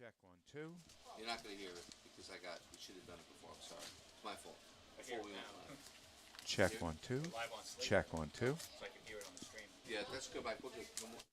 Check 1, 2. You're not going to hear it because we should have done it before. I'm sorry. It's my fault. Before we went live. Check 1, 2. Live on Slate. Check 1, 2. So I can hear it on the stream. Yeah, let's go back. We'll get one more.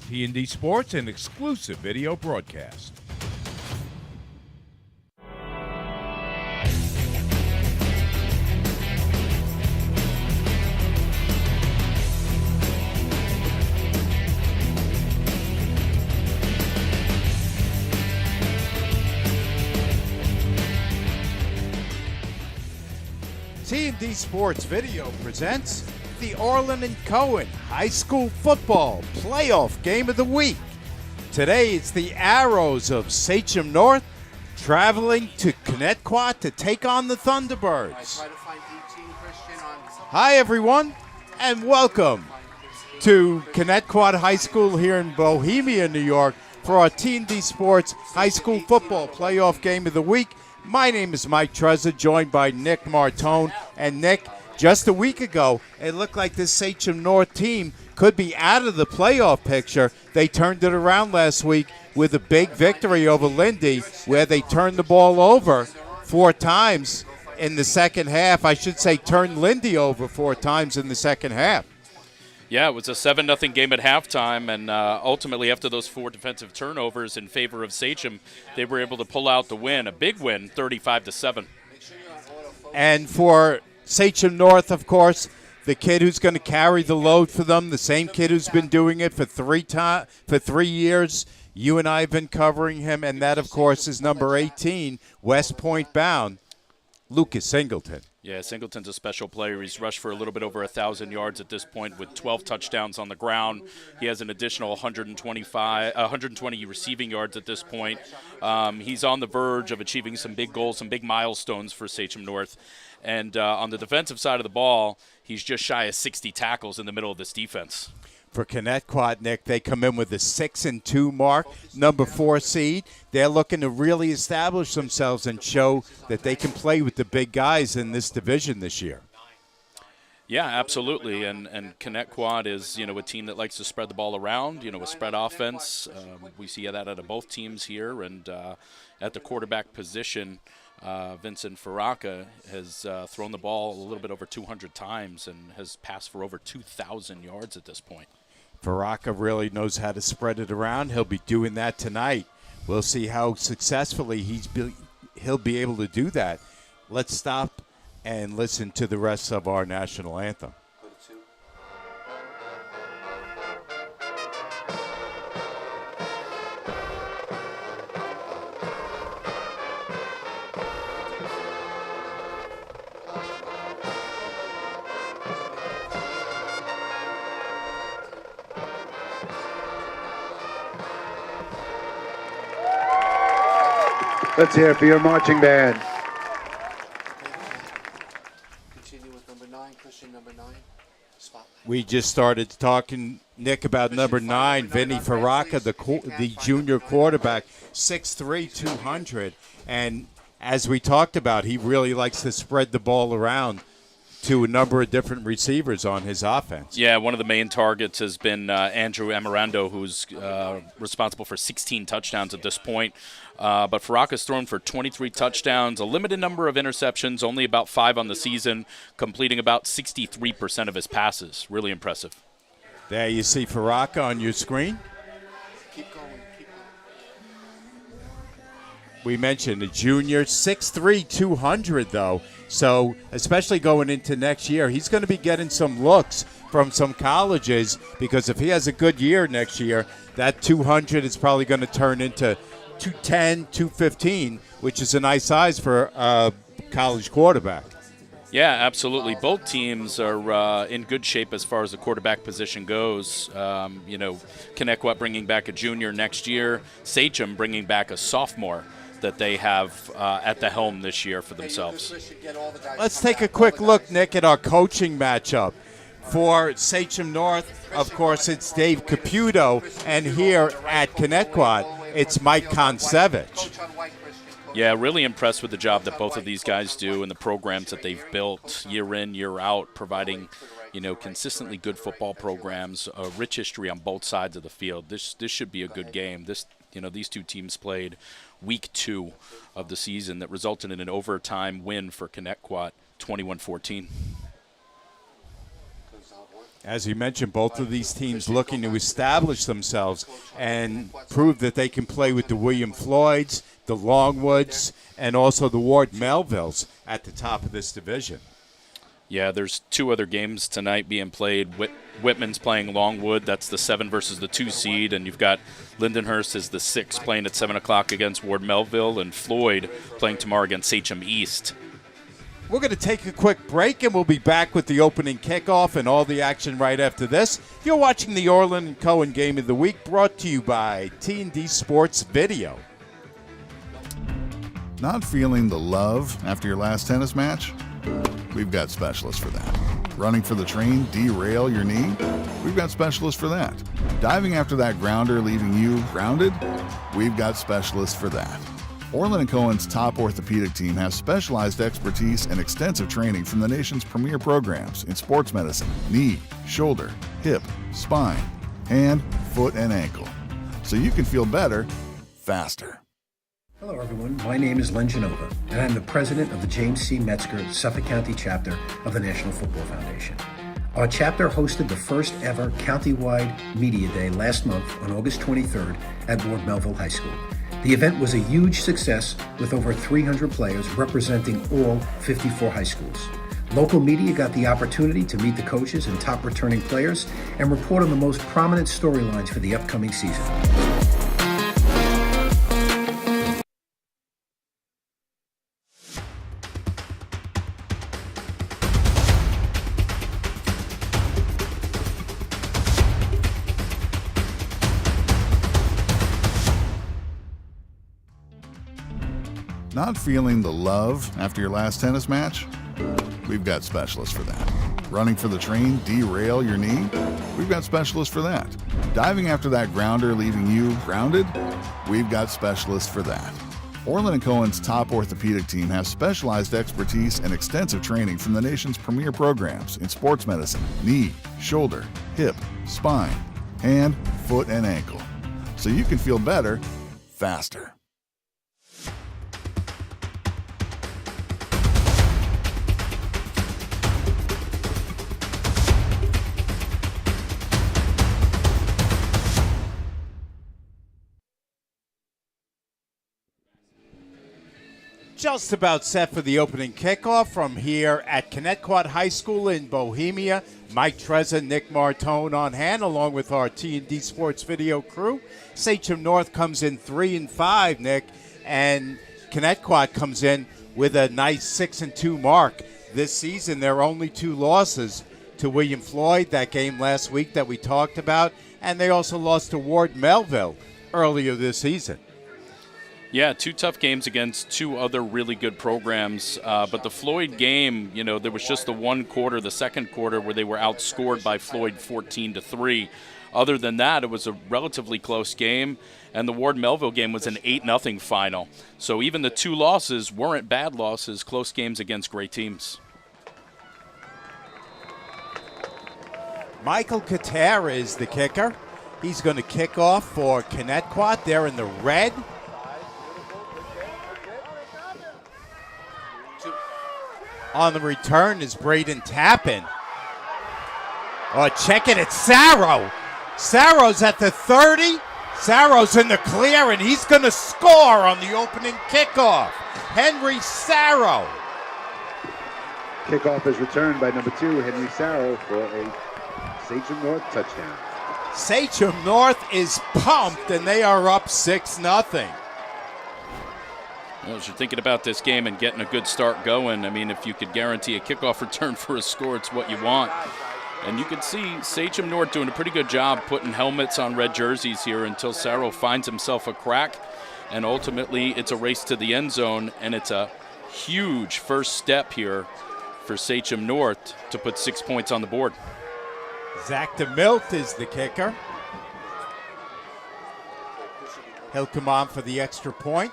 T&D Sports, an exclusive video broadcast. T&D Sports Video presents the Orlin Cohen High School Football Playoff Game of the Week. Today it's the Arrows of Sachem North traveling to Connetquot to take on the Thunderbirds. Hi everyone, and welcome to Connetquot High School here in Bohemia, New York for our T&D Sports High School Football Playoff Game of the Week. My name is Mike Trezza, joined by Nick Martone. And Nick, just a week ago, it looked like this Sachem North team could be out of the playoff picture. They turned it around last week with a big victory over Lindy, where they turned the ball over 4 times in the second half. I should say turned Lindy over 4 times in the second half. Yeah, it was a 7-0 game at halftime, and ultimately after those 4 defensive turnovers in favor of Sachem, they were able to pull out the win, a big win, 35-7. And for Sachem North, of course, the kid who's going to carry the load for them, the same kid who's been doing it for 3 years. You and I have been covering him, and that, of course, is number 18, West Point bound, Lucas Singleton. Yeah, Singleton's a special player. He's rushed for a little bit over 1,000 yards at this point with 12 touchdowns on the ground. He has an additional 120 receiving yards at this point. He's on the verge of achieving some big goals, some big milestones for Sachem North. And on the defensive side of the ball, he's just shy of 60 tackles in the middle of this defense. For Connetquot, Nick, they come in with a 6-2 mark, number 4 seed. They're looking to really establish themselves and show that they can play with the big guys in this division this year. Yeah, absolutely. And Connetquot is, a team that likes to spread the ball around, a spread offense. We see that out of both teams here. And at the quarterback position, Vincent Faraka has thrown the ball a little bit over 200 times and has passed for over 2,000 yards at this point. Faraka really knows how to spread it around. He'll be doing that tonight. We'll see how successfully he'll be able to do that. Let's stop and listen to the rest of our national anthem. Let's hear it for your marching band. Continue with number 9, Christian number 9. Spotlight. We just started talking, Nick, about number 9, Vinny Faraka, the junior quarterback, 6'3", 200. And as we talked about, he really likes to spread the ball around to a number of different receivers on his offense. Yeah, one of the main targets has been Andrew Amarando, who's responsible for 16 touchdowns at this point. But Faraka's thrown for 23 touchdowns, a limited number of interceptions, only about 5 on the season, completing about 63% of his passes. Really impressive. There you see Faraka on your screen. Keep going, keep going. We mentioned a junior, 6'3", 200, though. So especially going into next year, he's going to be getting some looks from some colleges because if he has a good year next year, that 200 is probably going to turn into 210, 215, which is a nice size for a college quarterback. Yeah, absolutely. Both teams are in good shape as far as the quarterback position goes. Connetquot bringing back a junior next year, Sachem bringing back a sophomore that they have at the helm this year for themselves. Let's take a quick look, Nick, at our coaching matchup. For Sachem North, of course, it's Dave Caputo, and here at Connetquot, it's Mike Konsevich. Yeah, really impressed with the job that both of these guys do and the programs that they've built year in, year out, providing, consistently good football programs, a rich history on both sides of the field. This should be a good game. These two teams played week 2 of the season that resulted in an overtime win for Connetquot, 21-14. As you mentioned, both of these teams looking to establish themselves and prove that they can play with the William Floyds, the Longwoods, and also the Ward Melvilles at the top of this division. Yeah, there's 2 other games tonight being played. Whitman's playing Longwood. That's the 7 versus the 2 seed. And you've got Lindenhurst as the 6 playing at 7 o'clock against Ward Melville, and Floyd playing tomorrow against Sachem East. We're going to take a quick break, and we'll be back with the opening kickoff and all the action right after this. You're watching the Orlin Cohen Game of the Week, brought to you by T&D Sports Video. Not feeling the love after your last tennis match? We've got specialists for that. Running for the train, derail your knee? We've got specialists for that. Diving after that grounder, leaving you grounded? We've got specialists for that. Orlin Cohen's top orthopedic team has specialized expertise and extensive training from the nation's premier programs in sports medicine, knee, shoulder, hip, spine, hand, foot, and ankle. So you can feel better, faster. Hello everyone, my name is Len Genova, and I'm the president of the James C. Metzger Suffolk County chapter of the National Football Foundation. Our chapter hosted the first ever countywide media day last month on August 23rd at Ward Melville High School. The event was a huge success with over 300 players representing all 54 high schools. Local media got the opportunity to meet the coaches and top returning players and report on the most prominent storylines for the upcoming season. Not feeling the love after your last tennis match? We've got specialists for that. Running for the train, derail your knee? We've got specialists for that. Diving after that grounder, leaving you grounded? We've got specialists for that. Orlin Cohen's top orthopedic team has specialized expertise and extensive training from the nation's premier programs in sports medicine, knee, shoulder, hip, spine, hand, foot, and ankle. So you can feel better, faster. Just about set for the opening kickoff from here at Connetquot High School in Bohemia. Mike Trezza, Nick Martone on hand, along with our T&D Sports Video crew. Sachem North comes in 3-5, Nick, and Connetquot comes in with a nice 6-2 mark. This season, their only 2 losses to William Floyd, that game last week that we talked about, and they also lost to Ward Melville earlier this season. Yeah, 2 tough games against 2 other really good programs. But the Floyd game, you know, there was just the one quarter, the second quarter, where they were outscored by Floyd 14-3. Other than that, it was a relatively close game. And the Ward Melville game was an 8-0 final. So even the 2 losses weren't bad losses, close games against great teams. Michael Katera is the kicker. He's going to kick off for Connetquot. They're in the red. On the return is Braden Tappan. Oh, check it, it's Sarrow. Sarrow's at the 30. Sarrow's in the clear, and he's going to score on the opening kickoff. Henry Sarrow. Kickoff is returned by number 2, Henry Sarrow, for a Sachem North touchdown. Sachem North is pumped, and they are up 6-0. Well, as you're thinking about this game and getting a good start going, I mean, if you could guarantee a kickoff return for a score, it's what you want. And you can see Sachem North doing a pretty good job putting helmets on red jerseys here until Sarrow finds himself a crack. And ultimately, it's a race to the end zone, and it's a huge first step here for Sachem North to put 6 points on the board. Zach DeMilt is the kicker. He'll come on for the extra point.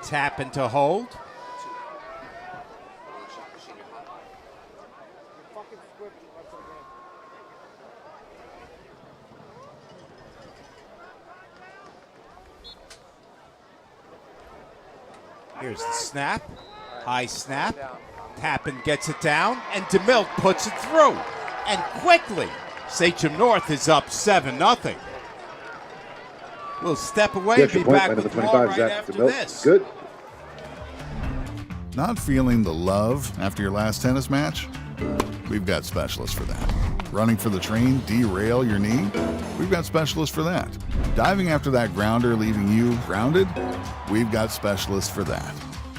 Tappan to hold. Here's the snap. High snap. Tappan gets it down, and DeMilt puts it through. And quickly, Sachem North is up 7-0. We'll step away and Extra be point back by with number more 25, right Zach after DeMille. this. Good. Not feeling the love after your last tennis match? We've got specialists for that. Running for the train, derail your knee? We've got specialists for that. Diving after that grounder, leaving you grounded? We've got specialists for that.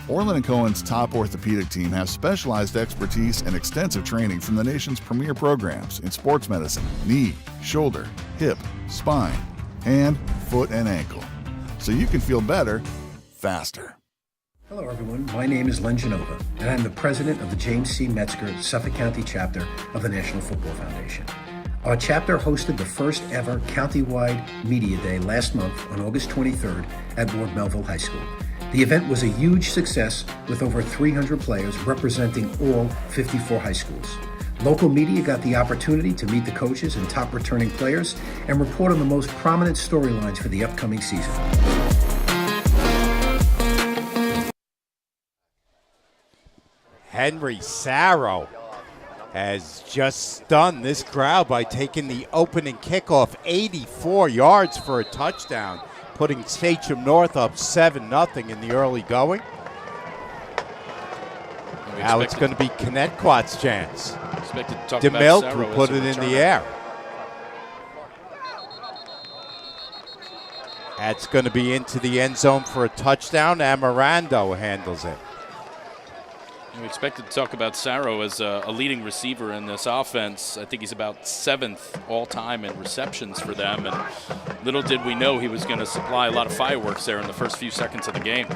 Orlin Cohen's top orthopedic team has specialized expertise and extensive training from the nation's premier programs in sports medicine, knee, shoulder, hip, spine, hand, foot, and ankle. So you can feel better, faster. Hello, everyone. My name is Len Genova, and I'm the president of the James C. Metzger Suffolk County chapter of the National Football Foundation. Our chapter hosted the first ever countywide media day last month on August 23rd at Ward Melville High School. The event was a huge success with over 300 players representing all 54 high schools. Local media got the opportunity to meet the coaches and top returning players and report on the most prominent storylines for the upcoming season. Henry Sarro has just stunned this crowd by taking the opening kickoff 84 yards for a touchdown, putting Sachem North up 7-0 in the early going. Now it's going to be Connetquot's chance. DeMille will put it in the air. That's going to be into the end zone for a touchdown. Amirando handles it. We expected to talk about Sarro as a leading receiver in this offense. I think he's about 7th all-time in receptions for them, and little did we know he was going to supply a lot of fireworks there in the first few seconds of the game.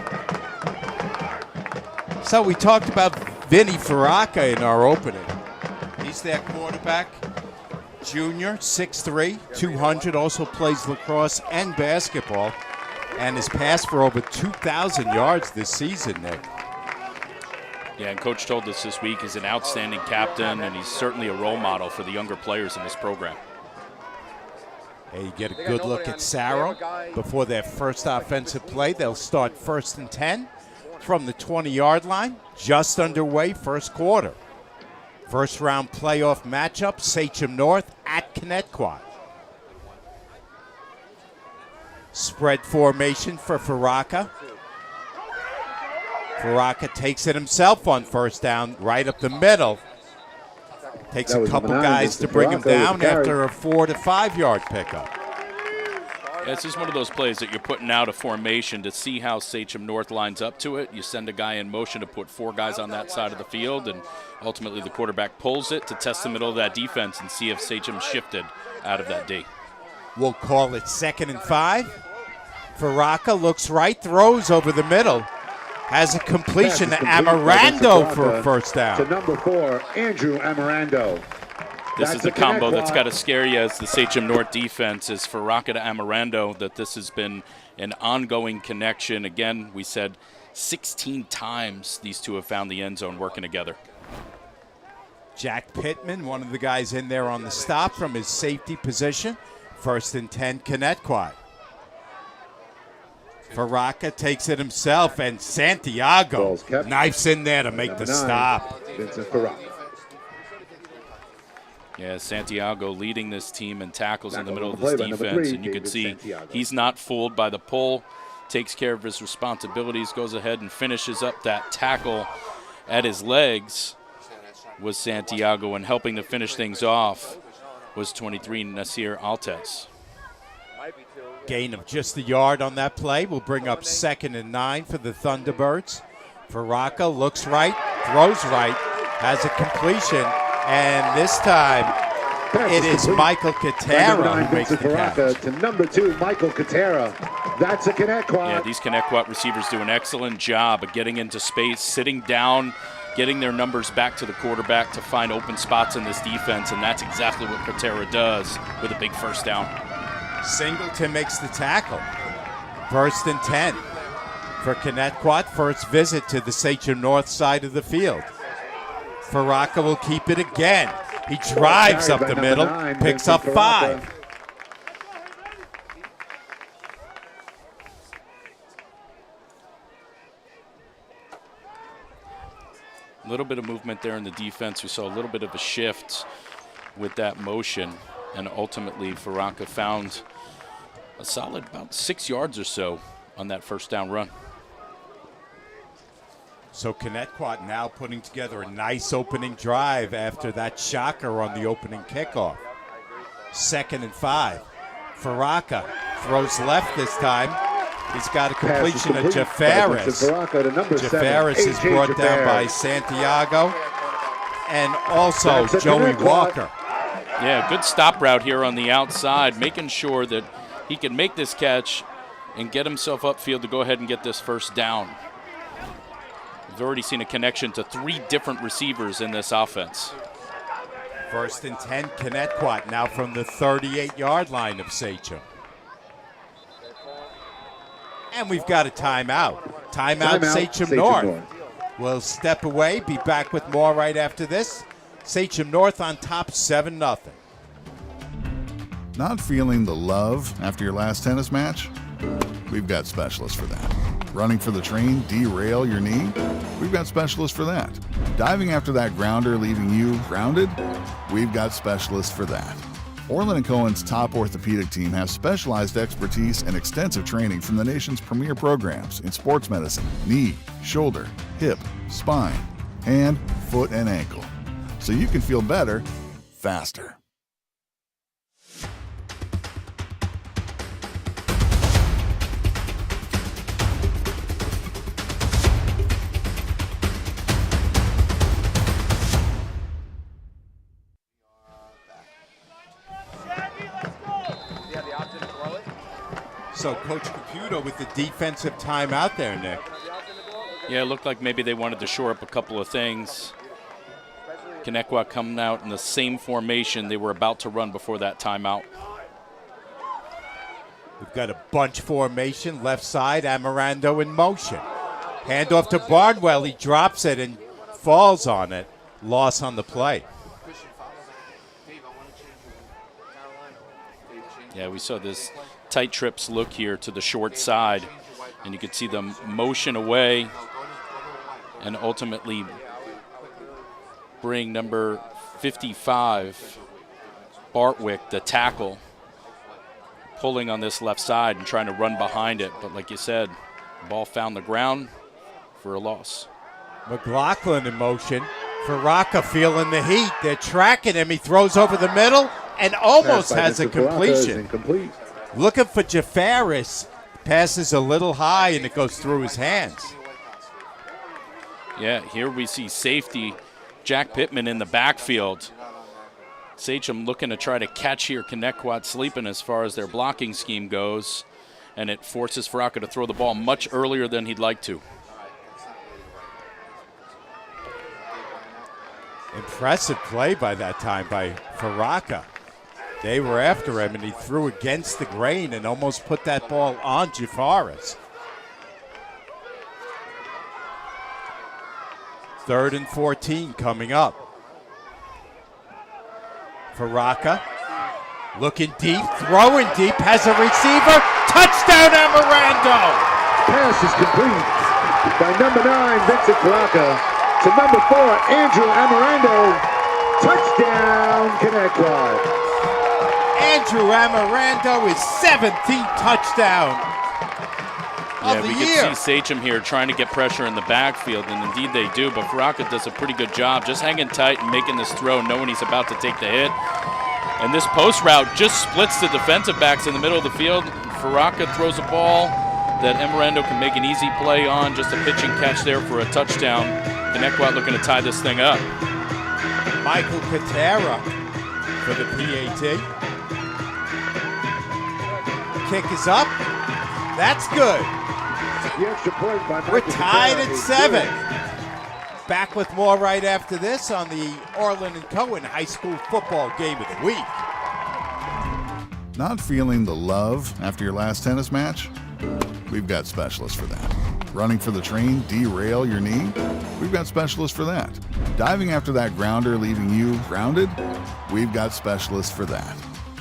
So we talked about Vinny Faraka in our opening. He's their quarterback, junior, 6'3", 200, also plays lacrosse and basketball, and has passed for over 2,000 yards this season, Nick. Yeah, and Coach told us this week he's an outstanding captain, and he's certainly a role model for the younger players in this program. Hey, you get a good look at Sarro before their first offensive play. They'll start 1st and 10 from the 20-yard line, just underway, first quarter. First round playoff matchup, Sachem North at Connetquot. Spread formation for Faraka. Faraka takes it himself on first down, right up the middle. Takes a couple guys to bring him down after a 4 to 5 yard pickup. Yeah, it's just one of those plays that you're putting out a formation to see how Sachem North lines up to it. You send a guy in motion to put 4 guys on that side of the field, and ultimately the quarterback pulls it to test the middle of that defense and see if Sachem shifted out of that D. We'll call it 2nd and 5. Faraka looks right, throws over the middle. Has a completion to Amirando for a first down. To number 4, Andrew Amirando. This is the combo that's got to scare you as the Sachem North defense is Faraka to Amirando, that this has been an ongoing connection. Again, we said 16 times these two have found the end zone working together. Jack Pittman, one of the guys in there on the stop from his safety position. 1st and 10, Connetquot. Faraka takes it himself, and Santiago knifes in there to make the stop. Vincent Faraka. Yeah, Santiago leading this team in tackles in the middle of this defense, and you can see he's not fooled by the pull, takes care of his responsibilities, goes ahead and finishes up that tackle at his legs was Santiago, and helping to finish things off was 23 Nasir Altez. Gain of just a yard on that play will bring up 2nd and 9 for the Thunderbirds. Faraka looks right, throws right, has a completion, and this time it is Michael Katera who makes the catch. To number 2, Michael Katera. That's a Connetquot. Yeah, these Connetquot receivers do an excellent job of getting into space, sitting down, getting their numbers back to the quarterback to find open spots in this defense, and that's exactly what Katera does with a big first down. Singleton makes the tackle. 1st and 10 for Connetquot. First visit to the Sachem North side of the field. Faraka will keep it again. He drives up the middle, picks up 5. A little bit of movement there in the defense. We saw a little bit of a shift with that motion, and ultimately Faraka found a solid about 6 yards or so on that first down run. So Connetquot now putting together a nice opening drive after that shocker on the opening kickoff. 2nd and 5. Faraka throws left this time. He's got a completion to Jafaris. Jafaris is brought down by Santiago and also Joey Walker. Yeah, good stop route here on the outside, making sure that he can make this catch and get himself upfield to go ahead and get this first down. We've already seen a connection to 3 different receivers in this offense. 1st and 10, Connetquot now from the 38-yard line of Sachem. And we've got a timeout. Timeout Sachem North. We'll step away, be back with more right after this. Sachem North on top 7-0. Not feeling the love after your last tennis match? We've got specialists for that. Running for the train, derail your knee? We've got specialists for that. Diving after that grounder, leaving you grounded? We've got specialists for that. Orlin Cohen's top orthopedic team has specialized expertise and extensive training from the nation's premier programs in sports medicine, knee, shoulder, hip, spine, hand, foot, and ankle. So you can feel better, faster. So Coach Caputo with the defensive timeout there, Nick. Yeah, it looked like maybe they wanted to shore up a couple of things. Connetquot coming out in the same formation they were about to run before that timeout. We've got a bunch formation, left side, Amirando in motion. Handoff to Barnwell, he drops it and falls on it. Loss on the play. Yeah, we saw this tight trips look here to the short side, and you could see them motion away and ultimately bring number 55, Bartwick, the tackle, pulling on this left side and trying to run behind it. But like you said, the ball found the ground for a loss. McLaughlin in motion. Faraka feeling the heat. They're tracking him. He throws over the middle and almost has a completion. Looking for Jafaris. Passes a little high and it goes through his hands. Yeah, here we see safety Jack Pittman in the backfield. Sachem looking to try to catch here Connetquot sleeping as far as their blocking scheme goes, and it forces Faraka to throw the ball much earlier than he'd like to. Impressive play by that time by Faraka. They were after him, and he threw against the grain and almost put that ball on Jafaris. 3rd and 14 coming up. Faraka looking deep, throwing deep, has a receiver. Touchdown, Amirando! Pass is complete by number 9, Vincent Faraka, to number 4, Andrew Amirando. Touchdown, Connetquot. Andrew Amirando is 17th touchdown of the we year. can see Sachem here trying to get pressure in the backfield, and indeed they do, but Faraka does a pretty good job just hanging tight and making this throw, knowing he's about to take the hit. And this post route just splits the defensive backs in the middle of the field. Faraka throws a ball that Amirando can make an easy play on, just a pitch and catch there for a touchdown. Connetquot looking to tie this thing up. Michael Katera for the PAT. Kick is up. That's good. The extra point by We're Michael tied Katera at is 7. good. Back with more right after this on the Orlin Cohen High School Football Game of the Week. Not feeling the love after your last tennis match? We've got specialists for that. Running for the train, derail your knee? We've got specialists for that. Diving after that grounder, leaving you grounded? We've got specialists for that.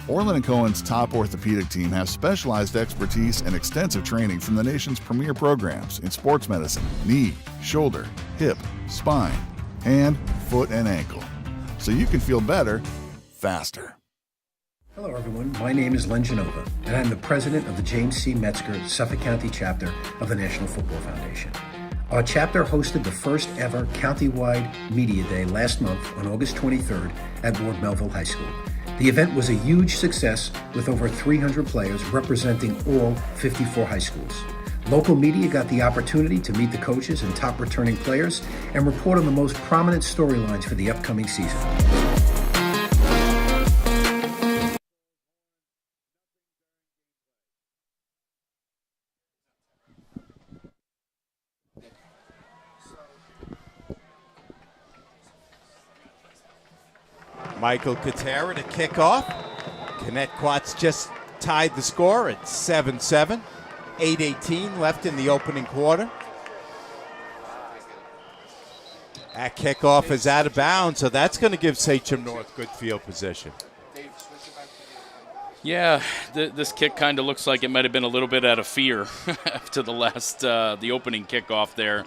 Orlin Cohen's top orthopedic team has specialized expertise and extensive training from the nation's premier programs in sports medicine, knee, shoulder, hip, spine, hand, foot, and ankle. So you can feel better, faster. Hello, everyone. My name is Len Genova, and I'm the president of the James C. Metzger Suffolk County chapter of the National Football Foundation. Our chapter hosted the first ever countywide media day last month on August 23rd at Ward Melville High School. The event was a huge success with over 300 players representing all 54 high schools. Local media got the opportunity to meet the coaches and top returning players and report on the most prominent storylines for the upcoming season. Michael Katera to kick off. Connetquot's just tied the score at 7-7. 8:18 left in the opening quarter. That kickoff is out of bounds, so that's going to give Sachem North good field position. Yeah, this kick kind of looks like it might have been a little bit out of fear after the opening kickoff there.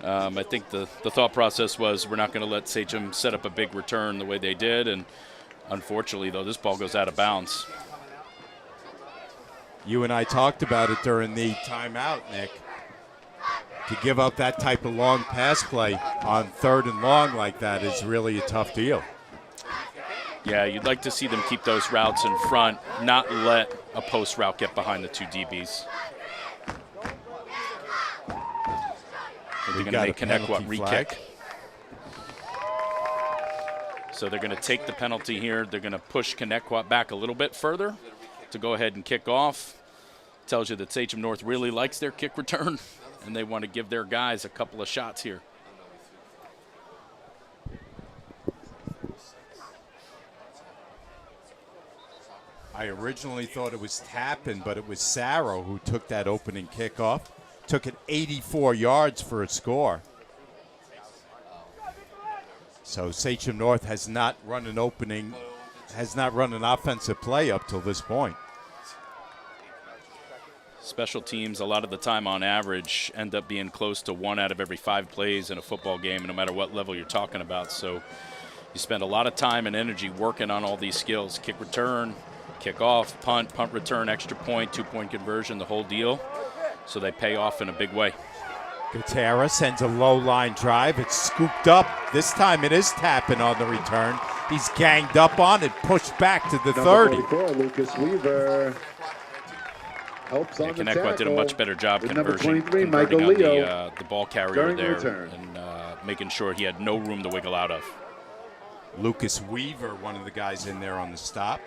I think the thought process was we're not going to let Sachem set up a big return the way they did, and unfortunately, though, this ball goes out of bounds. You and I talked about it during the timeout, Nick. To give up that type of long pass play on 3rd and long like that is really a tough deal. Yeah, you'd like to see them keep those routes in front, not let a post route get behind the two DBs. They're going to make Connetquot re-kick. So they're going to take the penalty here. They're going to push Connetquot back a little bit further to go ahead and kick off. Tells you that Sachem North really likes their kick return, and they want to give their guys a couple of shots here. I originally thought it was Tappan, but it was Sarro who took that opening kickoff. Took it 84 yards for a score. So Sachem North has not run an offensive play up till this point. Special teams, a lot of the time on average, end up being close to 1 out of every 5 plays in a football game, no matter what level you're talking about. So you spend a lot of time and energy working on all these skills. Kick return, kick off, punt return, extra point, 2-point conversion, the whole deal. So they pay off in a big way. Katera sends a low line drive. It's scooped up. This time it is Tappan on the return. He's ganged up on it, pushed back to the 30. Number 44, Lucas Weaver. Helps on the Connetquot did a much better job converting Michael on Leo the ball carrier there return. and making sure he had no room to wiggle out of. Lucas Weaver, one of the guys in there on the stop.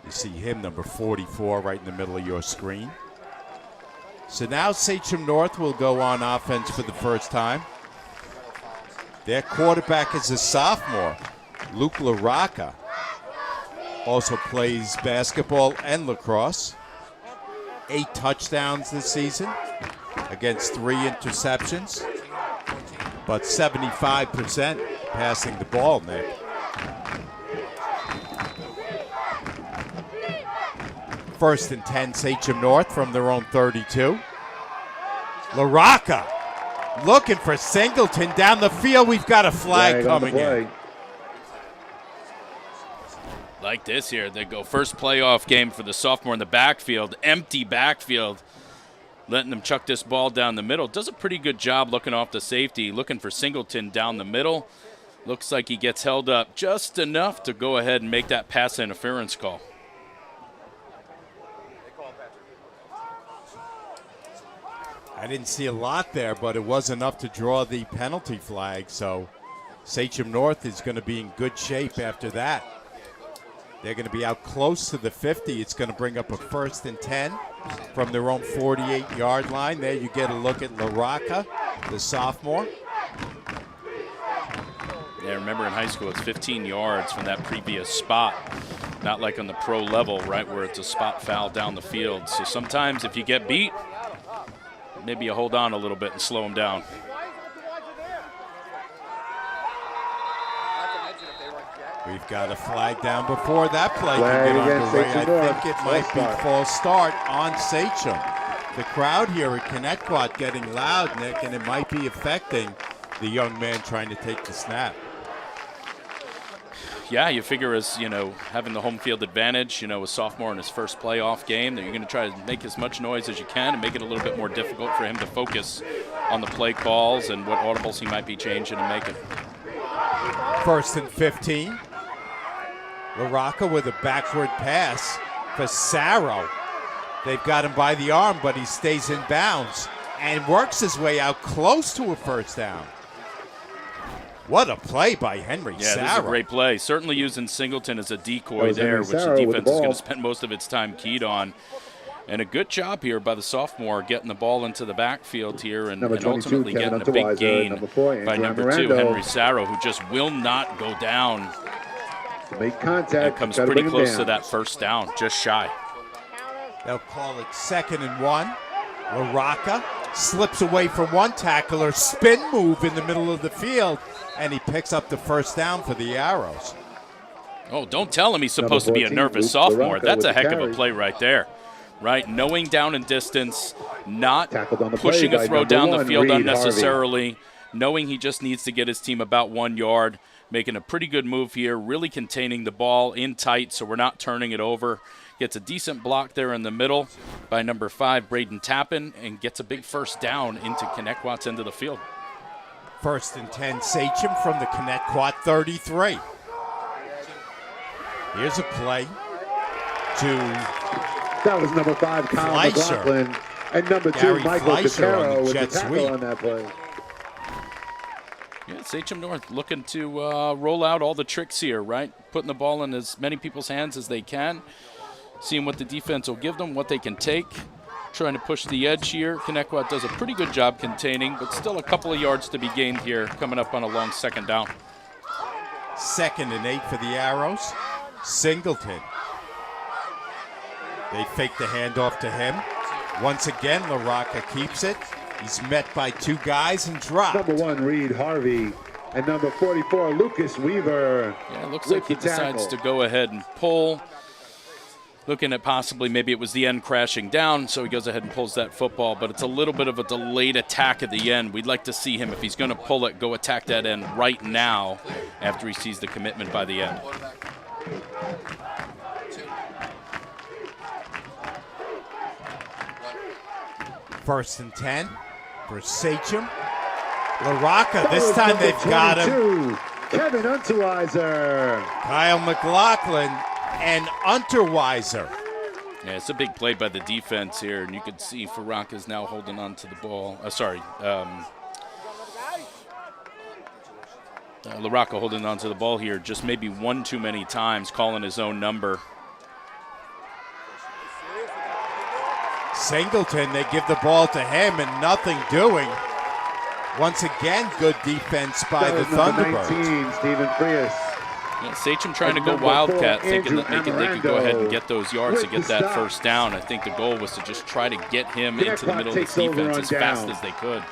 You see him, number 44, right in the middle of your screen. So now Sachem North will go on offense for the first time. Their quarterback is a sophomore, Luke LaRocca. Also plays basketball and lacrosse. 8 touchdowns this season against 3 interceptions. But 75% passing the ball, Nick. First and 10, Sachem North from their own 32. LaRocca looking for Singleton down the field. We've got a flag coming in. Like this here, they go first playoff game for the sophomore in the backfield, empty backfield, letting them chuck this ball down the middle. Does a pretty good job looking off the safety, looking for Singleton down the middle. Looks like he gets held up just enough to go ahead and make that pass interference call. I didn't see a lot there, but it was enough to draw the penalty flag. So Sachem North is going to be in good shape after that. They're going to be out close to the 50. It's going to bring up a first and 10 from their own 48-yard line. There you get a look at LaRocca, the sophomore. Yeah, remember in high school it's 15 yards from that previous spot. Not like on the pro level, right, where it's a spot foul down the field. So sometimes if you get beat, maybe you hold on a little bit and slow them down. We've got a flag down before that play Flag can get against underway. Sachem I North. think it might be False start. false start on Sachem. The crowd here at Connetquot getting loud, Nick, and it might be affecting the young man trying to take the snap. Yeah, you figure as, having the home field advantage, a sophomore in his first playoff game, that you're going to try to make as much noise as you can and make it a little bit more difficult for him to focus on the play calls and what audibles he might be changing and making. 1st and 15. LaRocca with a backward pass for Sarro. They've got him by the arm, but he stays in bounds and works his way out close to a first down. What a play by Henry Sarro. Yeah, this is a great play. Certainly using Singleton as a decoy there, which the defense is going to spend most of its time keyed on. And a good job here by the sophomore getting the ball into the backfield here and ultimately getting a big gain by number 2, Henry Sarro, who just will not go down. Make contact. And comes pretty close to that first down, just shy. They'll call it 2nd and 1. LaRocca slips away from one tackler, spin move in the middle of the field, and he picks up the first down for the Arrows. Oh, don't tell him he's supposed to be a nervous sophomore. That's a heck of a play right there. Right, knowing down and distance, not pushing a throw down the field unnecessarily, knowing he just needs to get his team about 1 yard, making a pretty good move here, really containing the ball in tight so we're not turning it over. Gets a decent block there in the middle by number 5, Braden Tappan, and gets a big first down into Connetquot's end of the field. 1st and 10, Sachem from the Connetquot 33. Here's a play to That was number 5, Kyle McLaughlin, and number 2, Gary Michael Fleischer Cotero on the with the jet tackle sweep. on that play. Yeah, Sachem North looking to roll out all the tricks here, right? Putting the ball in as many people's hands as they can, seeing what the defense will give them, what they can take, trying to push the edge here. Connetquot does a pretty good job containing, but still a couple of yards to be gained here, coming up on a long 2nd down. 2nd and 8 for the Arrows. Singleton. They fake the handoff to him. Once again, LaRocca keeps it. He's met by 2 guys and dropped. Number 1, Reed Harvey, and number 44, Lucas Weaver. Yeah, it looks like he decides to go ahead and pull. Looking at possibly maybe it was the end crashing down, so he goes ahead and pulls that football, but it's a little bit of a delayed attack at the end. We'd like to see him, if he's going to pull it, go attack that end right now after he sees the commitment by the end. First and 10 for Sachem. LaRocca, this time they've got him. Kevin Unterweiser. Kyle McLaughlin and Unterweiser. Yeah, it's a big play by the defense here, and you can see Faraka's now holding on to the ball. LaRocca holding on to the ball here just maybe 1 too many times, calling his own number. Singleton, they give the ball to him and nothing doing. Once again, good defense by the Thunderbirds. 19, Stephen Frias. Yeah, Sachem trying to go Wildcat, thinking that they could go ahead and get those yards to get that first down. I think the goal was to just try to get him into the middle of this defense as fast as they could.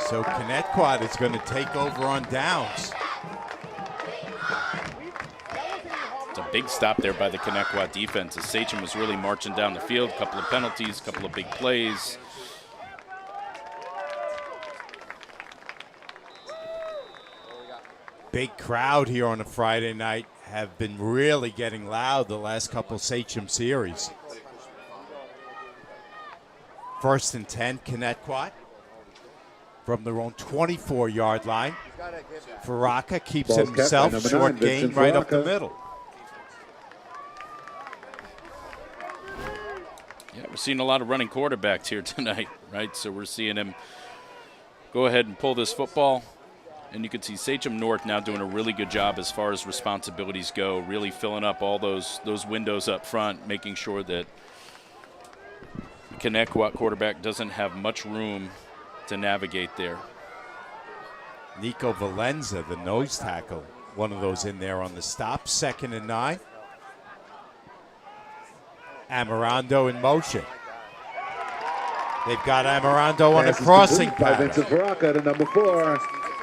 So Connetquot is going to take over on downs. It's a big stop there by the Connetquot defense as Sachem was really marching down the field. A couple of penalties, a couple of big plays. Big crowd here on a Friday night. Have been really getting loud the last couple Sachem series. 1st and 10, Connetquot from their own 24-yard line. Faraka keeps it himself, short gain right up the middle. Yeah, we're seeing a lot of running quarterbacks here tonight, right? So we're seeing him go ahead and pull this football. And you can see Sachem North now doing a really good job as far as responsibilities go, really filling up all those windows up front, making sure that the Connetquot quarterback doesn't have much room to navigate there. Nico Valenza, the nose tackle, one of those in there on the stop. 2nd and 9. Amorando in motion. They've got Amorando on a crossing by pattern. Vincent Faraka to number 4,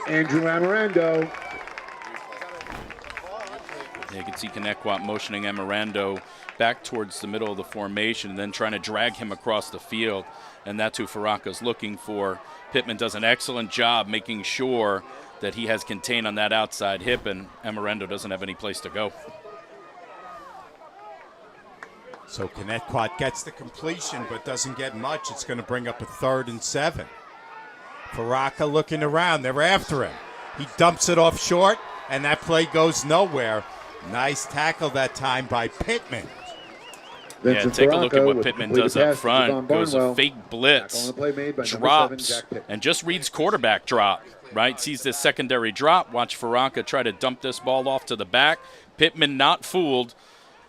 Andrew Amorando. You can see Connetquot motioning Amorando back towards the middle of the formation and then trying to drag him across the field. And that's who Faraka's looking for. Pittman does an excellent job making sure that he has contained on that outside hip, and Amorando doesn't have any place to go. So Connetquot gets the completion but doesn't get much. It's going to bring up a 3rd and 7. Faraka looking around. They're after him. He dumps it off short, and that play goes nowhere. Nice tackle that time by Pittman. Yeah, take a look at what Pittman does up front. Goes a fake blitz, drops, and just reads quarterback drop, right? Sees this secondary drop. Watch Faraka try to dump this ball off to the back. Pittman not fooled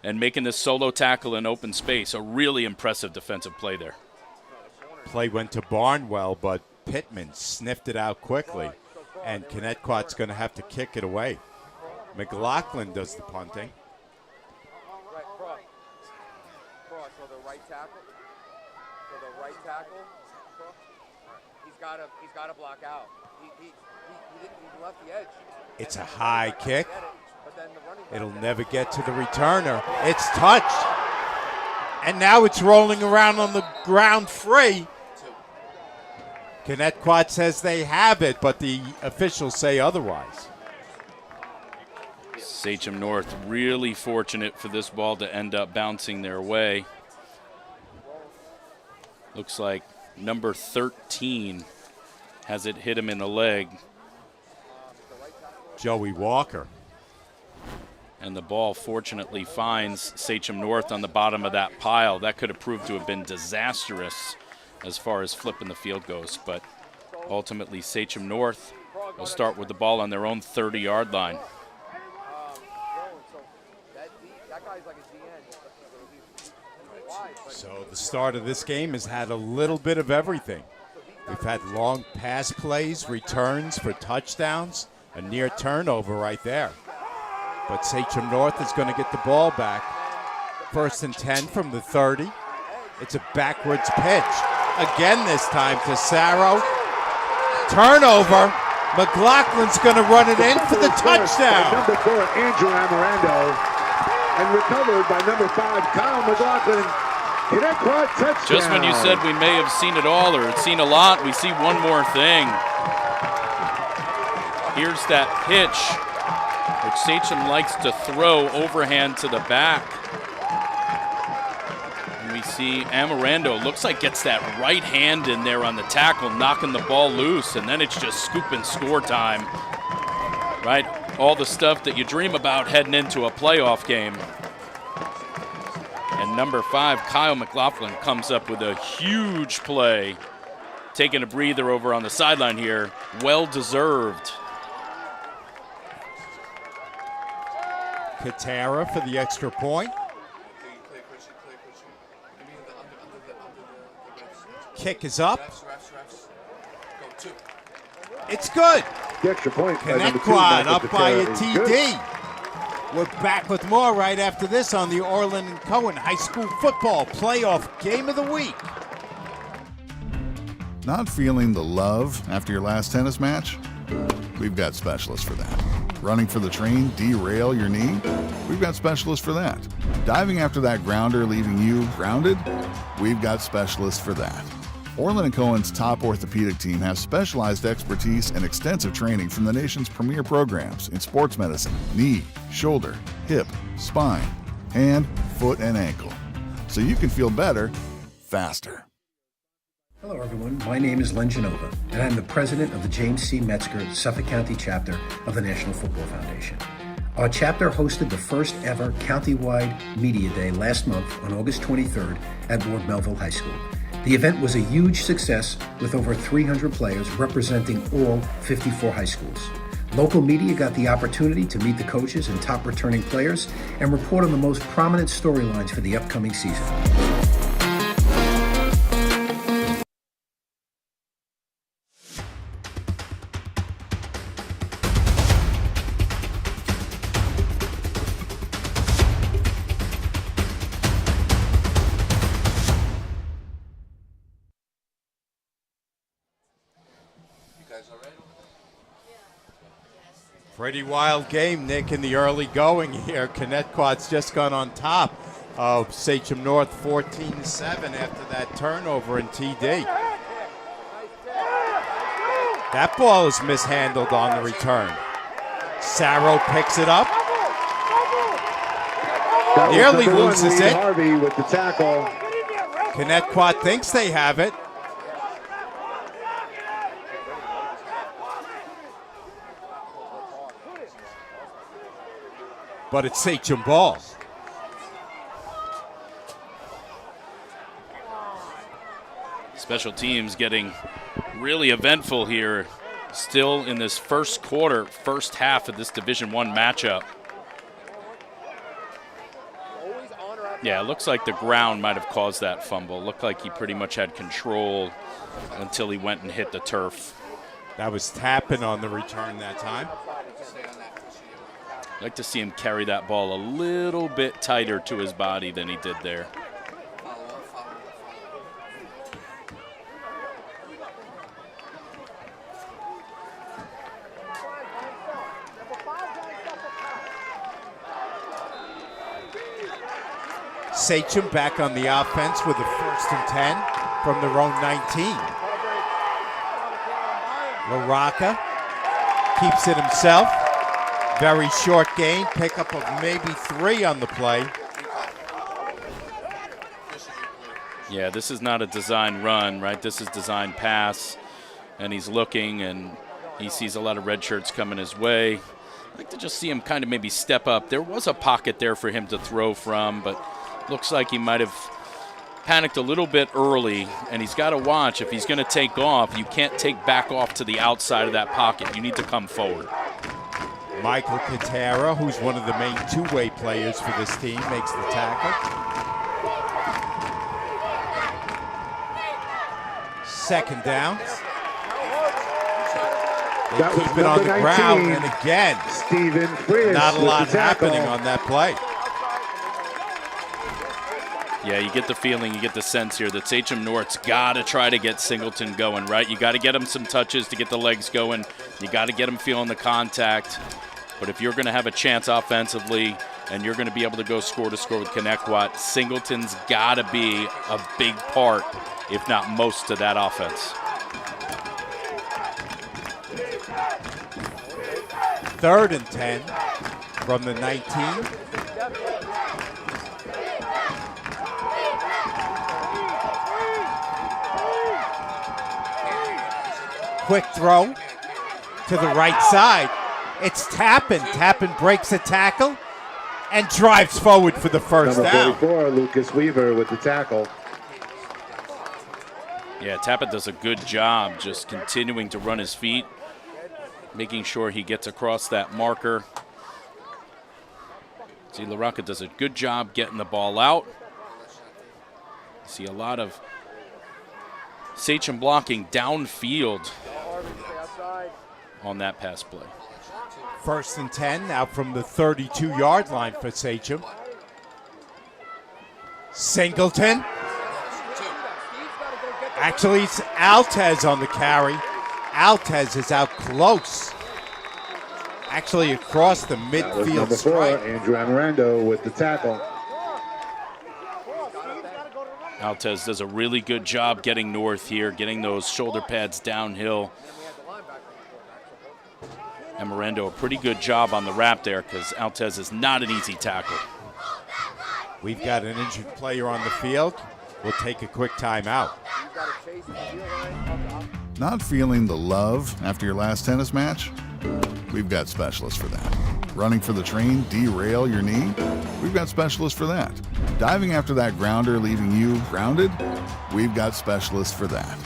and making this solo tackle in open space. A really impressive defensive play there. Play went to Barnwell, but Pittman sniffed it out quickly, and Connetquot's going to have to kick it away. McLaughlin does the punting. So the right tackle. He's got to block out. He left the edge. It's a high kick. It'll never get to the returner. It's touched. And now it's rolling around on the ground free. Connetquot says they have it, but the officials say otherwise. Sachem North really fortunate for this ball to end up bouncing their way. Looks like number 13 has it hit him in the leg. Joey Walker. And the ball fortunately finds Sachem North on the bottom of that pile. That could have proved to have been disastrous as far as flipping the field goes. But ultimately, Sachem North will start with the ball on their own 30-yard line. So the start of this game has had a little bit of everything. We've had long pass plays, returns for touchdowns, a near turnover right there. But Sachem North is going to get the ball back. 1st and 10 from the 30. It's a backwards pitch. Again this time to Sarro. Turnover. McLaughlin's going to run it in for the touchdown. Number 4, Andrew Amorando. And recovered by number 5, Kyle McLaughlin. Connetquot touchdown. Just when you said we may have seen it all or seen a lot, we see one more thing. Here's that pitch, which Sachem likes to throw overhand to the back. And we see Amorando, looks like gets that right hand in there on the tackle, knocking the ball loose, and then it's just scoop and score time. Right? All the stuff that you dream about heading into a playoff game. And number 5, Kyle McLaughlin, comes up with a huge play. Taking a breather over on the sideline here. Well-deserved. Katara for the extra point. Kick is up. It's good. The extra point. Connetquot up by a TD. We're back with more right after this on the Orlin Cohen High School Football Playoff Game of the Week. Not feeling the love after your last tennis match? We've got specialists for that. Running for the train, derail your knee? We've got specialists for that. Diving after that grounder, leaving you grounded? We've got specialists for that. Orlin Cohen's top orthopedic team has specialized expertise and extensive training from the nation's premier programs in sports medicine, knee, shoulder, hip, spine, hand, foot, and ankle. So you can feel better, faster. Hello, everyone. My name is Len Genova, and I'm the president of the James C. Metzger Suffolk County chapter of the National Football Foundation. Our chapter hosted the first ever countywide media day last month on August 23rd at Ward Melville High School. The event was a huge success with over 300 players representing all 54 high schools. Local media got the opportunity to meet the coaches and top returning players and report on the most prominent storylines for the upcoming season. Pretty wild game, Nick, in the early going here. Connetquot's just gone on top of Sachem North 14-7 after that turnover in TD. That ball is mishandled on the return. Sarro picks it up. Nearly loses it. Harvey with the tackle. Connetquot thinks they have it. But it's Sachem ball. Special teams getting really eventful here. Still in this first quarter, first half of this Division I matchup. Yeah, it looks like the ground might have caused that fumble. Looked like he pretty much had control until he went and hit the turf. That was tapping on the return that time. I'd like to see him carry that ball a little bit tighter to his body than he did there. Sachem back on the offense with a 1st and 10 from their own 19. LaRocca keeps it himself. Very short gain, pickup of maybe 3 on the play. Yeah, this is not a design run, right? This is design pass, and he's looking, and he sees a lot of red shirts coming his way. I'd like to just see him kind of maybe step up. There was a pocket there for him to throw from, but looks like he might have panicked a little bit early, and he's got to watch. If he's going to take off, you can't take back off to the outside of that pocket. You need to come forward. Michael Katera, who's one of the main two-way players for this team, makes the tackle. 2nd down. They keep it on the ground, and again, Stephen Frizz not a lot with the tackle. happening on that play. Yeah, you get the feeling, you get the sense here that Sachem North's got to try to get Singleton going, right? You got to get him some touches to get the legs going. You got to get him feeling the contact. But if you're going to have a chance offensively and you're going to be able to go score to score with Connetquot, Singleton's got to be a big part, if not most, of that offense. 3rd and 10 from the 19. Quick throw to the right side. It's Tappan. Tappan breaks a tackle and drives forward for the first Number down. 44, Lucas Weaver with the tackle. Yeah, Tappan does a good job just continuing to run his feet, making sure he gets across that marker. See, LaRocca does a good job getting the ball out. See a lot of Sachem blocking downfield on that pass play. 1st and 10 now from the 32-yard line for Sachem. Singleton. Actually, it's Altez on the carry. Altez is out close. Actually across the That was midfield number 4, stripe. Andrew Amorando with the tackle. Altez does a really good job getting north here, getting those shoulder pads downhill. Amorando, a pretty good job on the wrap there because Altez is not an easy tackle. We've got an injured player on the field. We'll take a quick timeout. Not feeling the love after your last tennis match? We've got specialists for that. Running for the train, derail your knee? We've got specialists for that. Diving after that grounder leaving you grounded? We've got specialists for that.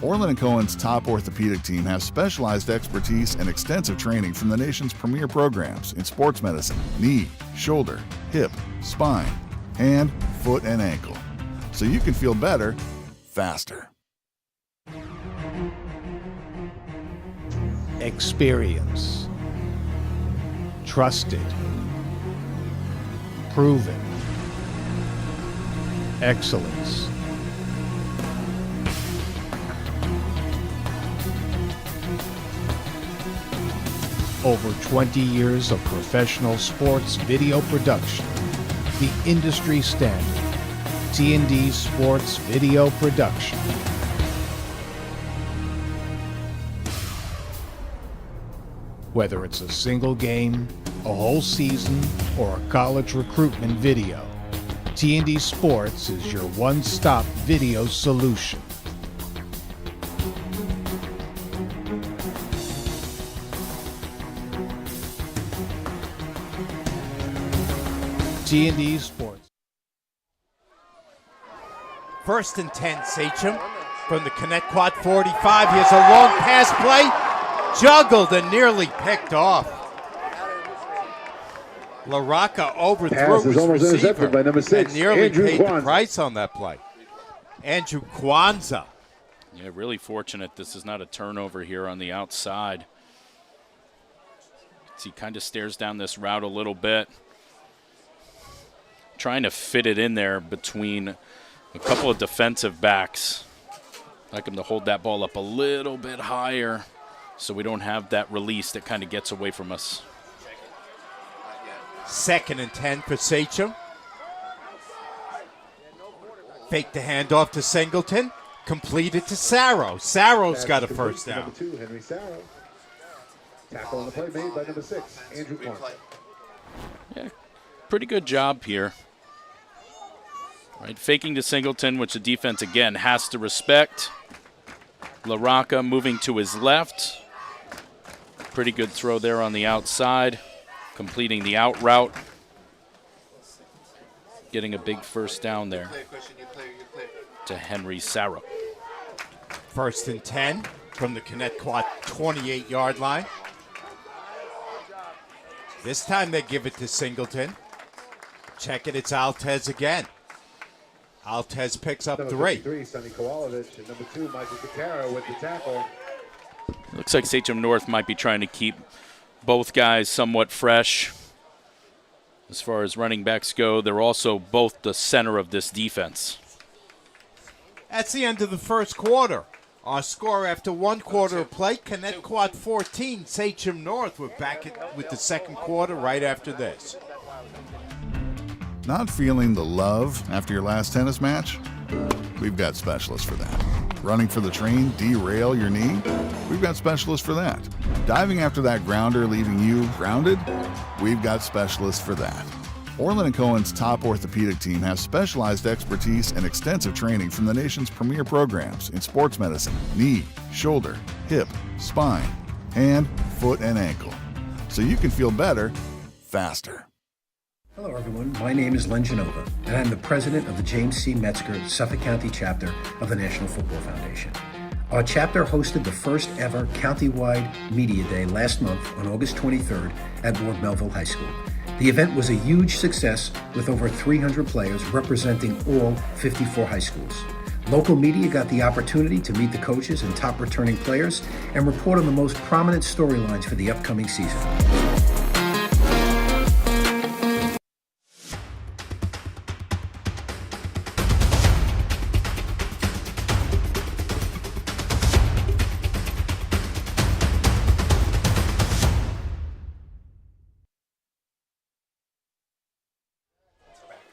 Orlin Cohen's top orthopedic team has specialized expertise and extensive training from the nation's premier programs in sports medicine, knee, shoulder, hip, spine, hand, foot, and ankle. So you can feel better, faster. Experience. Trusted. Proven. Excellence. Over 20 years of professional sports video production. The industry standard. T&D Sports Video Production. Whether it's a single game, a whole season, or a college recruitment video, T&D Sports is your one-stop video solution. T&D Sports. First and 10, Sachem from the Connetquot 45. Here's a long pass play, juggled and nearly picked off. LaRocca overthrew Pass is his almost intercepted receiver by number 6, and nearly Andrew paid the Kwanzaa. price on that play. Andrew Kwanzaa. Yeah, really fortunate this is not a turnover here on the outside. He kind of stares down this route a little bit, trying to fit it in there between a couple of defensive backs. I'd like him to hold that ball up a little bit higher so we don't have that release that kind of gets away from us. Second and 10 for Sachem. Fake the handoff to Singleton. Completed to Sarro. Sarro's got a first down. Number 2, Henry Sarro. Tackle on the play made by number 6, Andrew Kwanzaa. Yeah, pretty good job here. Right, faking to Singleton, which the defense, again, has to respect. LaRocca moving to his left. Pretty good throw there on the outside. Completing the out route. Getting a big first down there to Henry Sarro. First and 10 from the Connetquot 28-yard line. This time they give it to Singleton. Check it, it's Altez again. Altez picks up Number 3. 53, Sonny Kowalewicz, and number 2, Michael Katara with the tackle. Looks like Sachem North might be trying to keep both guys somewhat fresh. As far as running backs go, they're also both the center of this defense. That's the end of the first quarter. Our score after one quarter of play, Connetquot 14, Sachem North. We're back with the second quarter right after this. Not feeling the love after your last tennis match? We've got specialists for that. Running for the train, derail your knee? We've got specialists for that. Diving after that grounder, leaving you grounded? We've got specialists for that. Orlin Cohen's top orthopedic team has specialized expertise and extensive training from the nation's premier programs in sports medicine, knee, shoulder, hip, spine, hand, foot, and ankle. So you can feel better, faster. Hello, everyone. My name is Len Genova, and I'm the president of the James C. Metzger Suffolk County chapter of the National Football Foundation. Our chapter hosted the first ever countywide media day last month on August 23rd at Ward Melville High School. The event was a huge success with over 300 players representing all 54 high schools. Local media got the opportunity to meet the coaches and top returning players and report on the most prominent storylines for the upcoming season.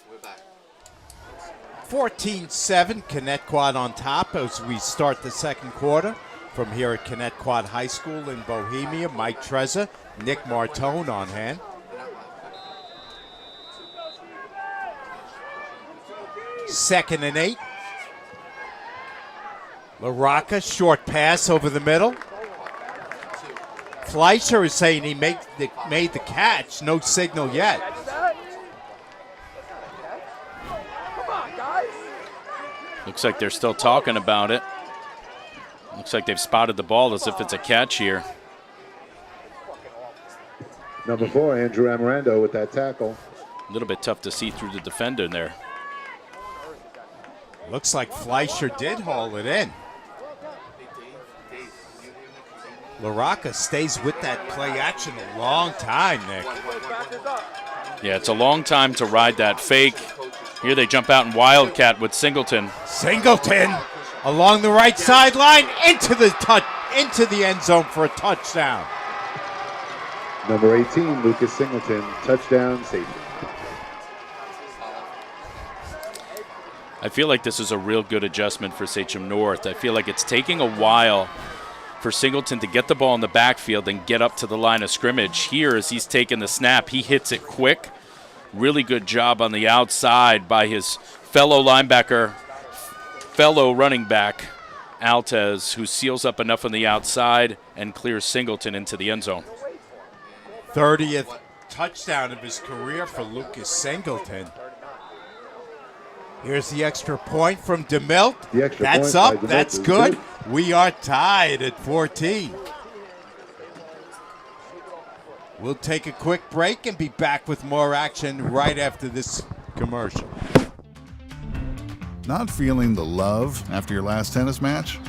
We're back. 14-7, Connetquot on top as we start the second quarter. From here at Connetquot High School in Bohemia, Mike Trezza, Nick Martone on hand. Second and 8. LaRocca, short pass over the middle. Fleischer is saying he made the catch. No signal yet. Looks like they're still talking about it. Looks like they've spotted the ball as if it's a catch here. Number 4, Andrew Amorando with that tackle. A little bit tough to see through the defender there. Looks like Fleischer did haul it in. LaRocca stays with that play action a long time, Nick. Yeah, it's a long time to ride that fake. Here they jump out in Wildcat with Singleton. Singleton along the right sideline into the end zone for a touchdown. Number 18, Lucas Singleton, touchdown safety. I feel like this is a real good adjustment for Sachem North. I feel like it's taking a while for Singleton to get the ball in the backfield and get up to the line of scrimmage. Here, as he's taking the snap, he hits it quick. Really good job on the outside by his fellow running back, Altez, who seals up enough on the outside and clears Singleton into the end zone. 30th touchdown of his career for Lucas Singleton. Here's the extra point from DeMilt. That's up. That's good. We are tied at 14. We'll take a quick break and be back with more action right after this commercial. Not feeling the love after your last tennis match?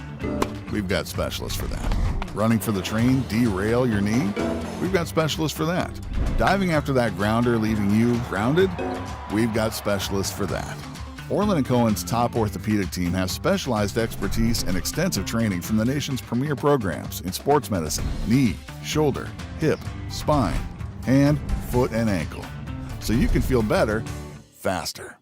We've got specialists for that. Running for the train, derail your knee? We've got specialists for that. Diving after that grounder leaving you grounded? We've got specialists for that. Orlin Cohen's top orthopedic team has specialized expertise and extensive training from the nation's premier programs in sports medicine, knee, shoulder, hip, spine, hand, foot, and ankle. So you can feel better, faster.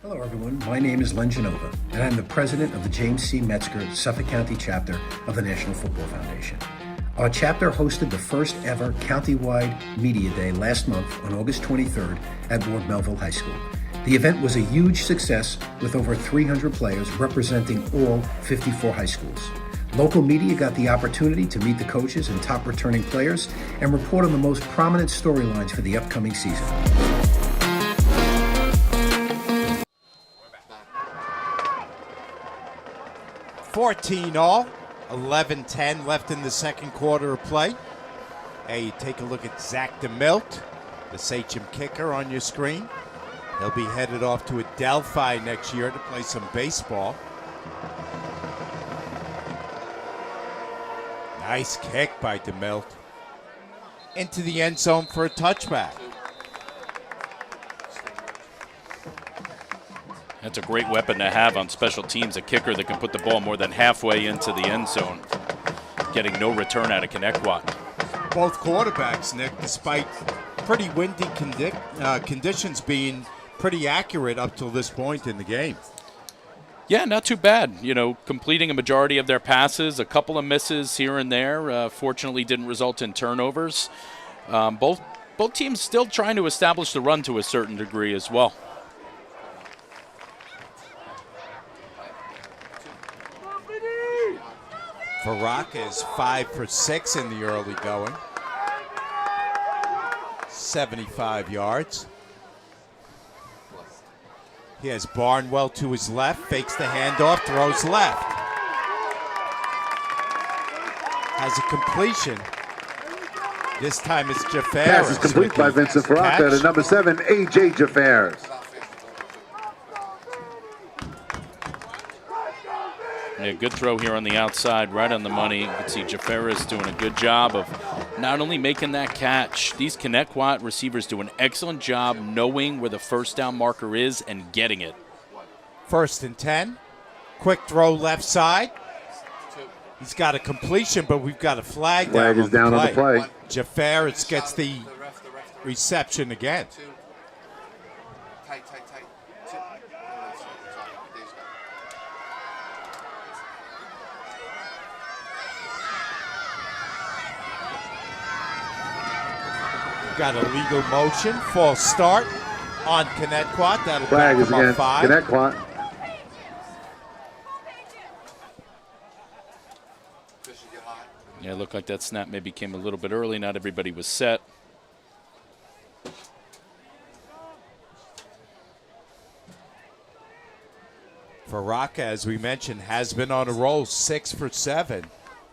Hello, everyone. My name is Len Genova, and I'm the president of the James C. Metzger Suffolk County chapter of the National Football Foundation. Our chapter hosted the first ever countywide media day last month on August 23rd at Ward Melville High School. The event was a huge success with over 300 players representing all 54 high schools. Local media got the opportunity to meet the coaches and top returning players and report on the most prominent storylines for the upcoming season. 14-all, 11-10 left in the second quarter of play. Hey, you take a look at Zach DeMilt, the Sachem kicker on your screen. He'll be headed off to Adelphi next year to play some baseball. Nice kick by DeMilt. Into the end zone for a touchback. That's a great weapon to have on special teams, a kicker that can put the ball more than halfway into the end zone, getting no return out of Connetquot. Both quarterbacks, Nick, despite pretty windy conditions, being pretty accurate up till this point in the game. Yeah, not too bad. You know, completing a majority of their passes, a couple of misses here and there. Fortunately, didn't result in turnovers. Both teams still trying to establish the run to a certain degree as well. Faraka is 5 for 6 in the early going. 75 yards. He has Barnwell to his left, fakes the handoff, throws left. Has a completion. This time it's Jafaris. Pass is complete by Vincent Faraka to number 7, A.J. Jafaris. Yeah, good throw here on the outside, right on the money. You can see Jafaris doing a good job of not only making that catch. These Connetquot receivers do an excellent job knowing where the first down marker is and getting it. 1st and 10. Quick throw left side. He's got a completion, but we've got a flag down. Flag is down on the play. Jafaris gets the reception again. Tight. Got a legal motion, false start on Connetquot. That'll Flag back is him up against 5. Connetquot. Yeah, it looked like that snap maybe came a little bit early. Not everybody was set. Faraka, as we mentioned, has been on a roll, 6 for 7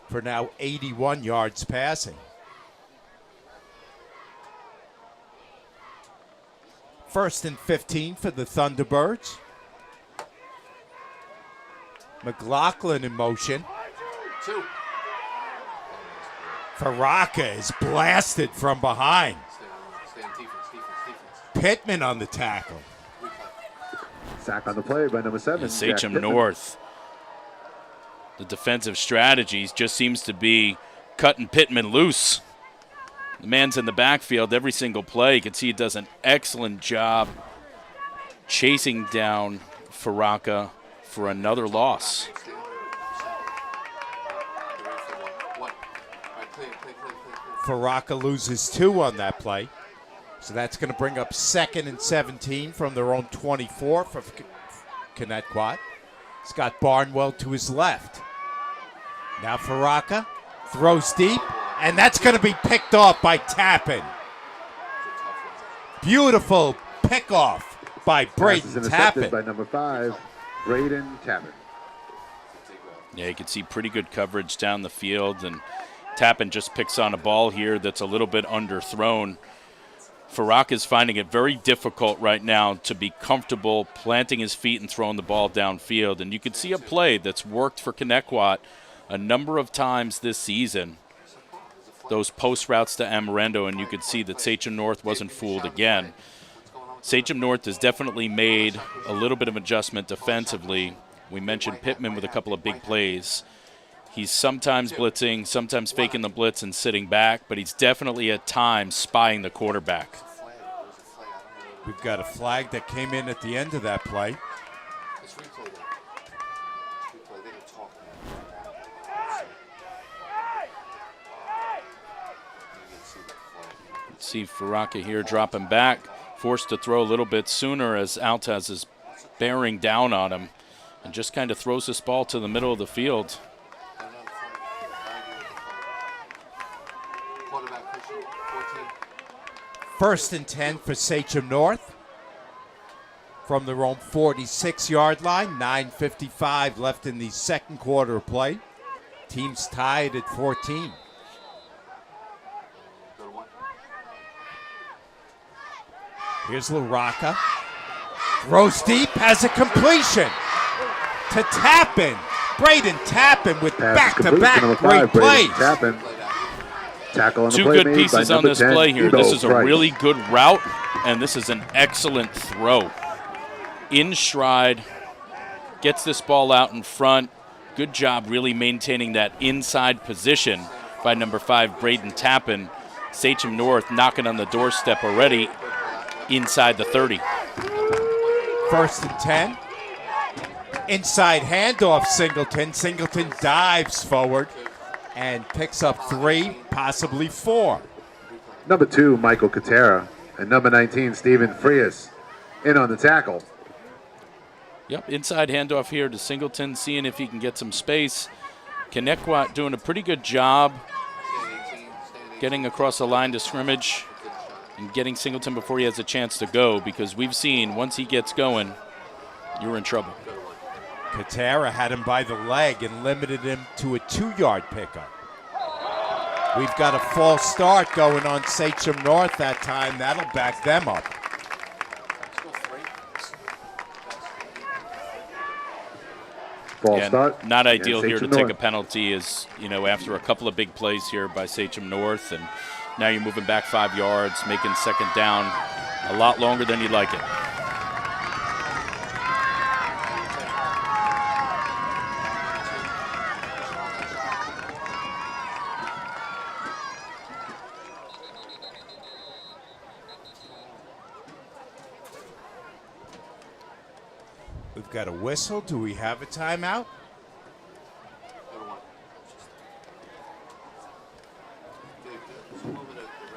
for now 81 yards passing. 1st and 15 for the Thunderbirds. McLaughlin in motion. Faraka is blasted from behind. Stay on defense. Pittman on the tackle. Sack on the play by number 7. And Jack Sachem Pittman. North. The defensive strategies just seems to be cutting Pittman loose. The man's in the backfield every single play. You can see he does an excellent job chasing down Faraka for another loss. Faraka loses 2 on that play. So that's going to bring up 2nd and 17 from their own 24 for Connetquot. He's got Barnwell to his left. Now Faraka throws deep, and that's going to be picked off by Tappan. Beautiful pickoff by Pass is Braden intercepted Tappan. by number 5, Braden Tappan. Yeah, you can see pretty good coverage down the field, and Tappan just picks on a ball here that's a little bit underthrown. Faraka is finding it very difficult right now to be comfortable planting his feet and throwing the ball downfield. And you can see a play that's worked for Connetquot a number of times this season. Those post routes to Amarendo, and you could see that Sachem North wasn't fooled again. Sachem North has definitely made a little bit of adjustment defensively. We mentioned Pittman with a couple of big plays. He's sometimes blitzing, sometimes faking the blitz and sitting back, but he's definitely at times spying the quarterback. We've got a flag that came in at the end of that play. See Faraka here dropping back, forced to throw a little bit sooner as Altaz is bearing down on him and just kind of throws this ball to the middle of the field. First and 10 for Sachem North from their own 46-yard line. 9:55 left in the second quarter of play. Teams tied at 14. Here's LaRocca. Throws deep, has a completion to Tappan. Braden Tappan with back-to-back great plays. Tappan. Tackle on the Two play good made pieces by on number this 10, play here. Ebo This is a Price. really good route, and this is an excellent throw. In stride, gets this ball out in front. Good job really maintaining that inside position by number 5, Braden Tappan. Sachem North knocking on the doorstep already inside the 30. First and 10. Inside handoff, Singleton. Singleton dives forward and picks up 3, possibly 4. Number 2, Michael Katera, and number 19, Stephen Frias, in on the tackle. Yep, inside handoff here to Singleton, seeing if he can get some space. Connetquot doing a pretty good job getting across the line to scrimmage and getting Singleton before he has a chance to go, because we've seen once he gets going, you're in trouble. Katera had him by the leg and limited him to a 2-yard pickup. We've got a false start going on Sachem North that time. That'll back them up. False start. Not ideal here to Sachem take North. a penalty is, after a couple of big plays here by Sachem North, and now you're moving back 5 yards, making second down a lot longer than you'd like it. We've got a whistle. Do we have a timeout?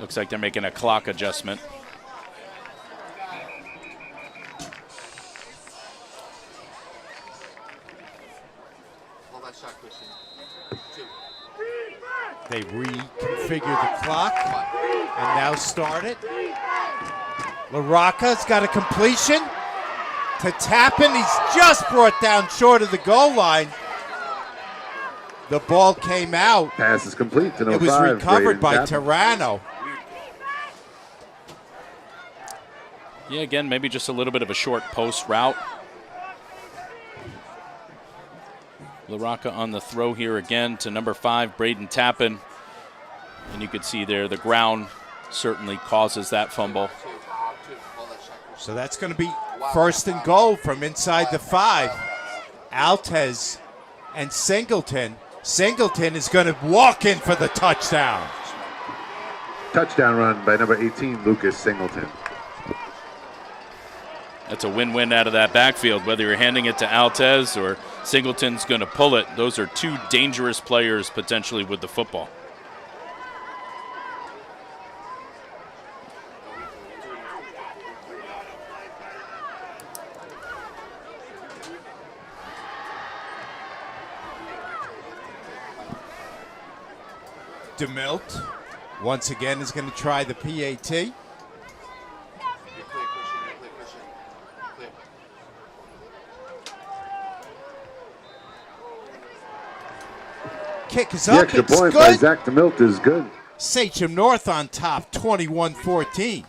Looks like they're making a clock adjustment. Hold that shot, Christian. 2. They reconfigure the clock and now start it. LaRocca's got a completion to Tappan. He's just brought down short of the goal line. The ball came out. Pass is complete to number It was 5, recovered Braden by Tappan. Tarano. Yeah, again, maybe just a little bit of a short post route. LaRocca on the throw here again to number 5, Braden Tappan. And you could see there the ground certainly causes that fumble. So that's going to be first and goal from inside the 5. Altez and Singleton. Singleton is going to walk in for the touchdown. Touchdown run by number 18, Lucas Singleton. That's a win-win out of that backfield, whether you're handing it to Altez or Singleton's going to pull it. Those are two dangerous players potentially with the football. DeMilt once again is going to try the PAT. Kick is The up. extra It's point by good. Zach DeMilt is good. Sachem North on top, 21-14.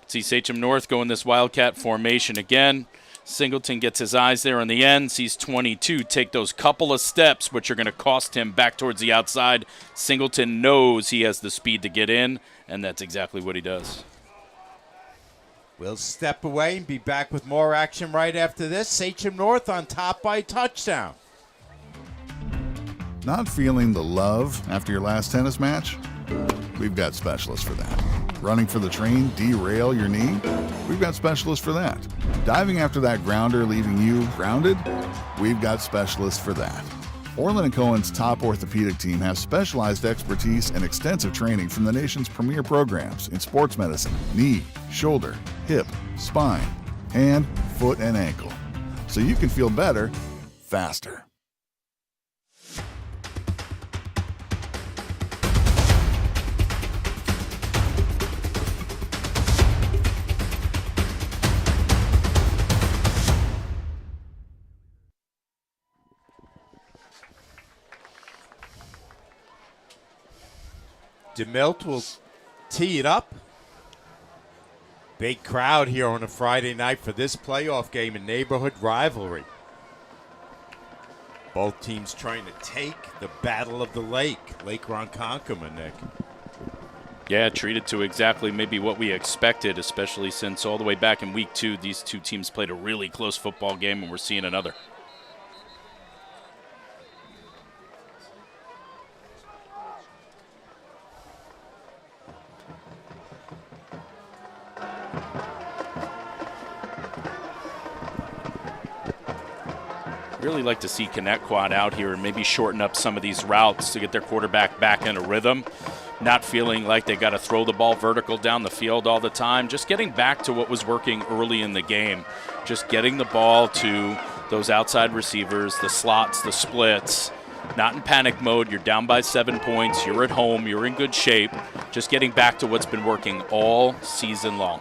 See Sachem North go in this Wildcat formation again. Singleton gets his eyes there on the end, sees 22, take those couple of steps, which are going to cost him back towards the outside. Singleton knows he has the speed to get in, and that's exactly what he does. We'll step away and be back with more action right after this. Sachem North on top by touchdown. Not feeling the love after your last tennis match? We've got specialists for that. Running for the train, derail your knee? We've got specialists for that. Diving after that grounder, leaving you grounded? We've got specialists for that. Orlin Cohen's top orthopedic team has specialized expertise and extensive training from the nation's premier programs in sports medicine, knee, shoulder, hip, spine, hand, foot, and ankle. So you can feel better, faster. DeMilt will tee it up. Big crowd here on a Friday night for this playoff game, a neighborhood rivalry. Both teams trying to take the Battle of the Lake Ronkonkoma, Nick. Yeah, treated to exactly maybe what we expected, especially since all the way back in week 2, these two teams played a really close football game, and we're seeing another. Really like to see Connetquot out here and maybe shorten up some of these routes to get their quarterback back in a rhythm. Not feeling like they got to throw the ball vertical down the field all the time. Just getting back to what was working early in the game. Just getting the ball to those outside receivers, the slots, the splits. Not in panic mode. You're down by 7 points. You're at home. You're in good shape. Just getting back to what's been working all season long.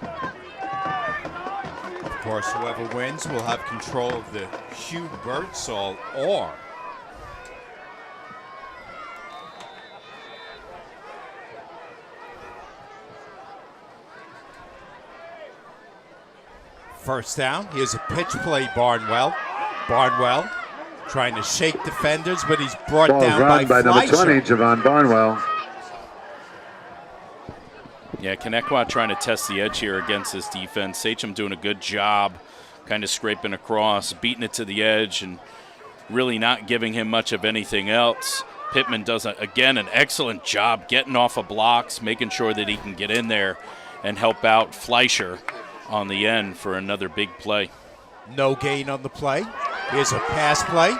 Of course, whoever wins will have control of the Hugh Birdsall or first down. Here's a pitch play, Barnwell. Barnwell trying to shake defenders, but he's brought Ball down run by number Fleischer. 20, Javon Barnwell. Yeah, Connetquot trying to test the edge here against this defense. Sachem doing a good job kind of scraping across, beating it to the edge, and really not giving him much of anything else. Pittman does, again, an excellent job getting off of blocks, making sure that he can get in there and help out Fleischer on the end for another big play. No gain on the play. Here's a pass play,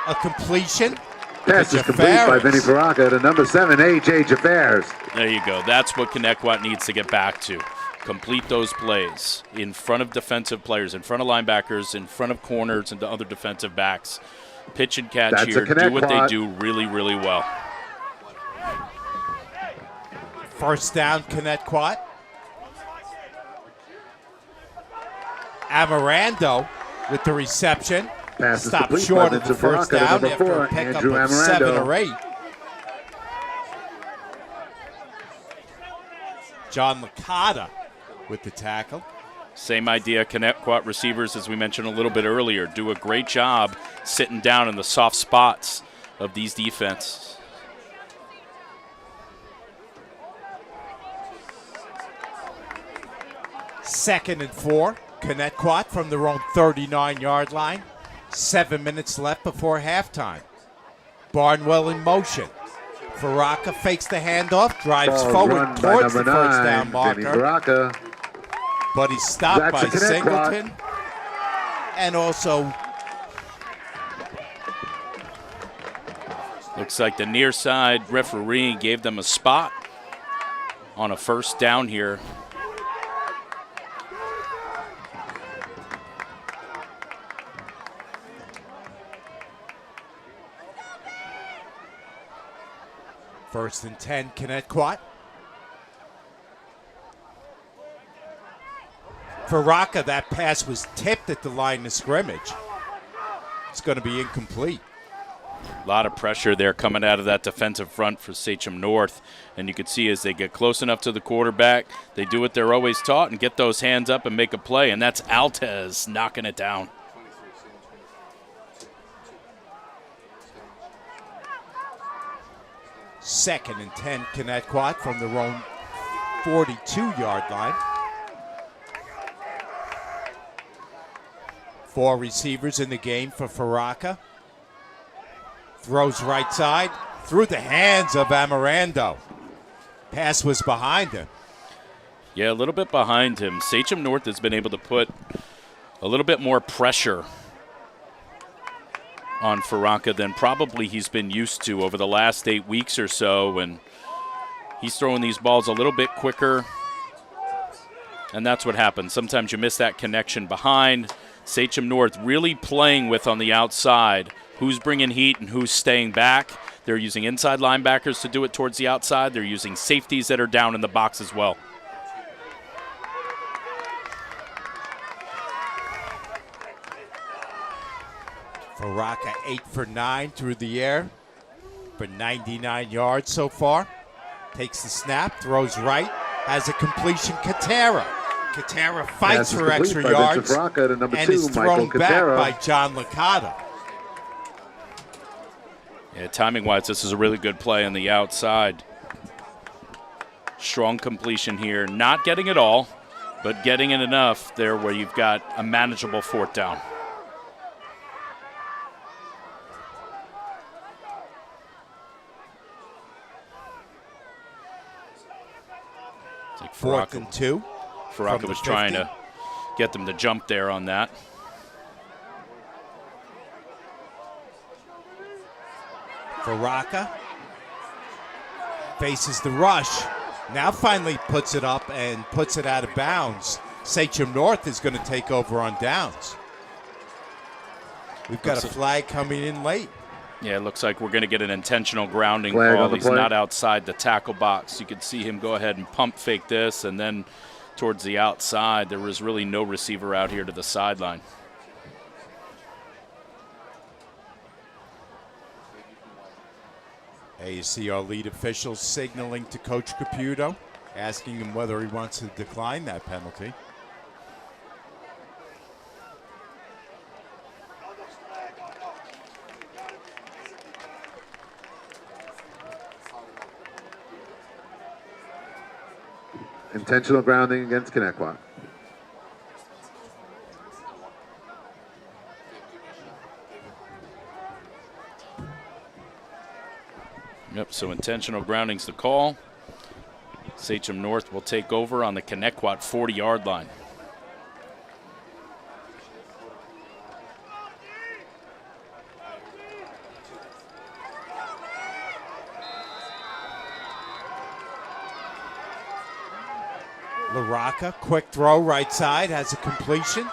a completion. Pass is complete by Vinny Baraka to number 7, A.J. Jaffers. There you go. That's what Connetquot needs to get back to. Complete those plays in front of defensive players, in front of linebackers, in front of corners and the other defensive backs. Pitch and catch That's here. Do what they do really, really well. First down, Connetquot. Amarando with the reception. Pass is Stopped complete short by of the Vincent first Baraka to down number after 4, a pickup Andrew of 7 Amarando. or 8. John Licata with the tackle. Same idea. Connetquot receivers, as we mentioned a little bit earlier, do a great job sitting down in the soft spots of these defenses. 2nd and 4. Connetquot from their own 39-yard line. 7 minutes left before halftime. Barnwell in motion. Faraka fakes the handoff, drives forward towards the first down marker. But he's stopped by Singleton. And also, looks like the near side referee gave them a spot on a first down here. First and 10, Connetquot. Faraka, that pass was tipped at the line of scrimmage. It's going to be incomplete. A lot of pressure there coming out of that defensive front for Sachem North. And you can see as they get close enough to the quarterback, they do what they're always taught and get those hands up and make a play. And that's Altez knocking it down. Second and 10, Connetquot from their own 42-yard line. 4 receivers in the game for Faraka. Throws right side through the hands of Amirando. Pass was behind him. Yeah, a little bit behind him. Sachem North has been able to put a little bit more pressure on Faraka than probably he's been used to over the last 8 weeks or so, and he's throwing these balls a little bit quicker, and that's what happens. Sometimes you miss that connection behind. Sachem North really playing with on the outside who's bringing heat and who's staying back. They're using inside linebackers to do it towards the outside. They're using safeties that are down in the box as well. Faraka 8 for 9 through the air for 99 yards so far. Takes the snap, throws right, has a completion. Katera fights for extra yards and is thrown back by John Licata. Yeah, timing-wise, this is a really good play on the outside. Strong completion here. Not getting it all, but getting it enough there where you've got a manageable 4th down. Like 4th and 2. Faraka was trying to get them to jump there on that. Faraka faces the rush. Now finally puts it up and puts it out of bounds. Sachem North is going to take over on downs. We've got a flag coming in late. Yeah, it looks like we're going to get an intentional grounding call. He's not outside the tackle box. You could see him go ahead and pump fake this, and then towards the outside, there was really no receiver out here to the sideline. Hey, you see our lead official signaling to Coach Caputo, asking him whether he wants to decline that penalty. Intentional grounding against Connetquot. Yep, so intentional grounding's the call. Sachem North will take over on the Connetquot 40-yard line. Laraka, quick throw right side, has a completion.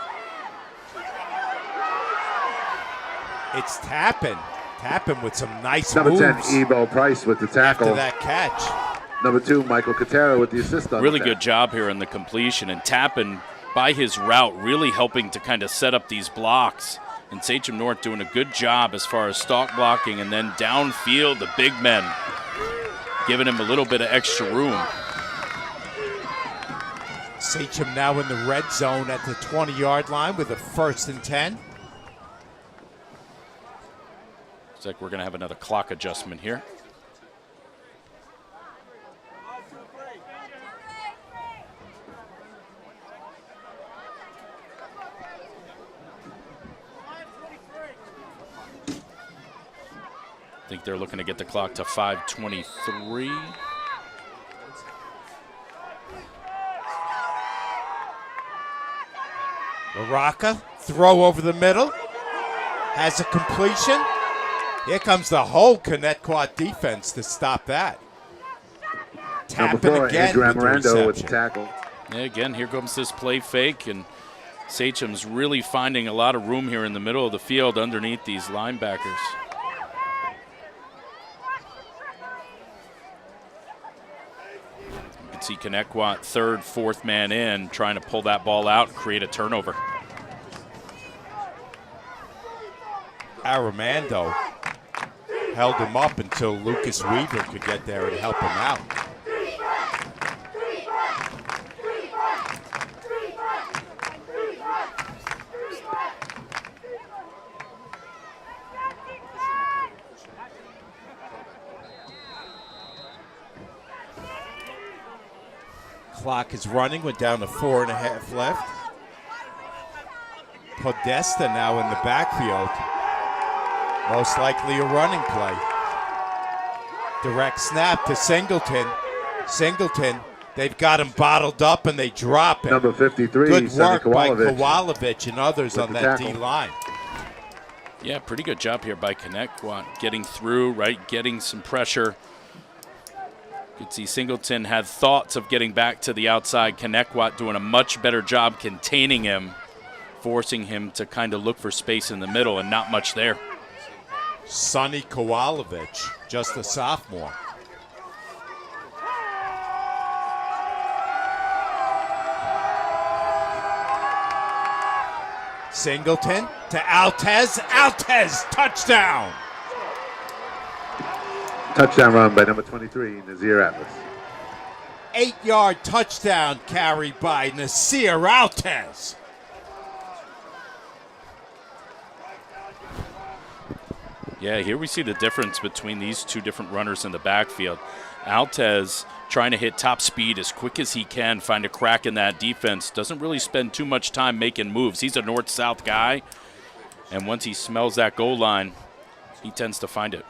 It's Tappan. Tappan with some nice Number moves. Number 10, Ebo Price with the tackle. After that catch. Number 2, Michael Katera with the assist on Really good job here in the completion. And Tappan, by his route, really helping to kind of set up these blocks. And Sachem North doing a good job as far as stalk blocking. And then downfield, the big men giving him a little bit of extra room. Sachem now in the red zone at the 20-yard line with a 1st and 10. Looks like we're going to have another clock adjustment here. think they're looking to get the clock to 5:23. Baraka, throw over the middle, has a completion. Here comes the whole Connetquot defense to stop that. Number Tapping 4, again Andrew with the Amarando with the reception. tackle. Yeah, again, here comes this play fake, and Sachem's really finding a lot of room here in the middle of the field underneath these linebackers. You can see Connetquot third, fourth man in, trying to pull that ball out and create a turnover. Aramando held him up until Lucas Weaver could get there and help him out. Clock is running. We're down to 4.5 left. Podesta now in the backfield. Most likely a running play. Direct snap to Singleton. Singleton, they've got him bottled up and they drop him. Number 53, Good Sonny work by Kowalovic. Kowalovic and others With on the that tackle. D-line. Yeah, pretty good job here by Connetquot, getting through, right, getting some pressure. You can see Singleton had thoughts of getting back to the outside. Connetquot doing a much better job containing him, forcing him to kind of look for space in the middle, and not much there. Sonny Kowalovic, just a sophomore. Singleton to Altez. Altez, touchdown. Touchdown run by number 23, Nazir Atlas. 8-yard touchdown carry by Nasir Altez. Yeah, here we see the difference between these two different runners in the backfield. Altez trying to hit top speed as quick as he can, find a crack in that defense. Doesn't really spend too much time making moves. He's a north-south guy, and once he smells that goal line, he tends to find it.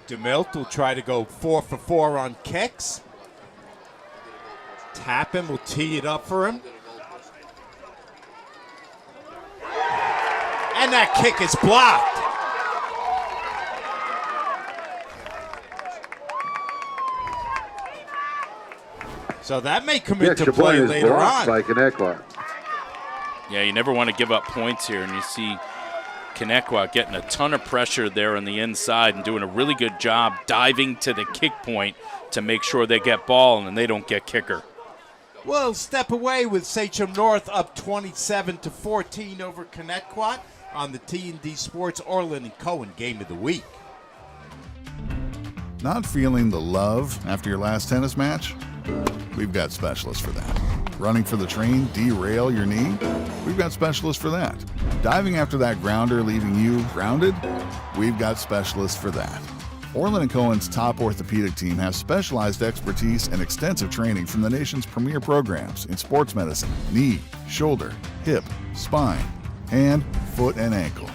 DeMilt will try to go 4 for 4 on kicks. Tappan will tee it up for him. And that kick is blocked. So that may come The into extra play point is later blocked on. by Connetquot. Yeah, you never want to give up points here, and you see Connetquot getting a ton of pressure there on the inside and doing a really good job diving to the kick point to make sure they get ball and they don't get kicker. We'll step away with Sachem North up 27-14 over Connetquot on the T&D Sports Orlin Cohen Game of the Week. Not feeling the love after your last tennis match? We've got specialists for that. Running for the train, derail your knee? We've got specialists for that. Diving after that grounder, leaving you grounded? We've got specialists for that. Orlin Cohen's top orthopedic team has specialized expertise and extensive training from the nation's premier programs in sports medicine, knee, shoulder, hip, spine, hand, foot, and ankle.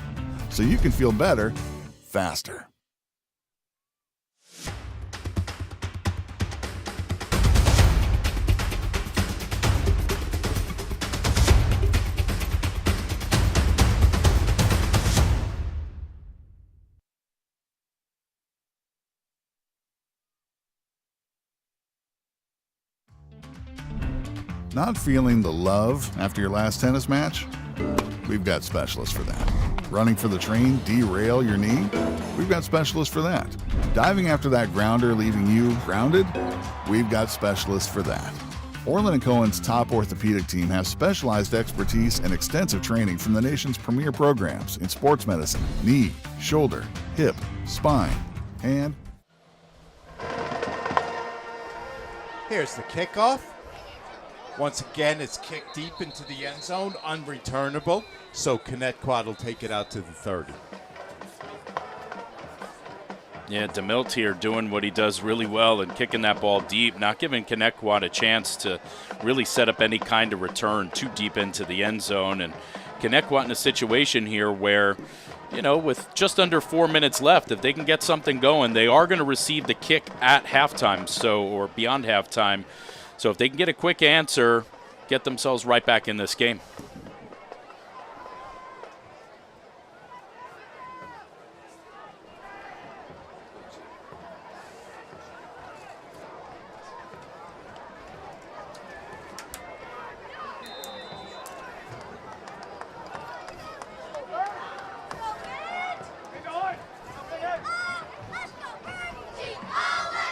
So you can feel better, faster. Not feeling the love after your last tennis match? We've got specialists for that. Running for the train, derail your knee? We've got specialists for that. Diving after that grounder, leaving you grounded? We've got specialists for that. Orlin Cohen's top orthopedic team has specialized expertise and extensive training from the nation's premier programs in sports medicine, knee, shoulder, hip, spine, hand. Here's the kickoff. Once again, it's kicked deep into the end zone, unreturnable, so Connetquot will take it out to the 30. Yeah, DeMilt here doing what he does really well and kicking that ball deep, not giving Connetquot a chance to really set up any kind of return too deep into the end zone. And Connetquot in a situation here where, you know, with just under 4 minutes left, if they can get something going, they are going to receive the kick at halftime, or beyond halftime. So if they can get a quick answer, get themselves right back in this game.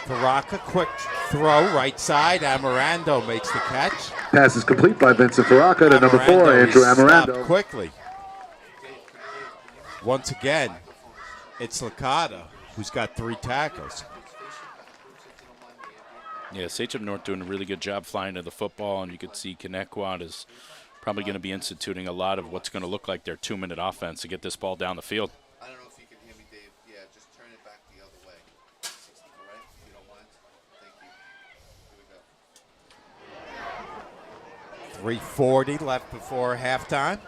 Faraka, quick throw, right side. Amarando makes the catch. Pass is complete by Vincent Faraka to number 4, Andrew is stopped Amarando. quickly. Once again, it's Licata, who's got 3 tackles. Yeah, Sachem North doing a really good job flying to the football, and you can see Connetquot is probably going to be instituting a lot of what's going to look like their 2-minute offense to get this ball down the field. I don't know if you can hear me, Dave. Yeah, just turn it back the other way. 60, all right? If you don't mind. Thank you. Here we go. 3:40 left before halftime.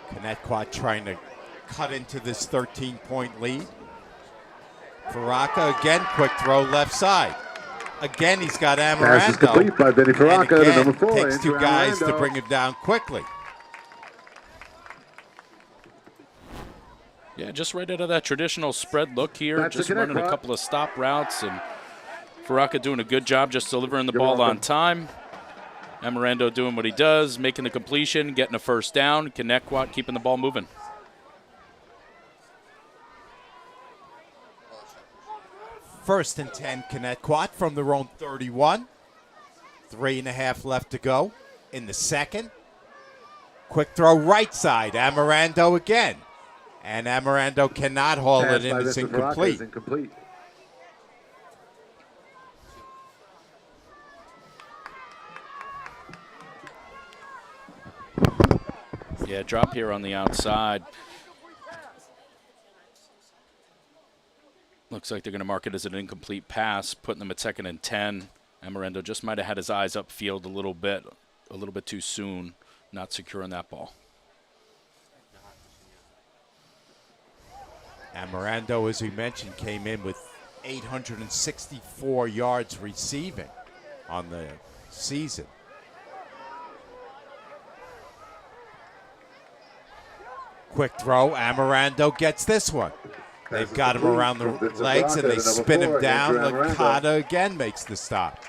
Connetquot trying to cut into this 13-point lead. Faraka again, quick throw left side. Again, he's got Pass is complete Amarando. by Vinny And Faraka to again, number 4, takes 2 Andrew guys to Amarando. bring him down quickly. Yeah, just right out of that traditional spread look here, That's just a running a Connetquot. couple of stop routes, and Faraka doing a good job just delivering the ball on time. Amarando doing what he does, making the completion, getting a first down. Connetquot keeping the ball moving. First and 10, Connetquot from their own 31. 3.5 left to go in the second. Quick throw right side. Amarando again. And Amarando cannot haul Pass it in. by It's Vincent Faraka incomplete. is incomplete. Yeah, drop here on the outside. Looks like they're going to mark it as an incomplete pass, putting them at 2nd and 10. Amarando just might have had his eyes upfield a little bit too soon, not securing that ball. Amarando, as we mentioned, came in with 864 yards receiving on the season. Quick throw. Amarando gets this one. They've got him around the legs, and they spin him down. Licata again makes the stop.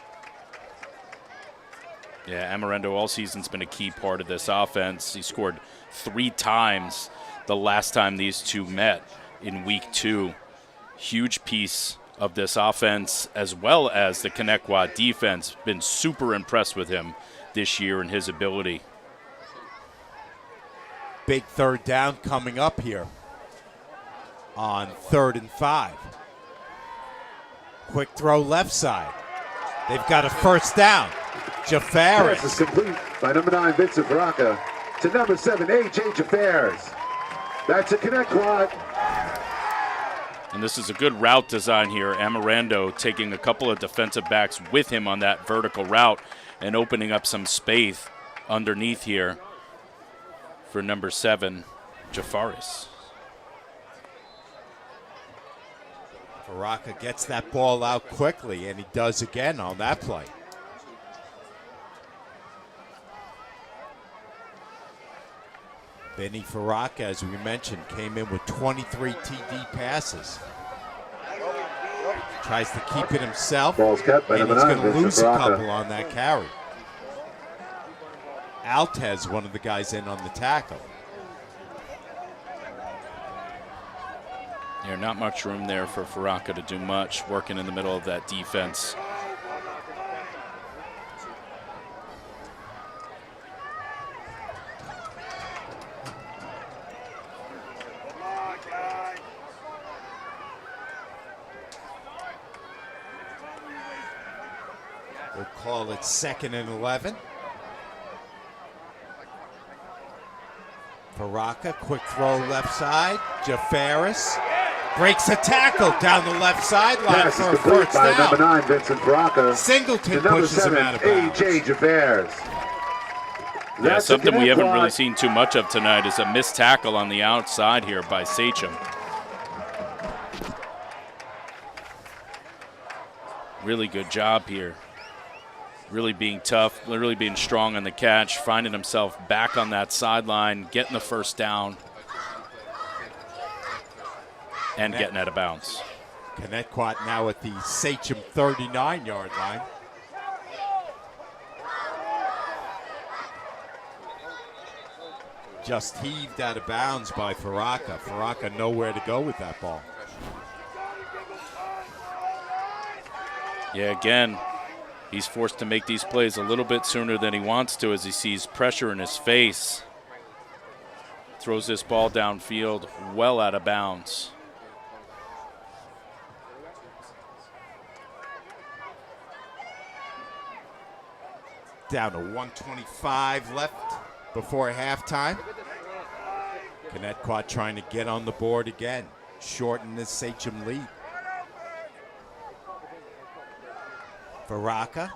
Yeah, Amarando all season's been a key part of this offense. He scored 3 times the last time these two met in week 2. Huge piece of this offense, as well as the Connetquot defense. Been super impressed with him this year and his ability. Big third down coming up here on 3rd and 5. Quick throw left side. They've got a first down. Jafaris. Pass is complete by number 9, Vincent Faraka to number 7, A.J. Jafaris. That's a Connetquot. And this is a good route design here. Amarando taking a couple of defensive backs with him on that vertical route and opening up some space underneath here for number 7, Jafaris. Faraka gets that ball out quickly, and he does again on that play. Benny Faraka, as we mentioned, came in with 23 TD passes. Tries to keep it himself, Ball's kept by and number he's 9, going to Vincent lose a Faraka. couple on that carry. Altez, one of the guys in on the tackle. Yeah, not much room there for Faraka to do much, working in the middle of that defense. We'll call it 2nd and 11. Faraka, quick throw left side. Jafaris breaks a tackle down the left sideline Pass for is a complete first by number down. 9, Vincent Faraka Singleton to number pushes him 7, out of bounds. A.J. Jafaris. Yeah, something we haven't really seen too much of tonight is a missed tackle on the outside here by Sachem. Really good job here. Really being tough, really being strong on the catch, finding himself back on that sideline, getting the first down, and getting out of bounds. Connetquot now at the Sachem 39-yard line. Just heaved out of bounds by Faraka. Faraka nowhere to go with that ball. Yeah, again, he's forced to make these plays a little bit sooner than he wants to as he sees pressure in his face. Throws this ball downfield, well out of bounds. Down to 1:25 left before halftime. Connetquot trying to get on the board again, shorten this Sachem lead. Faraka,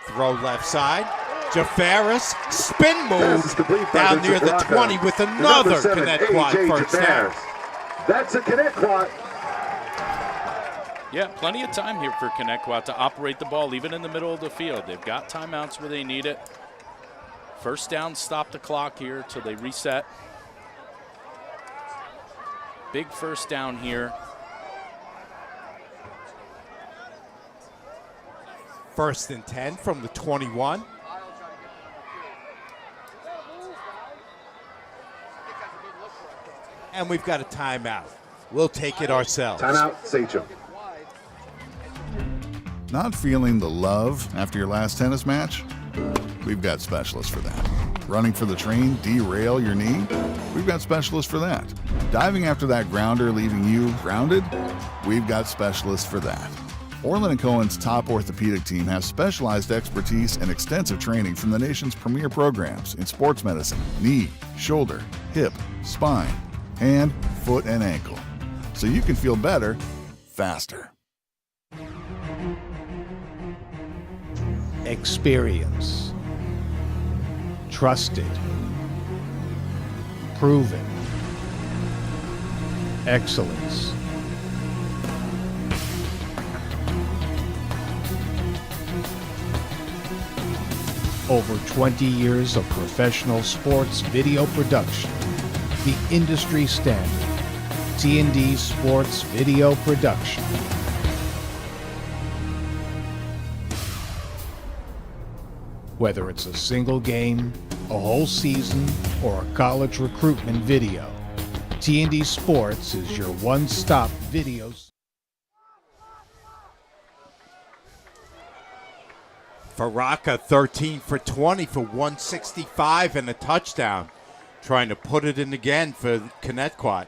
throw left side. Jafaris, spin move down near the 20 with another Connetquot first down. That's a Connetquot. Yeah, plenty of time here for Connetquot to operate the ball even in the middle of the field. They've got timeouts where they need it. First down, stop the clock here till they reset. Big first down here. First and 10 from the 21. And we've got a timeout. We'll take it ourselves. Timeout, Sachem. Not feeling the love after your last tennis match? We've got specialists for that. Running for the train, derail your knee? We've got specialists for that. Diving after that grounder, leaving you grounded? We've got specialists for that. Orlin Cohen's top orthopedic team has specialized expertise and extensive training from the nation's premier programs in sports medicine, knee, shoulder, hip, spine, hand, foot, and ankle. So you can feel better, faster. Experience. Trusted. Proven. Excellence. Over 20 years of professional sports video production. The industry standard. T&D Sports Video Production. Whether it's a single game, a whole season, or a college recruitment video, T&D Sports is your one-stop video. Faraka 13 for 20 for 165 and a touchdown. Trying to put it in again for Connetquot.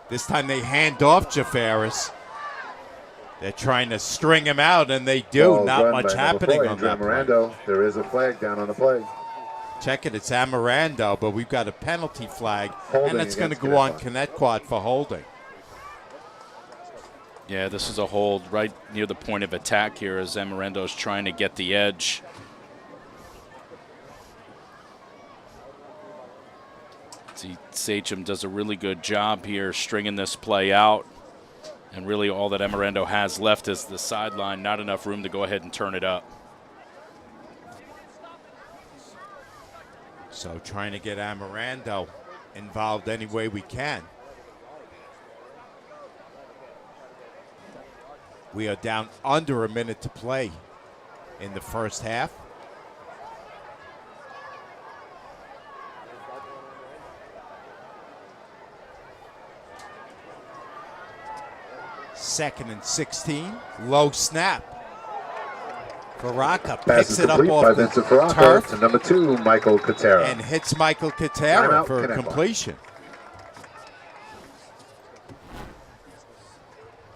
This time they hand off Jafaris. They're trying to string him out, and they do. Not much happening on that play. There is a flag down on the play. Check it, it's Amirando, but we've got a penalty flag, Holding and it's going to against go on Connetquot for holding. Yeah, this is a hold right near the point of attack here as Amarando's trying to get the edge. See, Sachem does a really good job here stringing this play out. And really all that Amirando has left is the sideline, not enough room to go ahead and turn it up. So trying to get Amirando involved any way we can. We are down under a minute to play in the first half. Second and 16. Low snap. Faraka picks it up off the turf to number 2, Michael Katera. and hits Michael Katera for a completion.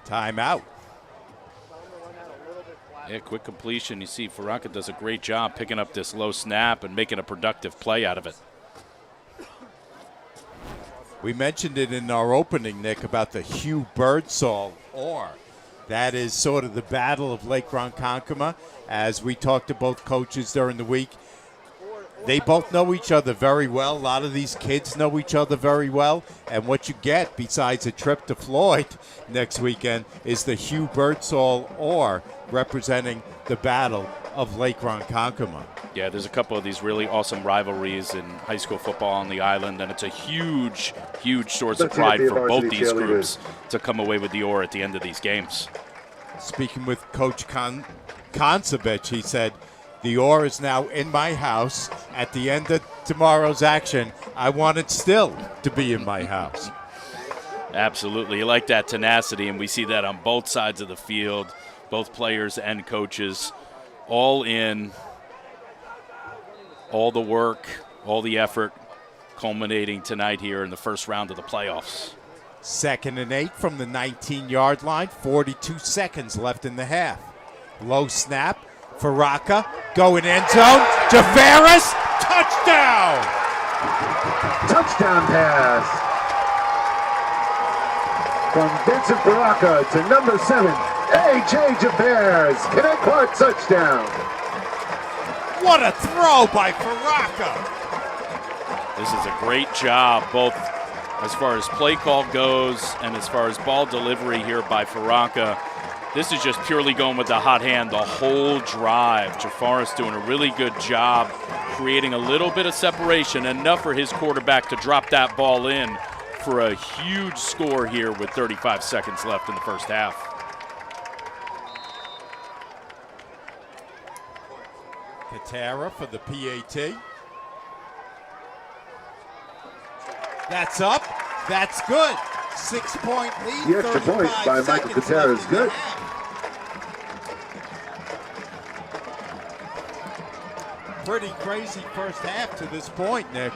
Timeout. Yeah, quick completion. You see Faraka does a great job picking up this low snap and making a productive play out of it. We mentioned it in our opening, Nick, about the Hugh Birdsall Or. That is sort of the battle of Lake Ronkonkoma. As we talked to both coaches during the week, They both know each other very well. A lot of these kids know each other very well. And what you get, besides a trip to Floyd next weekend, is the Hugh Birdsall Orr representing the Battle of Lake Ronkonkoma. Yeah, there's a couple of these really awesome rivalries in high school football on the island, and it's a huge, huge source of pride for both these groups to come away with the Orr at the end of these games. Speaking with Coach Konsovich, he said, the Orr is now in my house. At the end of tomorrow's action, I want it still to be in my house. Absolutely. You like that tenacity, and we see that on both sides of the field, both players and coaches, all in, all the work, all the effort, culminating tonight here in the first round of the playoffs. 2nd and 8 from the 19-yard line, 42 seconds left in the half. Low snap. Faraka going end zone. Javaris, touchdown! Touchdown pass from Vincent Faraka to number 7, A.J. Javaris. Connetquot touchdown. What a throw by Faraka! This is a great job, both as far as play call goes and as far as ball delivery here by Faraka. This is just purely going with the hot hand the whole drive. Jafaris doing a really good job creating a little bit of separation, enough for his quarterback to drop that ball in for a huge score here with 35 seconds left in the first half. Katara for the PAT. That's up. That's good. 6-point lead. The extra point by Michael Katara is good. Pretty crazy first half to this point, Nick.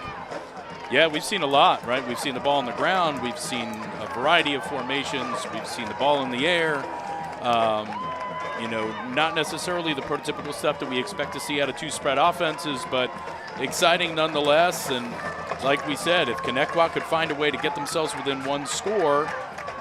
Yeah, we've seen a lot, right? We've seen the ball on the ground. We've seen a variety of formations. We've seen the ball in the air. Not necessarily the prototypical stuff that we expect to see out of two-spread offenses, but exciting nonetheless. And like we said, if Connetquot could find a way to get themselves within one score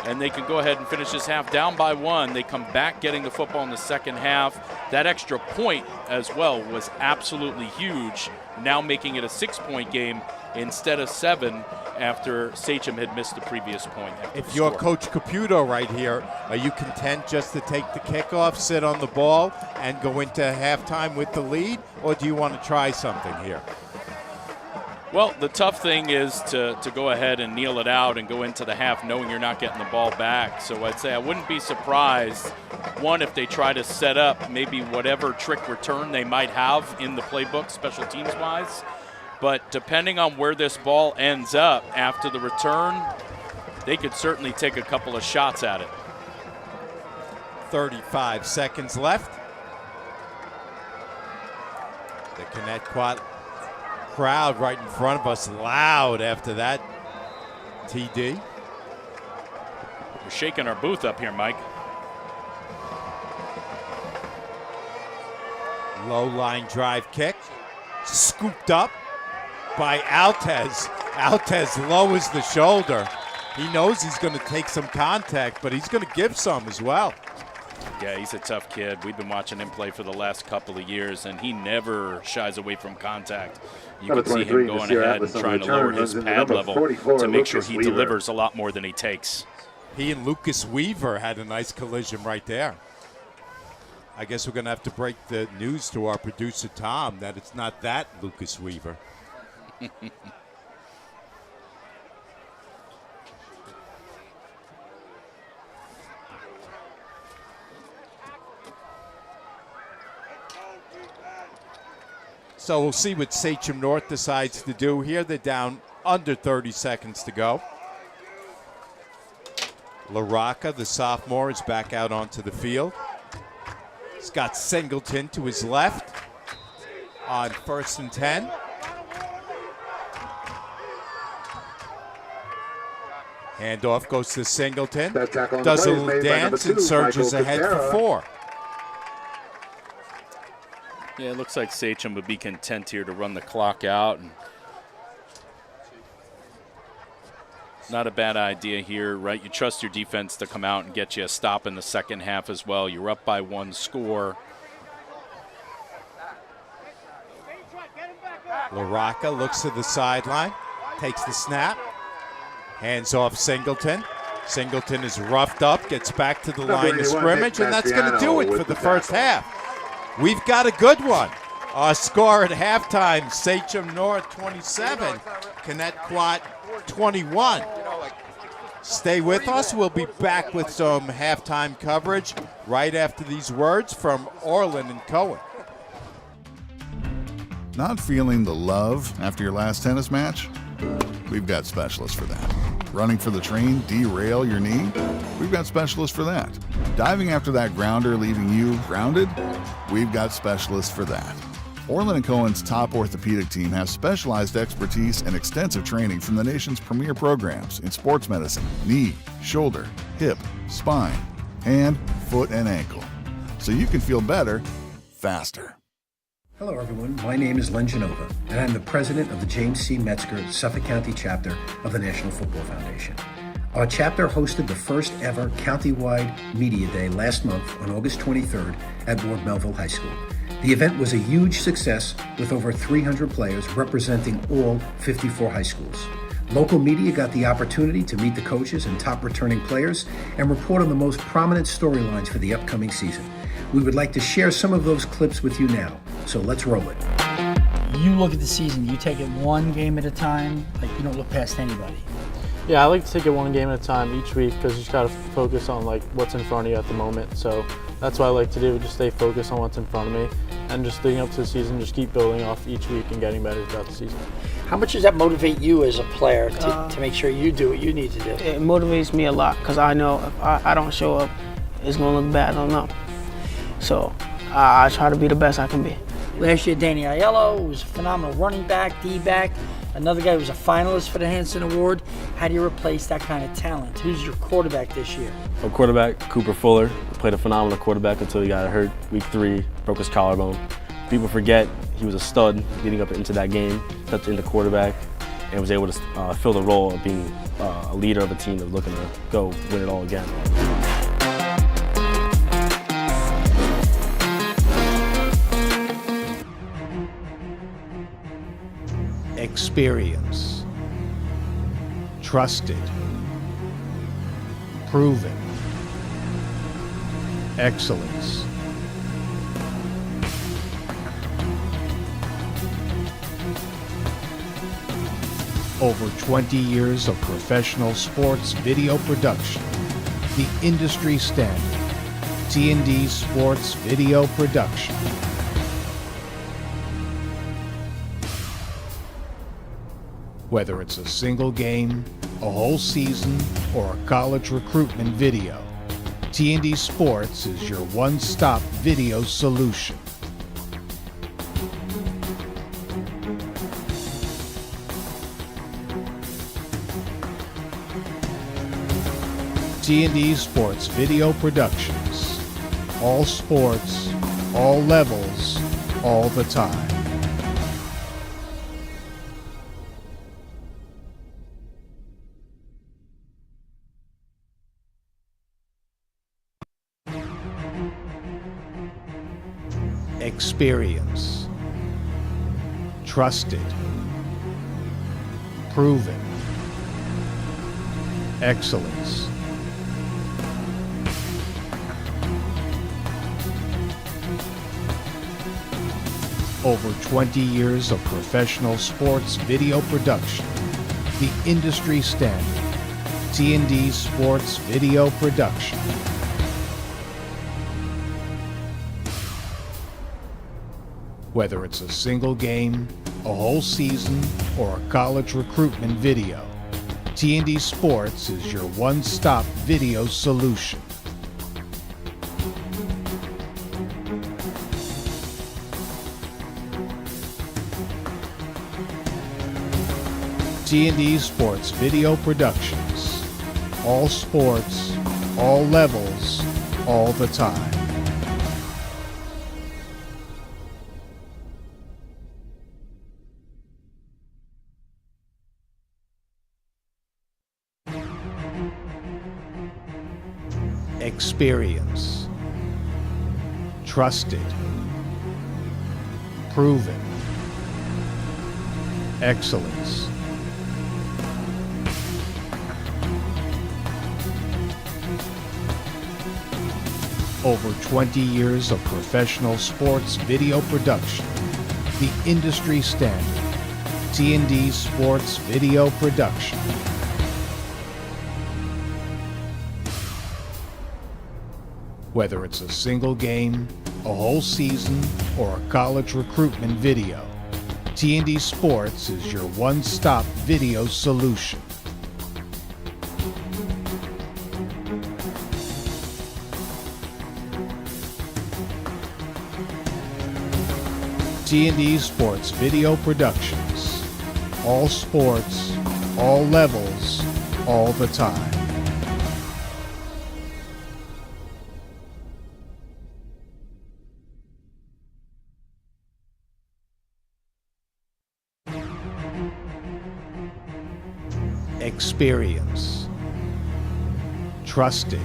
and they could go ahead and finish this half down by 1, they come back getting the football in the second half. That extra point as well was absolutely huge, now making it a 6-point game instead of 7 after Sachem had missed the previous point. If you're Coach Caputo right here, are you content just to take the kickoff, sit on the ball, and go into halftime with the lead, or do you want to try something here? Well, the tough thing is to go ahead and kneel it out and go into the half knowing you're not getting the ball back. So I'd say I wouldn't be surprised, one, if they try to set up maybe whatever trick return they might have in the playbook, special teams-wise. But depending on where this ball ends up after the return, they could certainly take a couple of shots at it. 35 seconds left. The Connetquot crowd right in front of us loud after that TD. We're shaking our booth up here, Mike. Low line drive kick. Scooped up by Altez. Altez lowers the shoulder. He knows he's going to take some contact, but he's going to give some as well. Yeah, he's a tough kid. We've been watching him play for the last couple of years, and he never shies away from contact. You can see him going ahead and trying to lower his pad level to make sure he delivers a lot more than he takes. He and Lucas Weaver had a nice collision right there. I guess we're going to have to break the news to our producer, Tom, that it's not that Lucas Weaver. So we'll see what Sachem North decides to do here. They're down under 30 seconds to go. LaRocca, the sophomore, is back out onto the field. He's got Singleton to his left on 1st and 10. Handoff goes to Singleton. Does a little dance and surges ahead for 4. Yeah, it looks like Sachem would be content here to run the clock out. And not a bad idea here, right? You trust your defense to come out and get you a stop in the second half as well. You're up by 1 score. LaRocca looks to the sideline, takes the snap, hands off Singleton. Singleton is roughed up, gets back to the line of scrimmage, and that's going to do it for the first half. We've got a good one. Our score at halftime, Sachem North 27, Connetquot 21. Stay with us. We'll be back with some halftime coverage right after these words from Orlin Cohen. Not feeling the love after your last tennis match? We've got specialists for that. Running for the train, derail your knee? We've got specialists for that. Diving after that grounder, leaving you grounded? We've got specialists for that. Orlin Cohen's top orthopedic team has specialized expertise and extensive training from the nation's premier programs in sports medicine, knee, shoulder, hip, spine, hand, foot, and ankle. So you can feel better, faster. Hello, everyone. My name is Len Genova, and I'm the president of the James C. Metzger Suffolk County chapter of the National Football Foundation. Our chapter hosted the first ever countywide media day last month on August 23rd at Ward Melville High School. The event was a huge success with over 300 players representing all 54 high schools. Local media got the opportunity to meet the coaches and top returning players and report on the most prominent storylines for the upcoming season. We would like to share some of those clips with you now, so let's roll it. You look at the season, you take it one game at a time, like you don't look past anybody. Yeah, I like to take it one game at a time each week because you just got to focus on like what's in front of you at the moment. So that's what I like to do, just stay focused on what's in front of me and just leading up to the season, just keep building off each week and getting better throughout the season. How much does that motivate you as a player to make sure you do what you need to do? It motivates me a lot because I know if I don't show up, it's going to look bad on them. So I try to be the best I can be. Last year, Danny Aiello was a phenomenal running back, D-back. Another guy who was a finalist for the Hanson Award. How do you replace that kind of talent? Who's your quarterback this year? Our quarterback, Cooper Fuller, played a phenomenal quarterback until he got hurt week 3, broke his collarbone. People forget he was a stud leading up into that game, stepped into quarterback, and was able to fill the role of being a leader of a team that's looking to go win it all again. Experience, trusted, proven, excellence. Over 20 years of professional sports video production, the industry standard, T&D Sports Video Production. Whether it's a single game, a whole season, or a college recruitment video, T&D Sports is your one-stop video solution. T&D Sports Video Productions. All sports, all levels, all the time. Experience, trusted, proven, excellence. Over 20 years of professional sports video production, the industry standard, T&D Sports Video Production. Whether it's a single game, a whole season, or a college recruitment video, T&D Sports is your one-stop video solution. T&D Sports Video Productions. All sports, all levels, all the time. Experience, trusted, proven, excellence. Over 20 years of professional sports video production, the industry standard, T&D Sports Video Production. Whether it's a single game, a whole season, or a college recruitment video, T&D Sports is your one-stop video solution. T&D Sports Video Productions. All sports, all levels, all the time. Experience. Trusted.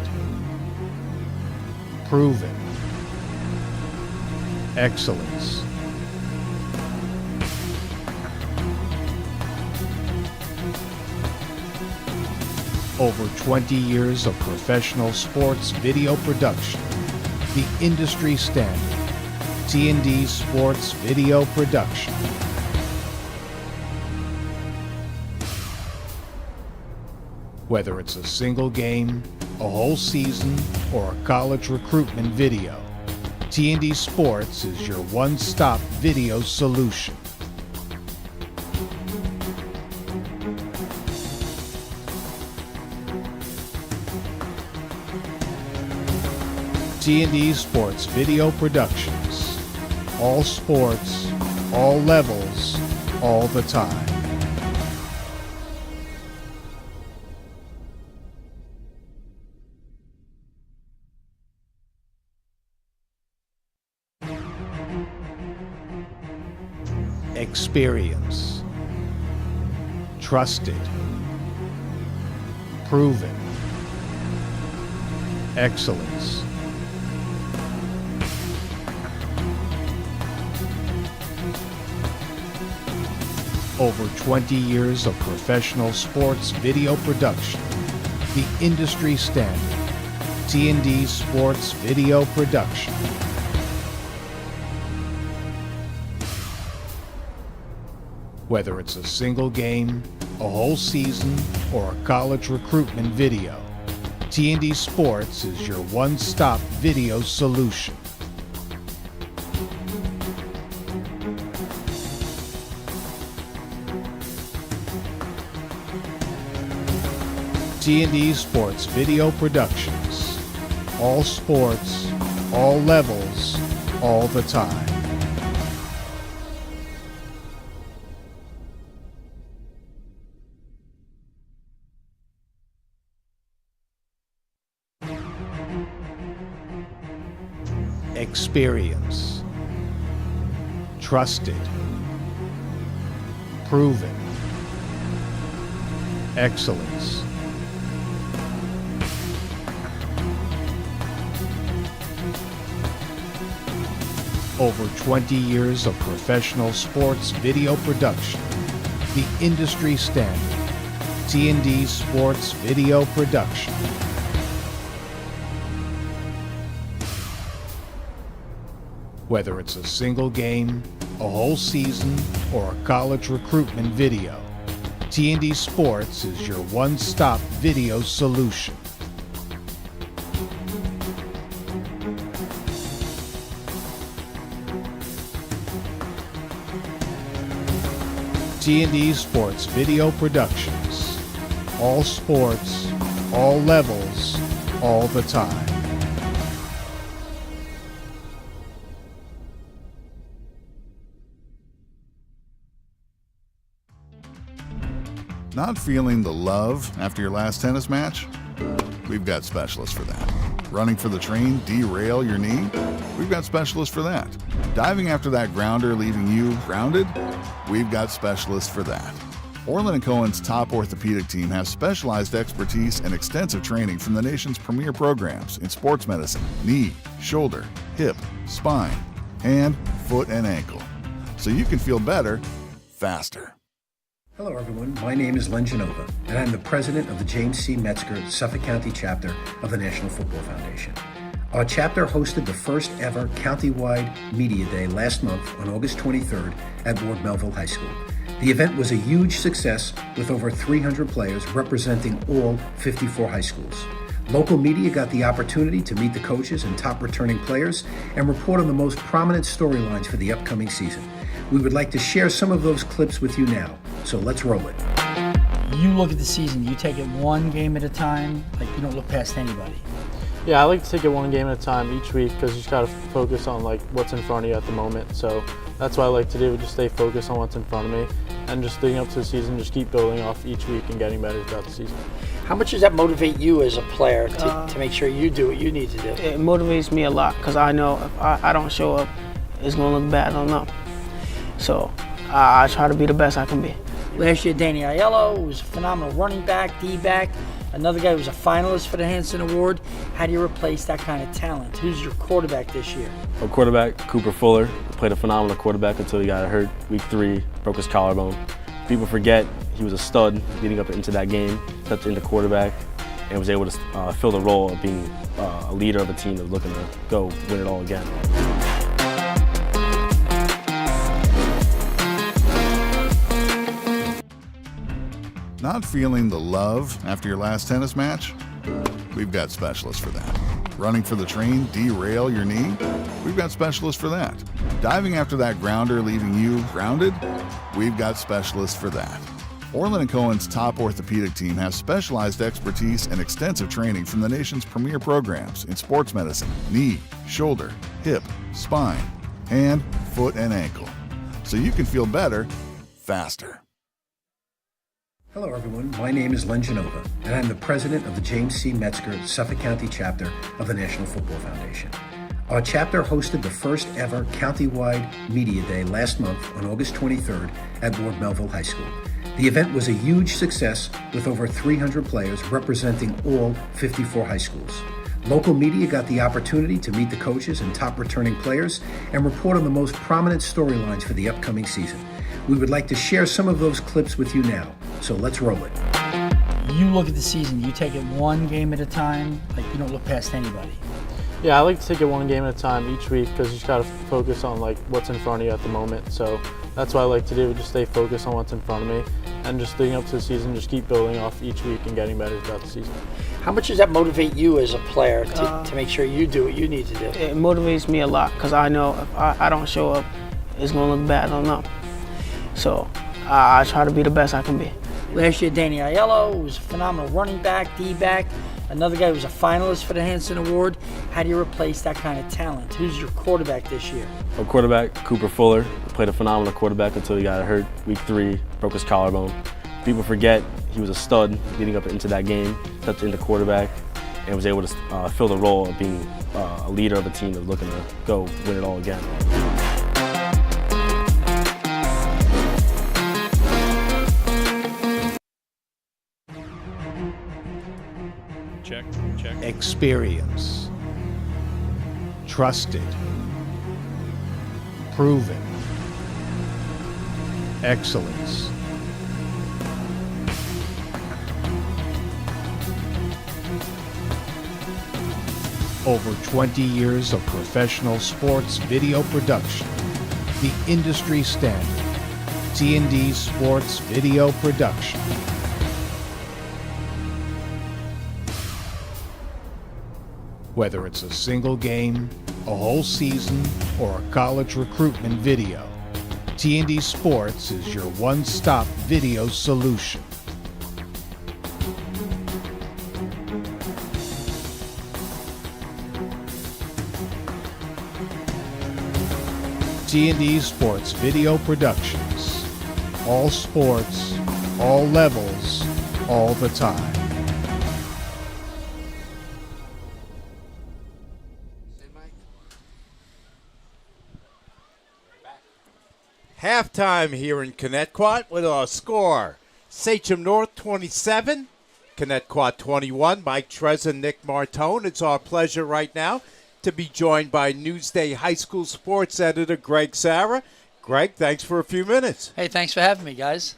Proven. Excellence. Over 20 years of professional sports video production, the industry standard, T&D Sports Video Production. Whether it's a single game, a whole season, or a college recruitment video, T&D Sports is your one-stop video solution. T&D Sports Video Productions. All sports, all levels, all the time. Experience. Trusted. Proven. Excellence. Over 20 years of professional sports video production, the industry standard, T&D Sports Video Production. Whether it's a single game, a whole season, or a college recruitment video, T&D Sports is your one-stop video solution. T&D Sports Video Productions. All sports, all levels, all the time. Experience. Trusted. Proven. Excellence. Over 20 years of professional sports video production, the industry standard, T&D Sports Video Production. Whether it's a single game, a whole season, or a college recruitment video, T&D Sports is your one-stop video solution. T&D Sports Video Productions. All sports, all levels, all the time. Not feeling the love after your last tennis match? We've got specialists for that. Running for the train, derail your knee? We've got specialists for that. Diving after that grounder leaving you grounded? We've got specialists for that. Orlin Cohen's top orthopedic team has specialized expertise and extensive training from the nation's premier programs in sports medicine, knee, shoulder, hip, spine, hand, foot, and ankle. So you can feel better, faster. Hello, everyone. My name is Len Genova, and I'm the president of the James C. Metzger Suffolk County chapter of the National Football Foundation. Our chapter hosted the first ever countywide media day last month on August 23rd at Ward Melville High School. The event was a huge success with over 300 players representing all 54 high schools. Local media got the opportunity to meet the coaches and top returning players and report on the most prominent storylines for the upcoming season. We would like to share some of those clips with you now, so let's roll it. You look at the season, you take it one game at a time, like you don't look past anybody. Yeah, I like to take it one game at a time each week because you just got to focus on like what's in front of you at the moment. So that's what I like to do, just stay focused on what's in front of me and just leading up to the season, just keep building off each week and getting better throughout the season. How much does that motivate you as a player to make sure you do what you need to do? It motivates me a lot because I know if I don't show up, it's going to look bad on them. So I try to be the best I can be. Last year, Danny Aiello was a phenomenal running back, D-back. Another guy who was a finalist for the Hanson Award. How do you replace that kind of talent? Who's your quarterback this year? Our quarterback, Cooper Fuller, played a phenomenal quarterback until he got hurt. Week 3, broke his collarbone. People forget he was a stud leading up into that game, stepped into quarterback, and was able to fill the role of being a leader of a team that was looking to go win it all again. Not feeling the love after your last tennis match? We've got specialists for that. Running for the train, derail your knee? We've got specialists for that. Diving after that grounder leaving you grounded? We've got specialists for that. Orlin Cohen's top orthopedic team has specialized expertise and extensive training from the nation's premier programs in sports medicine, knee, shoulder, hip, spine, hand, foot, and ankle. So you can feel better, faster. Hello, everyone. My name is Len Genova, and I'm the president of the James C. Metzger Suffolk County chapter of the National Football Foundation. Our chapter hosted the first ever countywide media day last month on August 23rd at Ward Melville High School. The event was a huge success with over 300 players representing all 54 high schools. Local media got the opportunity to meet the coaches and top returning players and report on the most prominent storylines for the upcoming season. We would like to share some of those clips with you now, so let's roll it. You look at the season, you take it one game at a time, like you don't look past anybody. Yeah, I like to take it one game at a time each week because you just got to focus on like what's in front of you at the moment. So that's what I like to do, just stay focused on what's in front of me and just leading up to the season, just keep building off each week and getting better throughout the season. How much does that motivate you as a player to make sure you do what you need to do? It motivates me a lot because I know if I don't show up, it's going to look bad on them. So I try to be the best I can be. Last year, Danny Aiello was a phenomenal running back, D-back. Another guy who was a finalist for the Hanson Award. How do you replace that kind of talent? Who's your quarterback this year? Our quarterback, Cooper Fuller, played a phenomenal quarterback until he got hurt. Week 3, broke his collarbone. People forget he was a stud leading up into that game, stepped into quarterback, and was able to fill the role of being a leader of a team that was looking to go win it all again. Check. Experience. Trusted. Proven. Excellence. Over 20 years of professional sports video production. The industry standard. T&D Sports Video Production. Whether it's a single game, a whole season, or a college recruitment video, T&D Sports is your one-stop video solution. T&D Sports Video Productions. All sports, all levels, all the time. Halftime here in Connetquot with our score. Sachem North 27, Connetquot 21. Mike Trez and Nick Martone. It's our pleasure right now to be joined by Newsday High School sports editor Greg Sarah. Greg, thanks for a few minutes. Hey, thanks for having me, guys.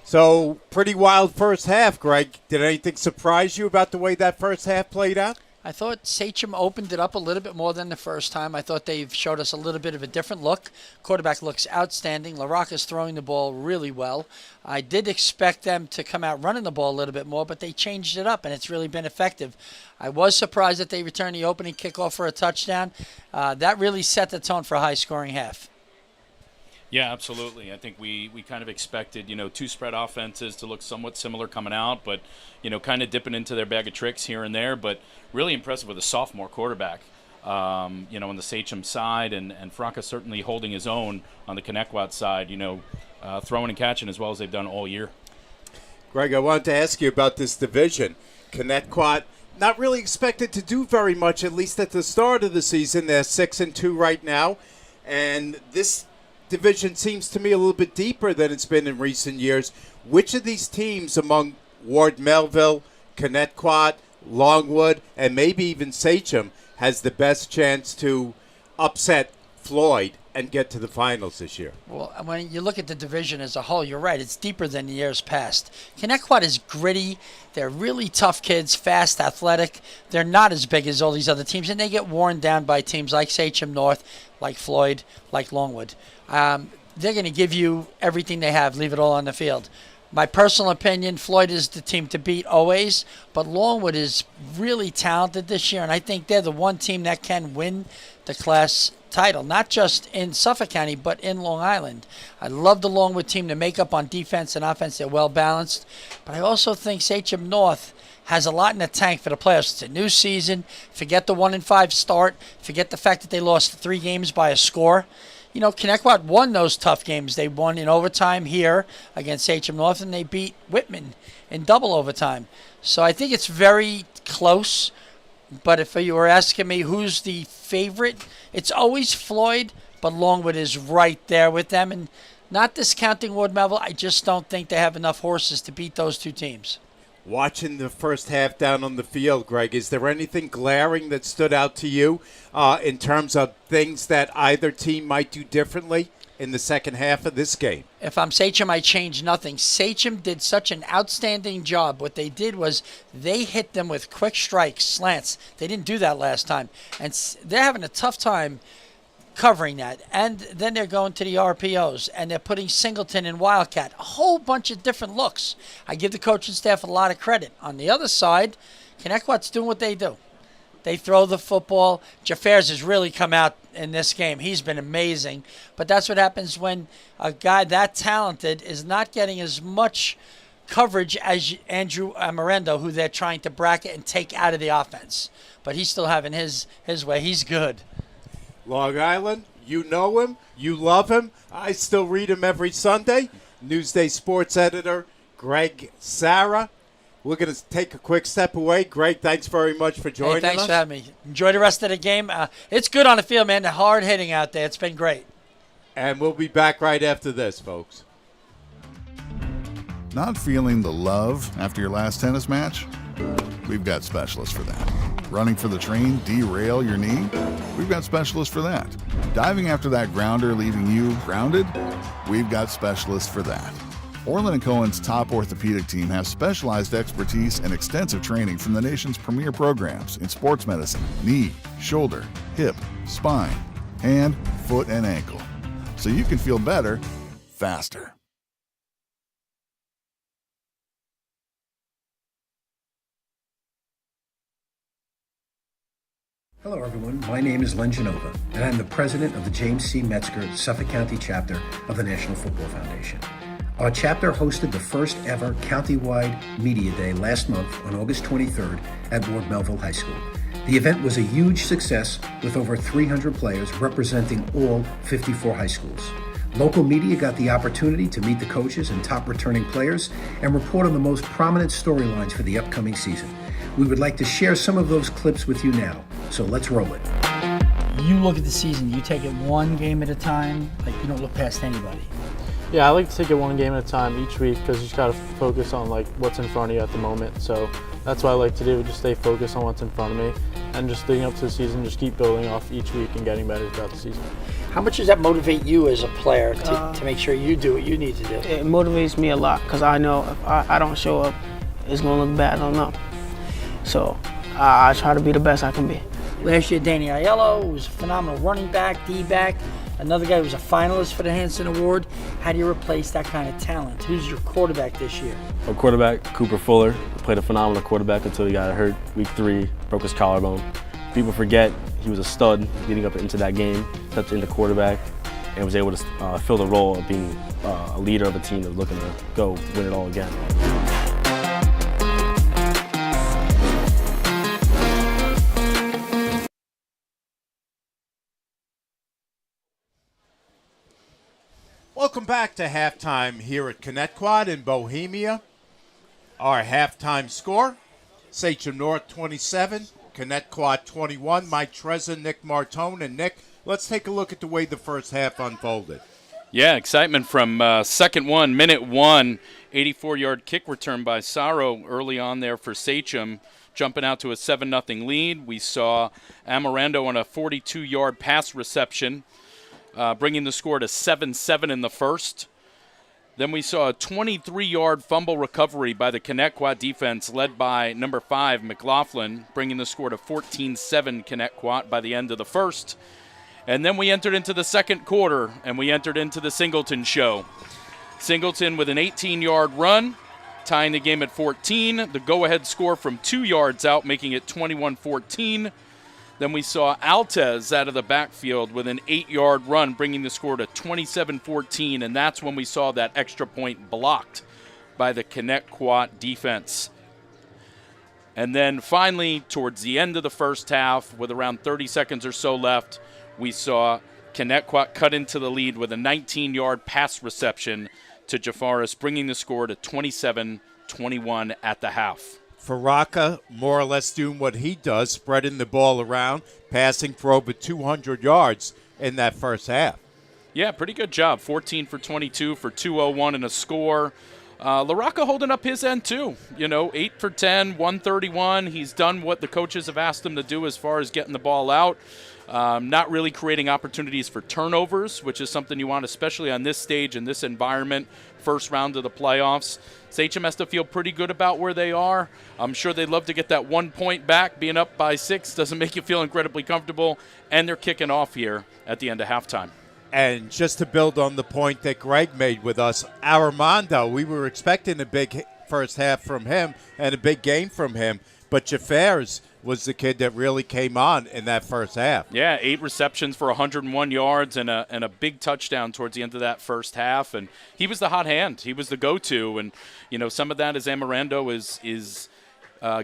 So, pretty wild first half, Greg. Did anything surprise you about the way that first half played out? I thought Sachem opened it up a little bit more than the first time. I thought they've showed us a little bit of a different look. Quarterback looks outstanding. LaRocca's throwing the ball really well. I did expect them to come out running the ball a little bit more, but they changed it up, and it's really been effective. I was surprised that they returned the opening kickoff for a touchdown. That really set the tone for a high-scoring half. Yeah, absolutely. I think we kind of expected, two spread offenses to look somewhat similar coming out, but, kind of dipping into their bag of tricks here and there. But really impressive with a sophomore quarterback, on the Sachem side, and Franca certainly holding his own on the Connetquot side, throwing and catching as well as they've done all year. Greg, I wanted to ask you about this division. Connetquot not really expected to do very much, at least at the start of the season. They're 6-2 right now, and this division seems to me a little bit deeper than it's been in recent years. Which of these teams among Ward Melville, Connetquot, Longwood, and maybe even Sachem has the best chance to upset Floyd and get to the finals this year? Well, when you look at the division as a whole, you're right. It's deeper than the years past. Connetquot is gritty. They're really tough kids, fast, athletic. They're not as big as all these other teams, and they get worn down by teams like Sachem North, like Floyd, like Longwood. They're going to give you everything they have, leave it all on the field. My personal opinion, Floyd is the team to beat always, but Longwood is really talented this year, and I think they're the one team that can win the class title, not just in Suffolk County, but in Long Island. I love the Longwood team to make up on defense and offense. They're well balanced, but I also think Sachem North has a lot in the tank for the playoffs. It's a new season. Forget the 1-5 start. Forget the fact that they lost 3 games by a score. Connetquot won those tough games. They won in overtime here against Sachem North, and they beat Whitman in double overtime. So I think it's very close. But if you were asking me who's the favorite, it's always Floyd, but Longwood is right there with them. And not discounting Ward Melville, I just don't think they have enough horses to beat those two teams. Watching the first half down on the field, Greg, is there anything glaring that stood out to you in terms of things that either team might do differently in the second half of this game? If I'm Sachem, I change nothing. Sachem did such an outstanding job. What they did was they hit them with quick strikes, slants. They didn't do that last time. And they're having a tough time covering that. And then they're going to the RPOs, and they're putting Singleton in Wildcat. A whole bunch of different looks. I give the coaching staff a lot of credit. On the other side, Connetquot's doing what they do. They throw the football. Jaffairs has really come out in this game. He's been amazing. But that's what happens when a guy that talented is not getting as much coverage as Andrew Amarendo, who they're trying to bracket and take out of the offense. But he's still having his way. He's good. Long Island, you know him, you love him. I still read him every Sunday. Newsday sports editor Greg Sarah. We're going to take a quick step away. Greg, thanks very much for joining us. Thanks for having me. Enjoy the rest of the game. It's good on the field, man. The hard hitting out there. It's been great. And we'll be back right after this, folks. Not feeling the love after your last tennis match? We've got specialists for that. Running for the train, derail your knee? We've got specialists for that. Diving after that grounder, leaving you grounded? We've got specialists for that. Orlin Cohen's top orthopedic team has specialized expertise and extensive training from the nation's premier programs in sports medicine, knee, shoulder, hip, spine, hand, foot, and ankle. So you can feel better, faster. Hello, everyone. My name is Len Genova, and I'm the president of the James C. Metzger Suffolk County chapter of the National Football Foundation. Our chapter hosted the first ever countywide media day last month on August 23rd at Ward Melville High School. The event was a huge success with over 300 players representing all 54 high schools. Local media got the opportunity to meet the coaches and top returning players and report on the most prominent storylines for the upcoming season. We would like to share some of those clips with you now, so let's roll it. You look at the season, you take it one game at a time, like you don't look past anybody. Yeah, I like to take it one game at a time each week because you just got to focus on what's in front of you at the moment. So that's what I like to do, just stay focused on what's in front of me and just leading up to the season, just keep building off each week and getting better throughout the season. How much does that motivate you as a player to make sure you do what you need to do? It motivates me a lot because I know if I don't show up, it's going to look bad on them. So I try to be the best I can be. Last year, Danny Aiello, who was a phenomenal running back, D-back, another guy who was a finalist for the Hanson Award. How do you replace that kind of talent? Who's your quarterback this year? Our quarterback, Cooper Fuller, played a phenomenal quarterback until he got hurt. Week 3, broke his collarbone. People forget he was a stud leading up into that game, stepped into quarterback, and was able to fill the role of being a leader of a team that was looking to go win it all again. Welcome back to halftime here at Connetquot in Bohemia. Our halftime score, Sachem North 27, Connetquot 21. Mike Trezor, Nick Martone. And Nick, let's take a look at the way the first half unfolded. Yeah, excitement from second one, minute 1, 84-yard kick return by Saro early on there for Sachem, jumping out to a 7-0 lead. We saw Amirando on a 42-yard pass reception, bringing the score to 7-7 in the first. Then we saw a 23-yard fumble recovery by the Connetquot defense led by number 5, McLaughlin, bringing the score to 14-7 Connetquot by the end of the first. And then we entered into the second quarter, and we entered into the Singleton show. Singleton with an 18-yard run, tying the game at 14. The go-ahead score from 2 yards out, making it 21-14. Then we saw Altez out of the backfield with an 8-yard run, bringing the score to 27-14, and that's when we saw that extra point blocked by the Connetquot defense. And then finally, towards the end of the first half, with around 30 seconds or so left, we saw Connetquot cut into the lead with a 19-yard pass reception to Jafaris, bringing the score to 27-21 at the half. Faraka more or less doing what he does, spreading the ball around, passing for over 200 yards in that first half. Yeah, pretty good job. 14 for 22 for 201 and a score. LaRocca holding up his end too. 8 for 10, 131. He's done what the coaches have asked him to do as far as getting the ball out. Not really creating opportunities for turnovers, which is something you want, especially on this stage in this environment, first round of the playoffs. Sachem has to feel pretty good about where they are. I'm sure they'd love to get that 1 point back. Being up by 6 doesn't make you feel incredibly comfortable, and they're kicking off here at the end of halftime. And just to build on the point that Greg made with us, Armando, we were expecting a big first half from him and a big game from him, but Jafaris was the kid that really came on in that first half. Yeah, 8 receptions for 101 yards and a big touchdown towards the end of that first half. And he was the hot hand. He was the go-to. And, some of that is Amirando is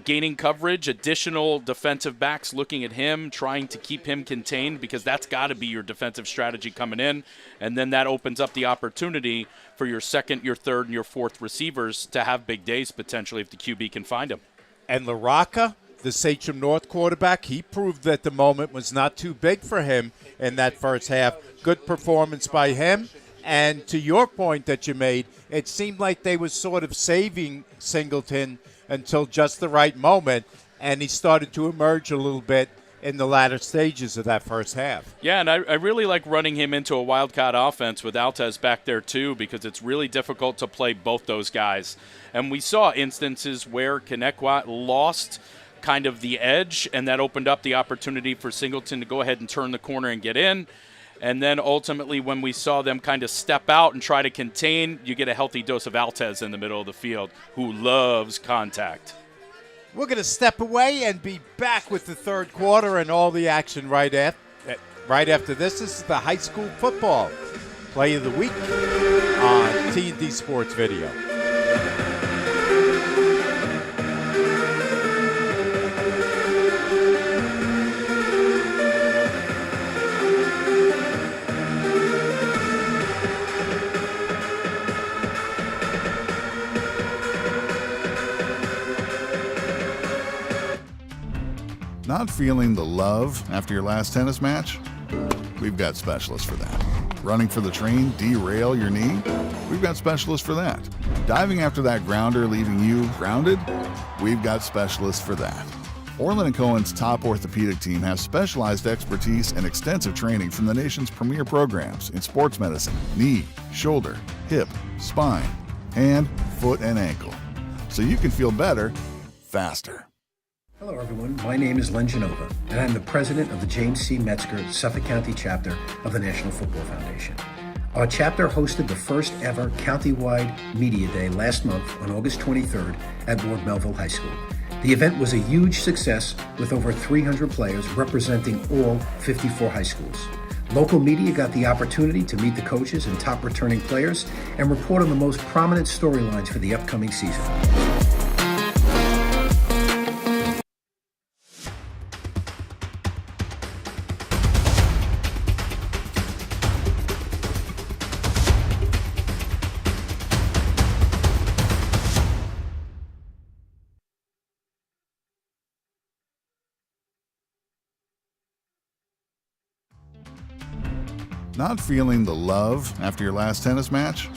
gaining coverage, additional defensive backs looking at him, trying to keep him contained, because that's got to be your defensive strategy coming in. And then that opens up the opportunity for your second, your third, and your fourth receivers to have big days potentially if the QB can find them. And LaRocca, the Sachem North quarterback, he proved that the moment was not too big for him in that first half. Good performance by him. And to your point that you made, it seemed like they were sort of saving Singleton until just the right moment, and he started to emerge a little bit in the latter stages of that first half. Yeah, and I really like running him into a Wildcat offense with Altez back there too, because it's really difficult to play both those guys. And we saw instances where Connetquot lost kind of the edge, and that opened up the opportunity for Singleton to go ahead and turn the corner and get in. And then ultimately when we saw them kind of step out and try to contain, you get a healthy dose of Altez in the middle of the field, who loves contact. We're going to step away and be back with the third quarter and all the action right after this. This is the high school football play of the week on T&D Sports Video. Not feeling the love after your last tennis match? We've got specialists for that. Running for the train, derail your knee? We've got specialists for that. Diving after that grounder leaving you grounded? We've got specialists for that. Orlin Cohen's top orthopedic team has specialized expertise and extensive training from the nation's premier programs in sports medicine, knee, shoulder, hip, spine, hand, foot, and ankle. So you can feel better, faster. Hello, everyone. My name is Len Genova, and I'm the president of the James C. Metzger Suffolk County chapter of the National Football Foundation. Our chapter hosted the first ever countywide media day last month on August 23rd at Ward Melville High School. The event was a huge success with over 300 players representing all 54 high schools. Local media got the opportunity to meet the coaches and top returning players and report on the most prominent storylines for the upcoming season. Not feeling the love after your last tennis match?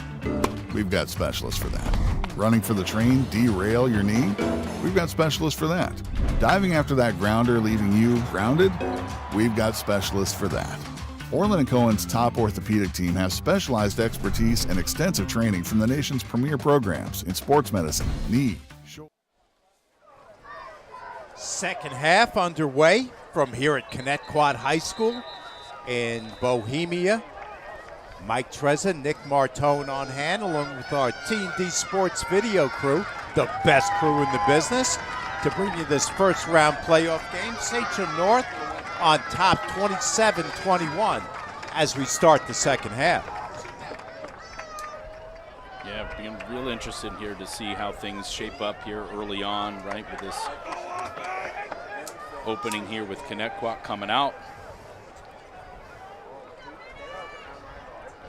We've got specialists for that. Running for the train, derail your knee? We've got specialists for that. Diving after that grounder leaving you grounded? We've got specialists for that. Orlin Cohen's top orthopedic team has specialized expertise and extensive training from the nation's premier programs in sports medicine, knee, shoulder. Second half underway from here at Connetquot High School in Bohemia. Mike Trezza, Nick Martone on hand, along with our T&D Sports video crew, the best crew in the business, to bring you this first round playoff game. Sachem North on top 27-21 as we start the second half. Yeah, being real interested here to see how things shape up here early on, right, with this opening here with Connetquot coming out.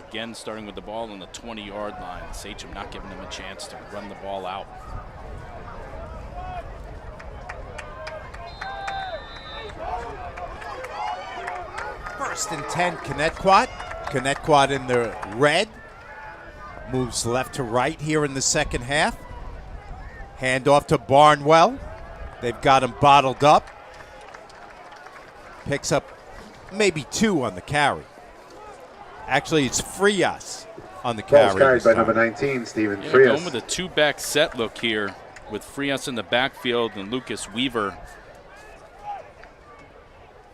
Again, starting with the ball on the 20-yard line. Sachem not giving them a chance to run the ball out. First and 10, Connetquot. Connetquot in the red. Moves left to right here in the second half. Hand off to Barnwell. They've got him bottled up. Picks up maybe 2 on the carry. Actually, it's Frias on the carry. Carried by number 19, Stephen Yeah, Frias. going with a 2-back set look here with Frias in the backfield and Lucas Weaver.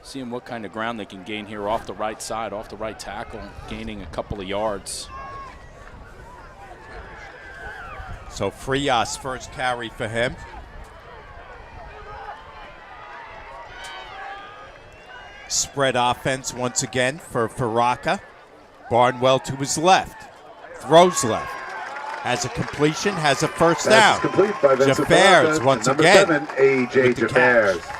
Seeing what kind of ground they can gain here off the right side, off the right tackle, gaining a couple of yards. So Frias first carry for him. Spread offense once again for Faraka. Barnwell to his left. Throws left. Has a completion, has a first down. Complete by Vincent Jafars Baraka, once number again. 7, A.J. Jafars.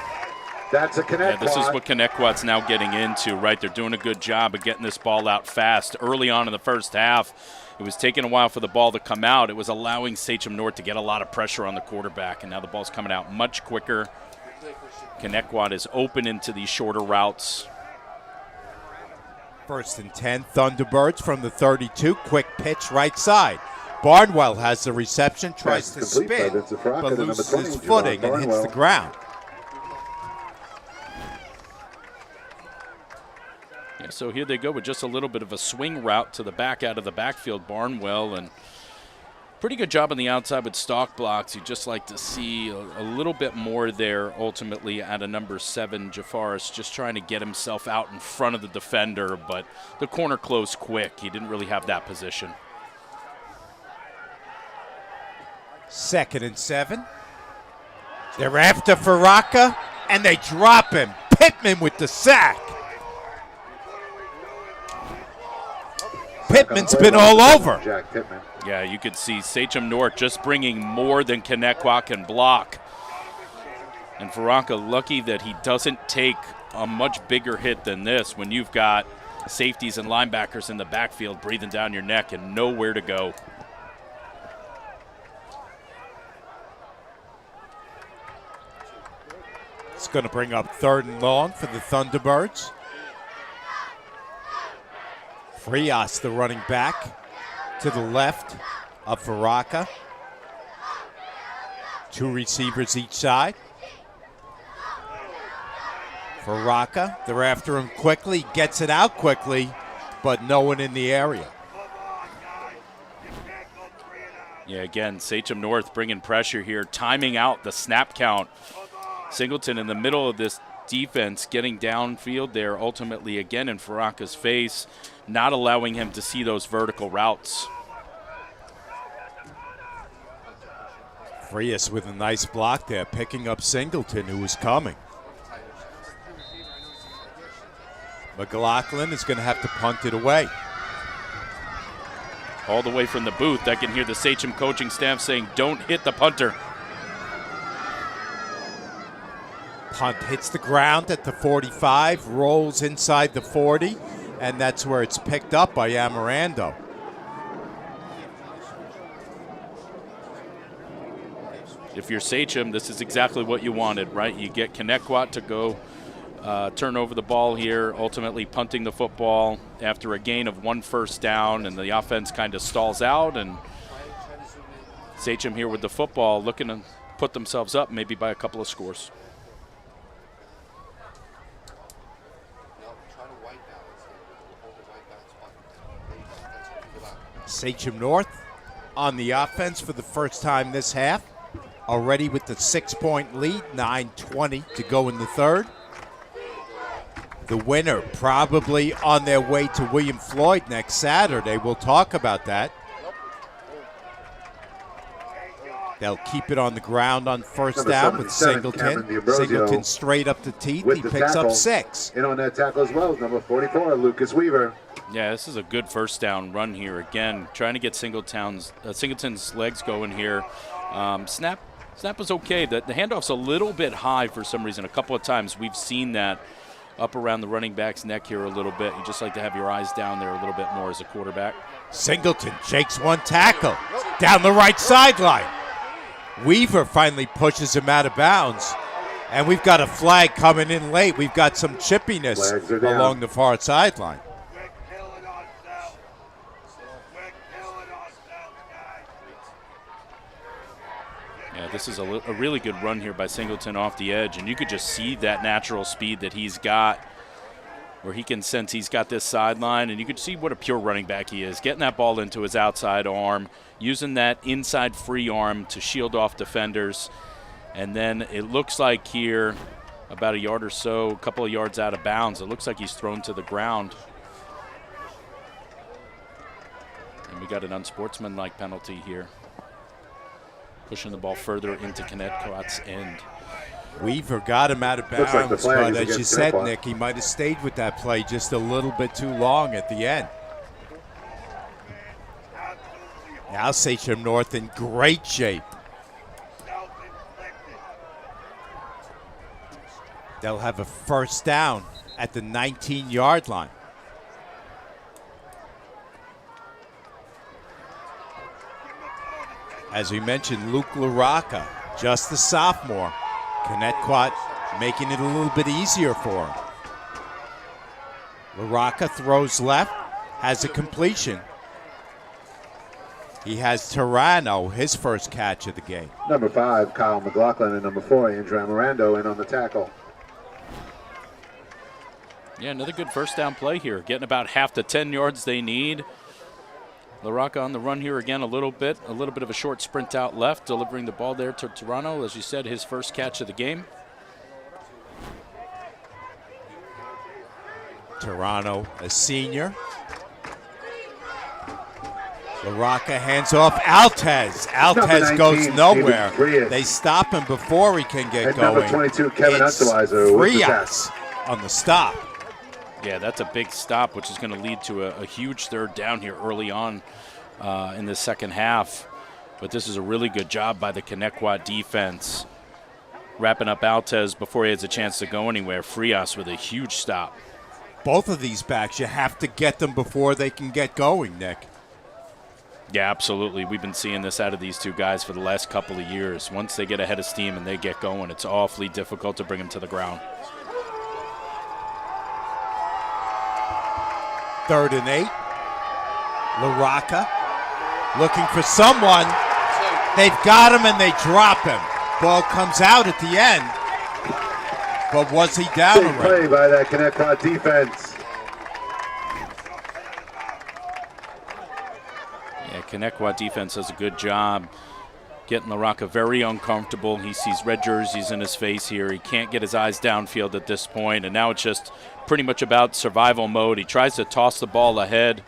That's a Connetquot. Yeah, this is what Connetquot's now getting into, right? They're doing a good job of getting this ball out fast. Early on in the first half, it was taking a while for the ball to come out. It was allowing Sachem North to get a lot of pressure on the quarterback, and now the ball's coming out much quicker. Connetquot is open into these shorter routes. First and 10, Thunderbirds from the 32. Quick pitch right side. Barnwell has the reception, tries to spin, but loses his footing and hits the ground. Yeah, so here they go with just a little bit of a swing route to the back out of the backfield, Barnwell, and pretty good job on the outside with stock blocks. You'd just like to see a little bit more there ultimately at a number 7, Jafars, just trying to get himself out in front of the defender, but the corner closed quick. He didn't really have that position. Second and 7. They're after Faraka, and they drop him. Pittman with the sack. Pittman's been all over. Jack Pittman. Yeah, you could see Sachem North just bringing more than Connetquot can block. And Faraka lucky that he doesn't take a much bigger hit than this when you've got safeties and linebackers in the backfield breathing down your neck and nowhere to go. It's going to bring up 3rd and long for the Thunderbirds. Frias, the running back, to the left of Faraka. 2 receivers each side. For Rocca, they're after him quickly, gets it out quickly, but no one in the area. Yeah, again, Sachem North bringing pressure here, timing out the snap count. Singleton in the middle of this defense, getting downfield there, ultimately again in Faraka's face, not allowing him to see those vertical routes. Frias with a nice block there, picking up Singleton, who was coming. McLaughlin is going to have to punt it away. All the way from the booth, I can hear the Sachem coaching staff saying, don't hit the punter. Punt hits the ground at the 45, rolls inside the 40, and that's where it's picked up by Amirando. If you're Sachem, this is exactly what you wanted, right? You get Connetquot to go turn over the ball here, ultimately punting the football after a gain of 1 first down, and the offense kind of stalls out, and Sachem here with the football looking to put themselves up maybe by a couple of scores. Sachem North on the offense for the first time this half, already with the 6-point lead, 9:20 to go in the third. The winner probably on their way to William Floyd next Saturday. We'll talk about that. They'll keep it on the ground on first down with Singleton. Singleton straight up the teeth. He picks up 6. In on that tackle as well is number 44, Lucas Weaver. Yeah, this is a good first down run here. Again, trying to get Singleton's legs going here. Snap was okay. The handoff's a little bit high for some reason. A couple of times we've seen that up around the running back's neck here a little bit. You just like to have your eyes down there a little bit more as a quarterback. Singleton shakes one tackle down the right sideline. Weaver finally pushes him out of bounds. And we've got a flag coming in late. We've got some chippiness along the far sideline. Yeah, this is a really good run here by Singleton off the edge, and you could just see that natural speed that he's got, where he can sense he's got this sideline, and you could see what a pure running back he is, getting that ball into his outside arm, using that inside free arm to shield off defenders, and then it looks like here, about a yard or so, a couple of yards out of bounds, it looks like he's thrown to the ground. And we got an unsportsmanlike penalty here, pushing the ball further into Connetquot's end. Weaver got him out of bounds, like but as you said, Nick, he might have stayed with that play just a little bit too long at the end. Now Sachem North in great shape. They'll have a first down at the 19-yard line. As we mentioned, Luke LaRocca, just a sophomore. Connetquot making it a little bit easier for him. LaRocca throws left, has a completion. He has Tarano, his first catch of the game. Number 5, Kyle McLaughlin, and number 4, Andrew Amirando, in on the tackle. Yeah, another good first down play here, getting about half the 10 yards they need. LaRocca on the run here again a little bit of a short sprint out left, delivering the ball there to Tarano, as you said, his first catch of the game. Tarano, a senior. LaRocca hands off Altez. Altez goes nowhere. They stop him before he can get going. Number 22, Kevin Estelizer, Frias on the stop. Yeah, that's a big stop, which is going to lead to a huge third down here early on in the second half. But this is a really good job by the Connetquot defense, wrapping up Altez before he has a chance to go anywhere. Frias with a huge stop. Both of these backs, you have to get them before they can get going, Nick. Yeah, absolutely. We've been seeing this out of these two guys for the last couple of years. Once they get ahead of steam and they get going, it's awfully difficult to bring them to the ground. 3rd and 8. LaRocca looking for someone. They've got him and they drop him. Ball comes out at the end. But was he down Big already? play by that Connetquot defense. Yeah, Connetquot defense does a good job getting LaRocca very uncomfortable. He sees red jerseys in his face here. He can't get his eyes downfield at this point, and now it's just pretty much about survival mode. He tries to toss the ball ahead.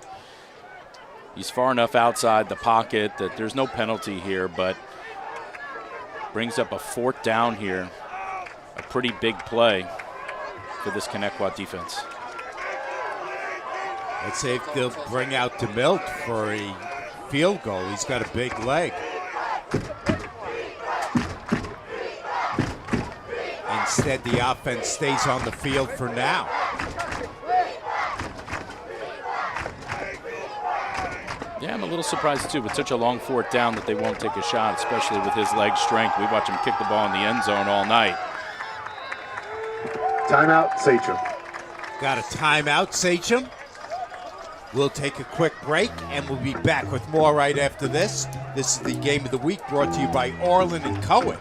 He's far enough outside the pocket that there's no penalty here, but brings up a 4th down here. A pretty big play for this Connetquot defense. Let's see if they'll bring out DeMilt for a field goal. He's got a big leg. Instead, the offense stays on the field for now. Yeah, I'm a little surprised too with such a long 4th down that they won't take a shot, especially with his leg strength. We watch him kick the ball in the end zone all night. Timeout, Sachem. Got a timeout, Sachem. We'll take a quick break, and we'll be back with more right after this. This is the Game of the Week brought to you by Orlin Cohen.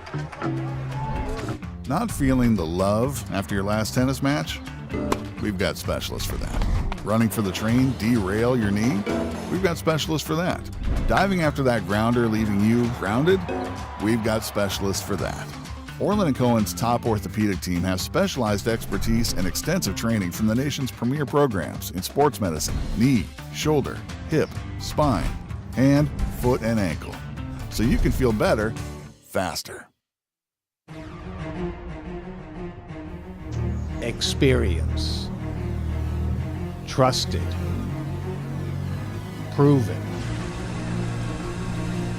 Not feeling the love after your last tennis match? We've got specialists for that. Running for the train, derail your knee? We've got specialists for that. Diving after that grounder leaving you grounded? We've got specialists for that. Orlin Cohen's top orthopedic team has specialized expertise and extensive training from the nation's premier programs in sports medicine, knee, shoulder, hip, spine, hand, foot, and ankle. So you can feel better, faster. Experience. Trusted. Proven.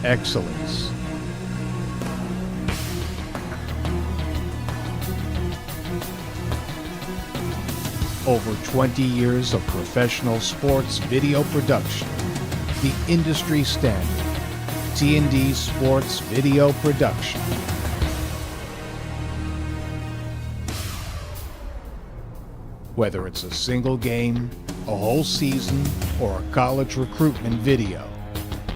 Excellence. Over 20 years of professional sports video production. The industry standard. T&D Sports Video Production. Whether it's a single game, a whole season, or a college recruitment video,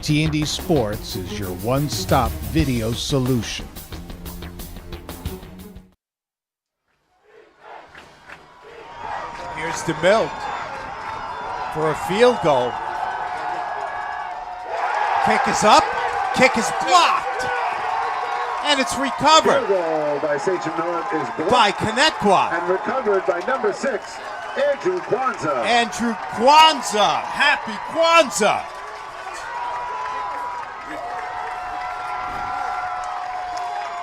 T&D Sports is your one-stop video solution. Here's DeMilt for a field goal. Kick is up, kick is blocked, and it's recovered. Field goal by Sachem North is blocked by Connetquot. and recovered by number 6, Andrew Kwanzaa. Andrew Kwanzaa. Happy Kwanzaa.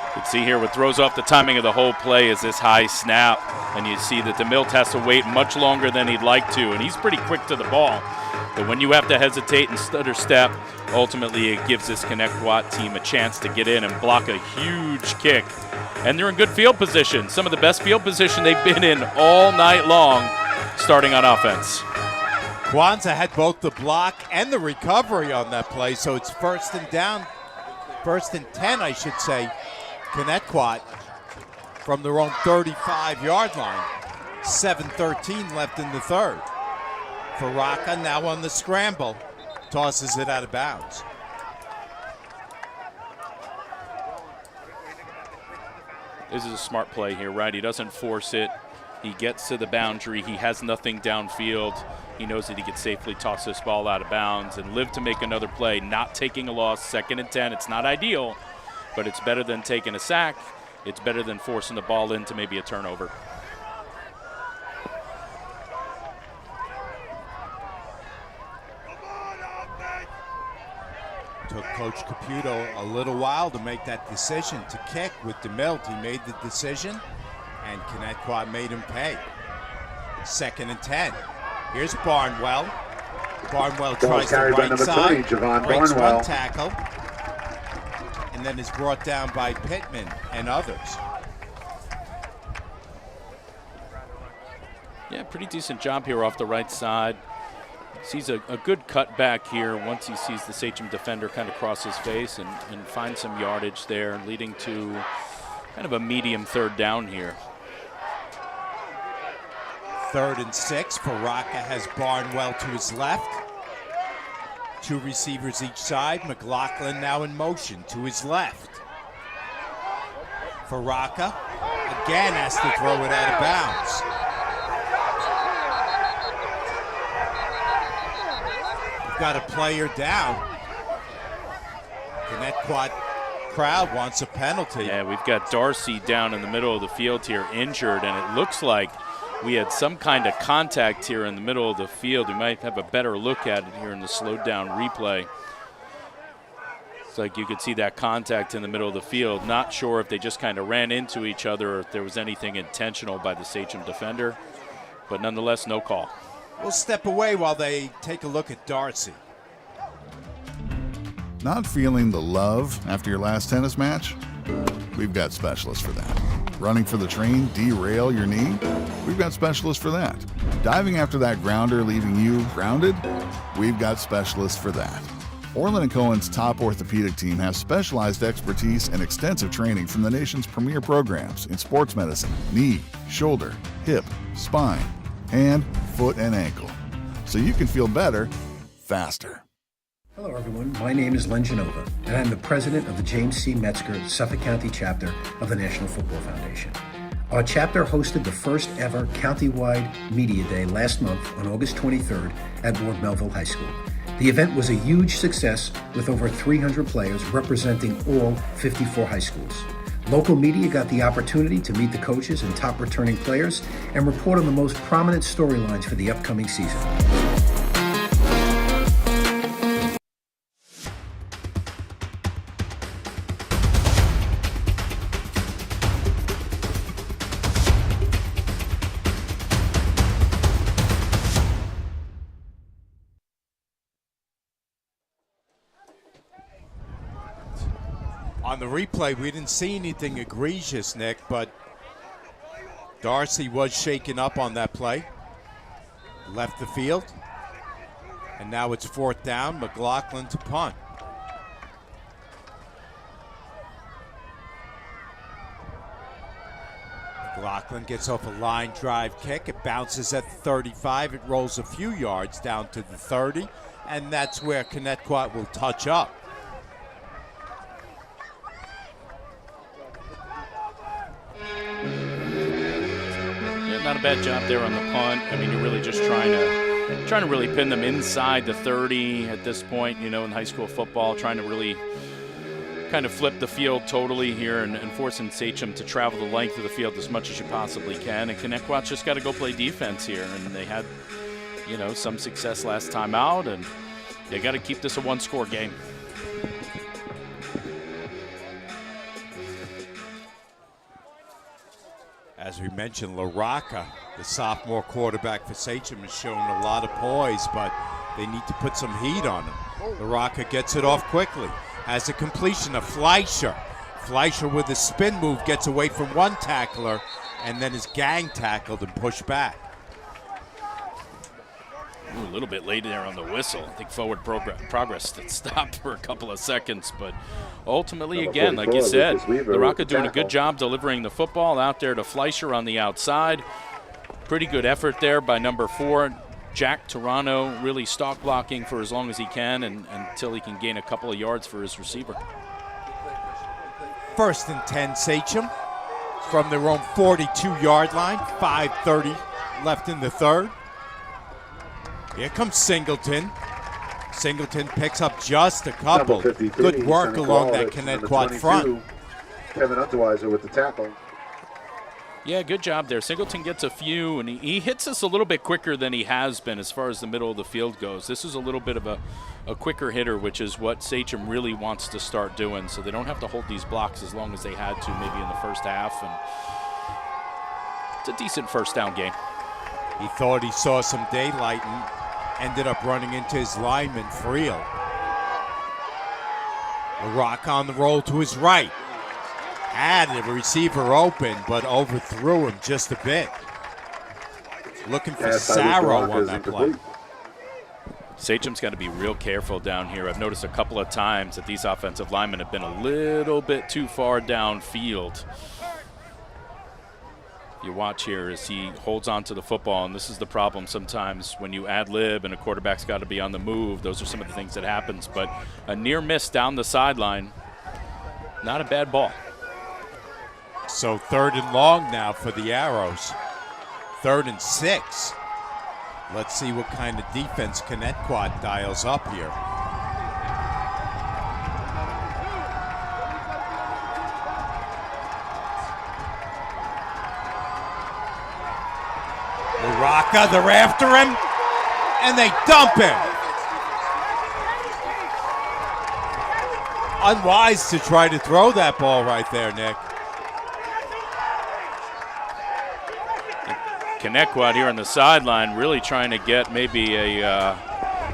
You can see here what throws off the timing of the whole play is this high snap. And you see that DeMilt has to wait much longer than he'd like to. And he's pretty quick to the ball. But when you have to hesitate and stutter step, ultimately it gives this Connetquot team a chance to get in and block a huge kick. And they're in good field position. Some of the best field position they've been in all night long, starting on offense. Kwanzaa had both the block and the recovery on that play, so it's 1st and down, 1st and 10, I should say. Connetquot from their own 35-yard line. 7:13 left in the third. Faraka now on the scramble, tosses it out of bounds. This is a smart play here, right? He doesn't force it. He gets to the boundary. He has nothing downfield. He knows that he could safely toss this ball out of bounds and live to make another play, not taking a loss. 2nd and 10. It's not ideal, but it's better than taking a sack. It's better than forcing the ball into maybe a turnover. Took Coach Caputo a little while to make that decision to kick with DeMilt. He made the decision, and Connetquot made him pay. 2nd and 10. Here's Barnwell. Barnwell tries the carried by right number side, 3, Javon breaks Barnwell. one tackle, and then is brought down by Pittman and others. Yeah, pretty decent job here off the right side. Sees a good cutback here once he sees the Sachem defender kind of cross his face and find some yardage there, leading to kind of a medium 3rd down here. 3rd and 6. Faraka has Barnwell to his left. 2 receivers each side. McLaughlin now in motion to his left. Faraka again has to throw it out of bounds. We've got a player down. Connetquot crowd wants a penalty. Yeah, we've got Darcy down in the middle of the field here, injured, and it looks like we had some kind of contact here in the middle of the field. We might have a better look at it here in the slowed down replay. It's like you could see that contact in the middle of the field. Not sure if they just kind of ran into each other or if there was anything intentional by the Sachem defender, but nonetheless, no call. We'll step away while they take a look at Darcy. Not feeling the love after your last tennis match? We've got specialists for that. Running for the train, derail your knee? We've got specialists for that. Diving after that grounder, leaving you grounded? We've got specialists for that. Orlin Cohen's top orthopedic team has specialized expertise and extensive training from the nation's premier programs in sports medicine, knee, shoulder, hip, spine, hand, foot, and ankle. So you can feel better, faster. Hello, everyone. My name is Len Genova, and I'm the president of the James C. Metzger Suffolk County chapter of the National Football Foundation. Our chapter hosted the first ever countywide media day last month on August 23rd at Ward Melville High School. The event was a huge success with over 300 players representing all 54 high schools. Local media got the opportunity to meet the coaches and top returning players and report on the most prominent storylines for the upcoming season. On the replay, we didn't see anything egregious, Nick, but Darcy was shaken up on that play. Left the field. And now it's 4th down. McLaughlin to punt. McLaughlin gets off a line drive kick. It bounces at the 35. It rolls a few yards down to the 30. And that's where Connetquot will touch up. Not a bad job there on the punt. I mean, you're really just trying to really pin them inside the 30 at this point, you know, in high school football, trying to really kind of flip the field totally here and forcing Sachem to travel the length of the field as much as you possibly can. And Connetquot's just got to go play defense here. And they had, you know, some success last time out, and they got to keep this a one-score game. As we mentioned, LaRocca, the sophomore quarterback for Sachem, has shown a lot of poise, but they need to put some heat on him. LaRocca gets it off quickly. Has a completion of Fleischer. Fleischer with a spin move gets away from one tackler and then is gang tackled and pushed back. Ooh, a little bit late there on the whistle. I think forward progress that stopped for a couple of seconds, but ultimately, again, like you said, LaRocca doing a good job delivering the football out there to Fleischer on the outside. Pretty good effort there by number 4, Jack Toronto, really stalk blocking for as long as he can and until he can gain a couple of yards for his receiver. 1st and 10, Sachem from their own 42-yard line. 5:30 left in the 3rd. Here comes Singleton. Singleton picks up just a couple. Good work along that Connetquot front. Kevin Unterweiser with the tackle. Yeah, good job there. Singleton gets a few, and he hits us a little bit quicker than he has been as far as the middle of the field goes. This is a little bit of a quicker hitter, which is what Sachem really wants to start doing, so they don't have to hold these blocks as long as they had to maybe in the first half. And it's a decent first down game. He thought he saw some daylight and ended up running into his lineman, Friel. LaRocca on the roll to his right. Had the receiver open, but overthrew him just a bit. Looking for Sarro on that play. Sachem's got to be real careful down here. I've noticed a couple of times that these offensive linemen have been a little bit too far downfield. You watch here as he holds on to the football, and this is the problem sometimes when you ad-lib and a quarterback's got to be on the move. Those are some of the things that happens, but a near miss down the sideline, not a bad ball. So 3rd and long now for the Arrows. 3rd and 6. Let's see what kind of defense Connetquot dials up here. Rocca, they're after him, and they dump him. Unwise to try to throw that ball right there, Nick. Connetquot here on the sideline really trying to get maybe a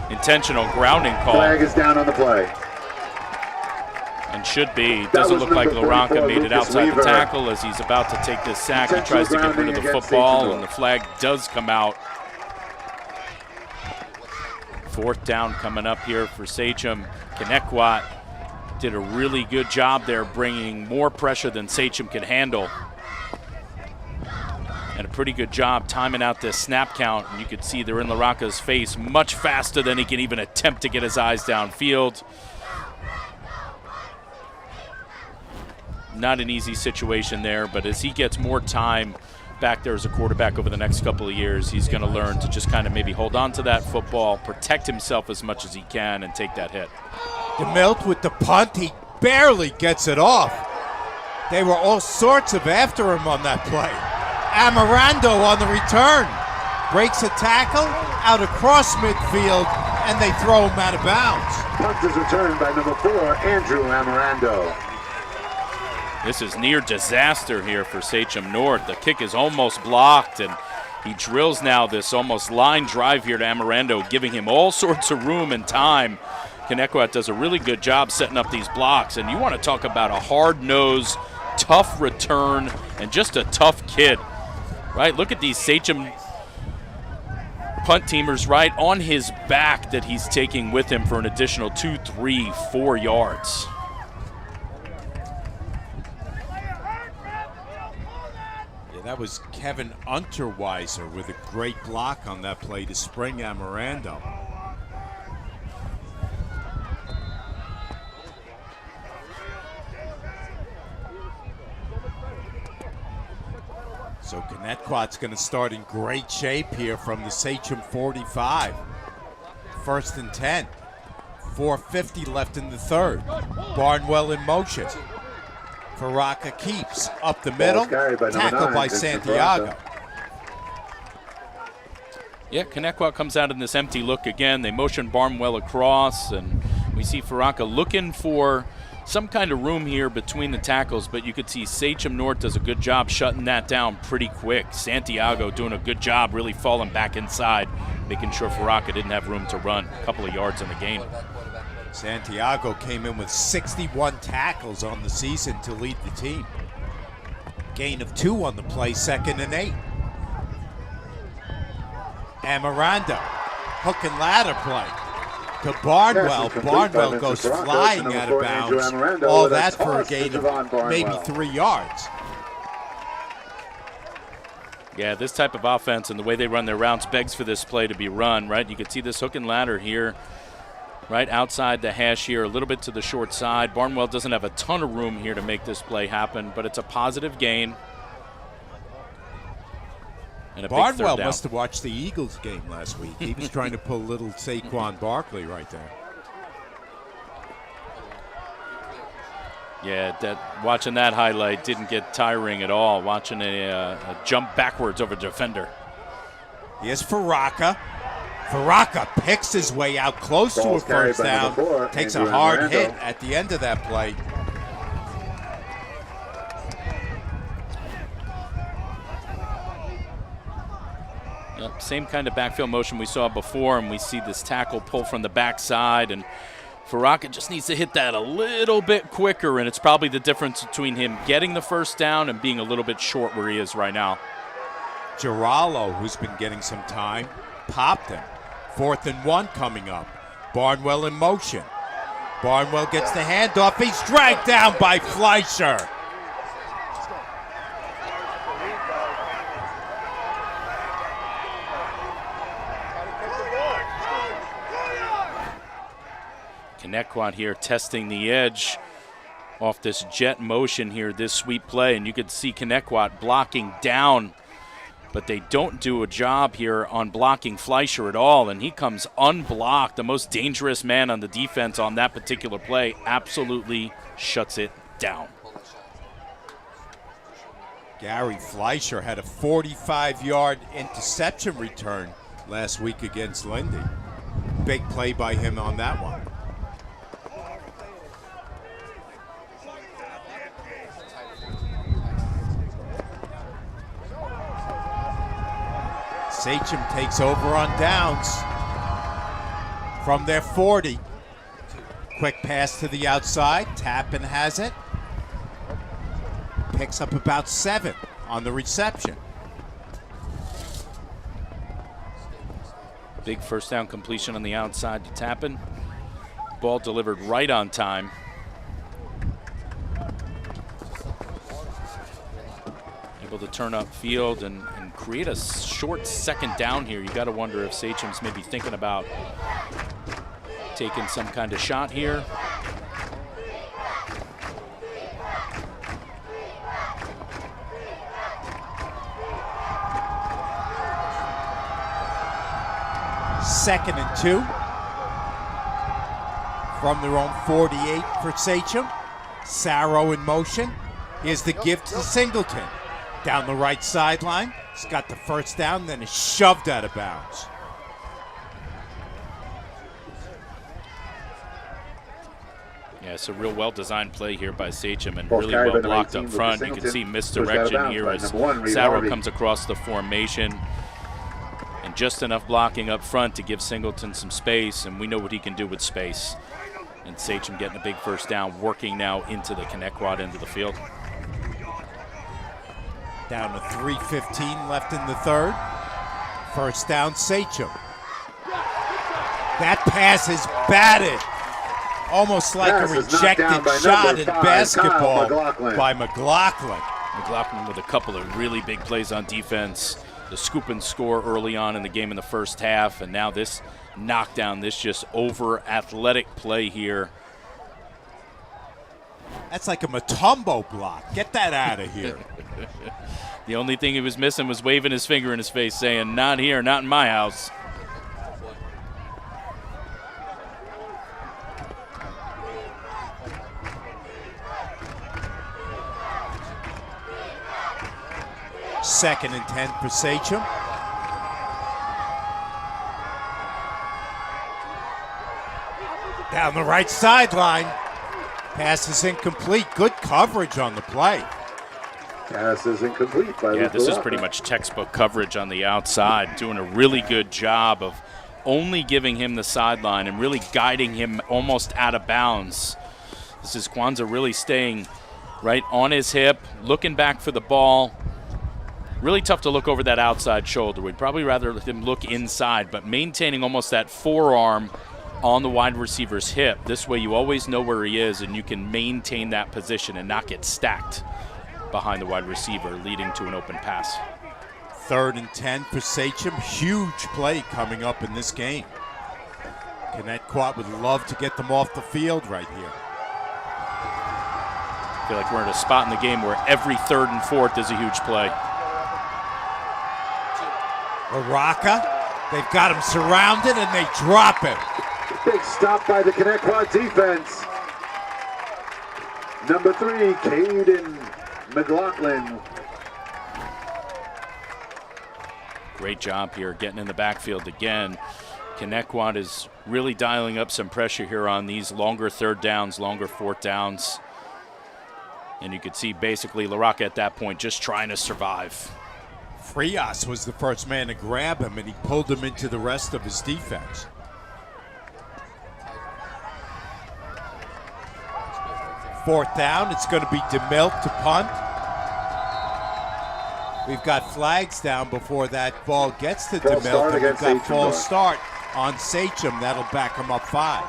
intentional grounding call. Flag is down on the play. And should be. Doesn't look like LaRocca made it outside the tackle as he's about to take this sack. He tries to get rid of the football, and the flag does come out. 4th down coming up here for Sachem. Connetquot did a really good job there bringing more pressure than Sachem could handle. And a pretty good job timing out this snap count. And you could see they're in LaRocca's face much faster than he can even attempt to get his eyes downfield. Not an easy situation there, but as he gets more time back there as a quarterback over the next couple of years, he's going to learn to just kind of maybe hold on to that football, protect himself as much as he can, and take that hit. DeMilt with the punt, he barely gets it off. They were all sorts of after him on that play. Amarando on the return. Breaks a tackle out across midfield, and they throw him out of bounds. Punt is returned by number 4, Andrew Amarando. This is near disaster here for Sachem North. The kick is almost blocked, and he drills now this almost line drive here to Amarando, giving him all sorts of room and time. Connetquot does a really good job setting up these blocks, and you want to talk about a hard-nosed, tough return, and just a tough kid, right? Look at these Sachem punt teamers right on his back that he's taking with him for an additional 2, 3, 4 yards. That was Kevin Unterweiser with a great block on that play to spring Amarando. So Connetquot's going to start in great shape here from the Sachem 45. 1st and 10. 4:50 left in the 3rd. Barnwell in motion. Faraka keeps up the middle, tackled by Santiago. Yeah, Connetquot comes out in this empty look again. They motion Barnwell across, and we see Faraka looking for some kind of room here between the tackles, but you could see Sachem North does a good job shutting that down pretty quick. Santiago doing a good job really falling back inside, making sure Faraka didn't have room to run a couple of yards in the game. Santiago came in with 61 tackles on the season to lead the team. Gain of 2 on the play, 2nd and 8. Amarando, hook and ladder play to Barnwell. Barnwell goes flying out of bounds. All that for a gain of maybe 3 yards. Yeah, this type of offense and the way they run their routes begs for this play to be run, right? You can see this hook and ladder here. Right outside the hash here, a little bit to the short side. Barnwell doesn't have a ton of room here to make this play happen, but it's a positive gain. And a Barnwell big 3rd down. must have watched the Eagles game last week. He was trying to pull little Saquon Barkley right there. Yeah, watching that highlight didn't get tiring at all. Watching a jump backwards over the defender. Here's Faraka. Faraka picks his way out close to a 1st down. Takes a hard hit at the end of that play. Yep, same kind of backfield motion we saw before, and we see this tackle pull from the backside, and Faraka just needs to hit that a little bit quicker, and it's probably the difference between him getting the 1st down and being a little bit short where he is right now. Girallo, who's been getting some time, popped him. 4th and 1 coming up. Barnwell in motion. Barnwell gets the handoff. He's dragged down by Fleischer. Connetquot here testing the edge. off this jet motion here, this sweep play, and you could see Connetquot blocking down, but they don't do a job here on blocking Fleischer at all, and he comes unblocked. The most dangerous man on the defense on that particular play absolutely shuts it down. Gary Fleischer had a 45-yard interception return last week against Lindy. Big play by him on that one. Sachem takes over on downs from their 40. Quick pass to the outside. Tappan has it. Picks up about 7 on the reception. Big first down completion on the outside to Tappan. Ball delivered right on time. Able to turn up field and create a short second down here. You got to wonder if Sachem's maybe thinking about taking some kind of shot here. Second and 2 from their own 48 for Sachem. Sarro in motion. Here's the give to Singleton. Down the right sideline. He's got the first down, then is shoved out of bounds. Yeah, it's a real well-designed play here by Sachem and really well blocked up front. You can see misdirection here as Sarro comes across the formation. And just enough blocking up front to give Singleton some space, and we know what he can do with space. And Sachem getting a big first down, working now into the Connetquot end of the field. Down to 3:15 left in the third. First down, Sachem. That pass is batted. Almost like a rejected shot in basketball by McLaughlin. McLaughlin with a couple of really big plays on defense. The scoop and score early on in the game in the first half, and now this knockdown, this just over-athletic play here. That's like a Mutombo block. Get that out of here. The only thing he was missing was waving his finger in his face saying, not here, not in my house. Second and 10 for Sachem. Down the right sideline. Pass is incomplete. Good coverage on the play. Pass is incomplete by Yeah, this is pretty much textbook coverage on the outside, doing a really good job of only giving him the sideline and really guiding him almost out of bounds. This is Kwanzaa really staying right on his hip, looking back for the ball. Really tough to look over that outside shoulder. We'd probably rather let him look inside, but maintaining almost that forearm on the wide receiver's hip. This way you always know where he is and you can maintain that position and not get stacked behind the wide receiver, leading to an open pass. Third and 10 for Sachem. Huge play coming up in this game. Connetquot would love to get them off the field right here. I feel like we're in a spot in the game where every third and fourth is a huge play. Baraka, they've got him surrounded and they drop him. Big stop by the Connetquot defense. Number 3, Caden McLaughlin. Great job here getting in the backfield again. Connetquot is really dialing up some pressure here on these longer third downs, longer fourth downs. And you could see basically LaRocca at that point just trying to survive. Frias was the first man to grab him, and he pulled him into the rest of his defense. Fourth down, it's going to be DeMilt to punt. We've got flags down before that ball gets to DeMilt, and we've got false start on Sachem. That'll back him up 5.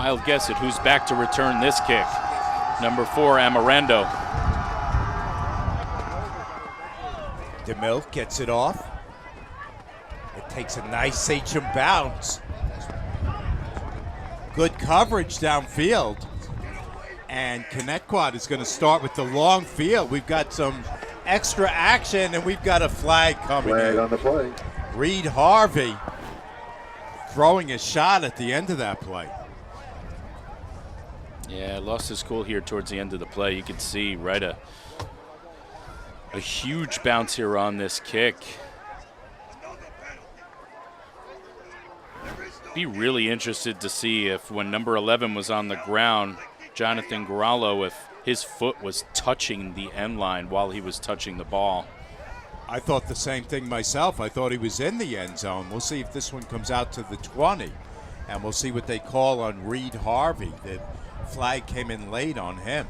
wild guess at who's back to return this kick. Number 4, Amarando. DeMille gets it off. It takes a nice Sachem bounce. Good coverage downfield. And Connetquot is going to start with the long field. We've got some extra action, and we've got a flag coming in. Flag on the play. Reed Harvey throwing a shot at the end of that play. Yeah, lost his cool here towards the end of the play. You can see a huge bounce here on this kick. Be really interested to see if when number 11 was on the ground, Jonathan Garalo, if his foot was touching the end line while he was touching the ball. I thought the same thing myself. I thought he was in the end zone. We'll see if this one comes out to the 20, and we'll see what they call on Reed Harvey. The flag came in late on him.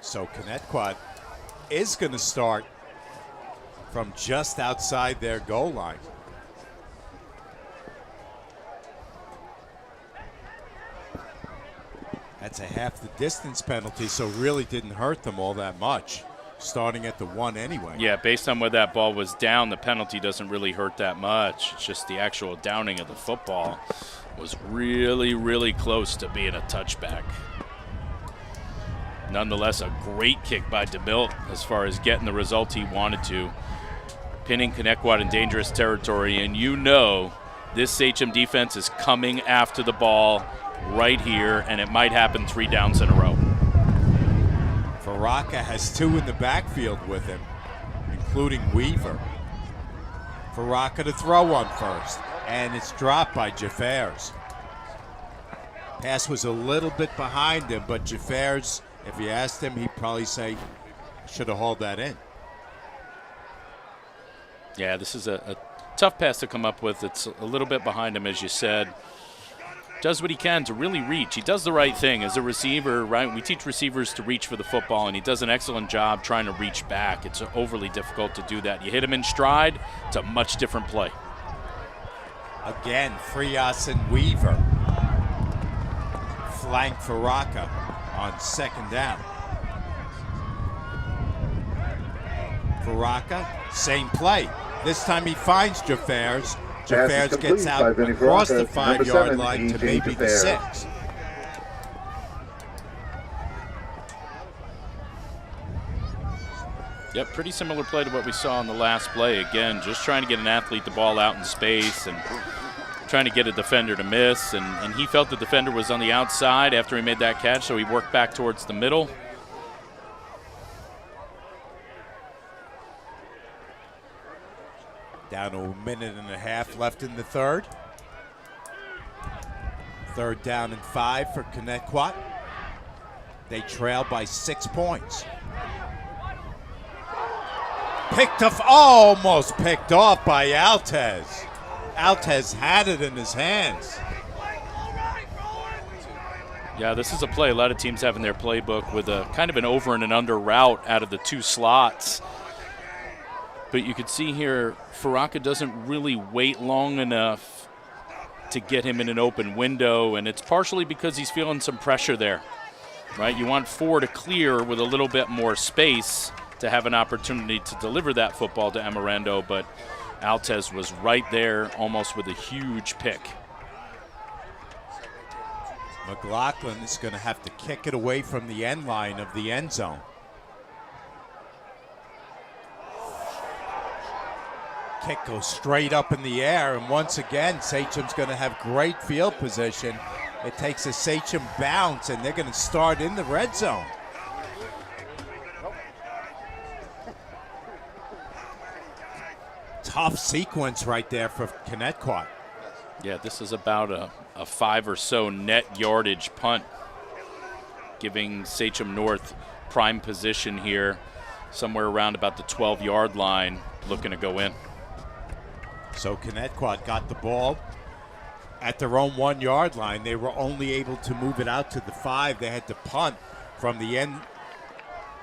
So Connetquot is going to start from just outside their goal line. That's a half the distance penalty, so really didn't hurt them all that much, starting at the 1 anyway. Yeah, based on where that ball was down, the penalty doesn't really hurt that much. It's just the actual downing of the football was really, really close to being a touchback. Nonetheless, a great kick by DeMille as far as getting the result he wanted to, pinning Connetquot in dangerous territory. And you know this Sachem defense is coming after the ball right here, and it might happen 3 downs in a row. Faraka has 2 in the backfield with him, including Weaver. Faraka to throw on first, and it's dropped by Jaffers. Pass was a little bit behind him, but Jaffers, if you asked him, he'd probably say, should have hauled that in. Yeah, this is a tough pass to come up with. It's a little bit behind him, as you said. Does what he can to really reach. He does the right thing as a receiver, right? We teach receivers to reach for the football, and he does an excellent job trying to reach back. It's overly difficult to do that. You hit him in stride, it's a much different play. Again, Frias and Weaver flank Faraka on 2nd down. Faraka, same play. This time he finds Jaffers. Jaffers gets out across the 5-yard line to maybe the 6. Yep, pretty similar play to what we saw on the last play. Again, just trying to get an athlete the ball out in space and trying to get a defender to miss. And he felt the defender was on the outside after he made that catch, so he worked back towards the middle. Down to 1.5 minutes left in the 3rd. 3rd down and 5 for Connetquot. They trail by 6 points. Almost picked off by Altez. Altez had it in his hands. Yeah, this is a play a lot of teams have in their playbook with a kind of an over and an under route out of the 2 slots. But you could see here, Faraka doesn't really wait long enough to get him in an open window, and it's partially because he's feeling some pressure there, right? You want 4 to clear with a little bit more space to have an opportunity to deliver that football to Amarando, but Altez was right there almost with a huge pick. McLaughlin is going to have to kick it away from the end line of the end zone. Kick goes straight up in the air, and once again, Sachem's going to have great field position. It takes a Sachem bounce, and they're going to start in the red zone. Tough sequence right there for Connetquot. Yeah, this is about a 5 or so net yardage punt, giving Sachem North prime position here, somewhere around about the 12-yard line, looking to go in. So Connetquot got the ball at their own 1 yard line. They were only able to move it out to the 5. They had to punt from the end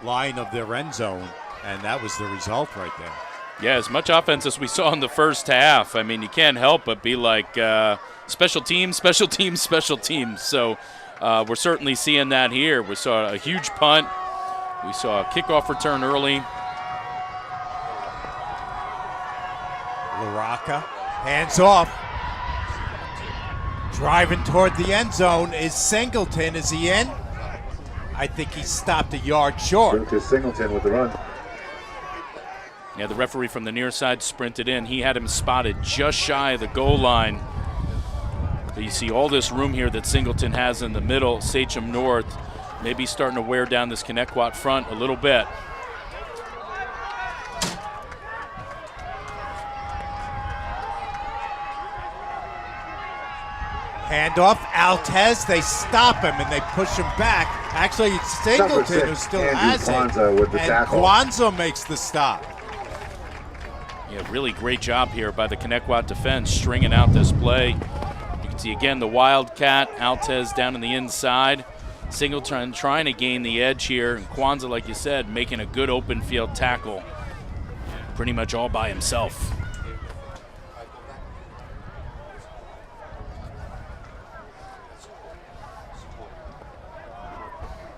line of their end zone, and that was the result right there. Yeah, as much offense as we saw in the first half. I mean, you can't help but be like special teams, special teams, special teams. So we're certainly seeing that here. We saw a huge punt. We saw a kickoff return early. LaRocca, hands off. Driving toward the end zone is Singleton. Is he in? I think he stopped a yard short. Lucas Singleton with the run. Yeah, the referee from the near side sprinted in. He had him spotted just shy of the goal line. But you see all this room here that Singleton has in the middle. Sachem North maybe starting to wear down this Connetquot front a little bit. Handoff, Altez, they stop him and they push him back. Actually, it's Singleton who still has it. With the and tackle. Kwanzaa makes the stop. Yeah, really great job here by the Connetquot defense, stringing out this play. You can see again the Wildcat, Altez down in the inside. Singleton trying to gain the edge here, and Kwanzaa, like you said, making a good open field tackle pretty much all by himself.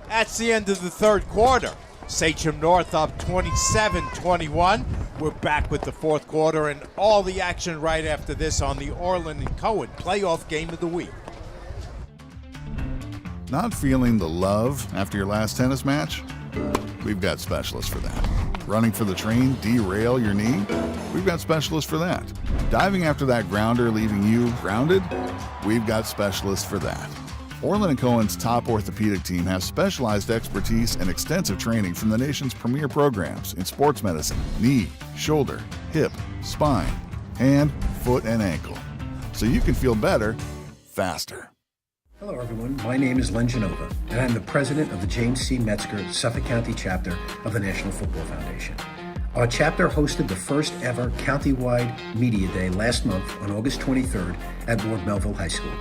That's the end of the third quarter. Sachem North up 27-21. We're back with the fourth quarter and all the action right after this on the Orlin Cohen playoff game of the week. Not feeling the love after your last tennis match? We've got specialists for that. Running for the train, derail your knee? We've got specialists for that. Diving after that grounder leaving you grounded? We've got specialists for that. Orlin Cohen's top orthopedic team has specialized expertise and extensive training from the nation's premier programs in sports medicine, knee, shoulder, hip, spine, hand, foot, and ankle. So you can feel better, faster. Hello, everyone. My name is Len Genova, and I'm the president of the James C. Metzger Suffolk County chapter of the National Football Foundation. Our chapter hosted the first ever countywide media day last month on August 23rd at Ward Melville High School.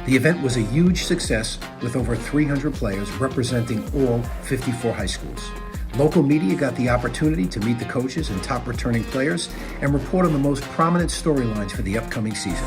The event was a huge success with over 300 players representing all 54 high schools. Local media got the opportunity to meet the coaches and top returning players and report on the most prominent storylines for the upcoming season.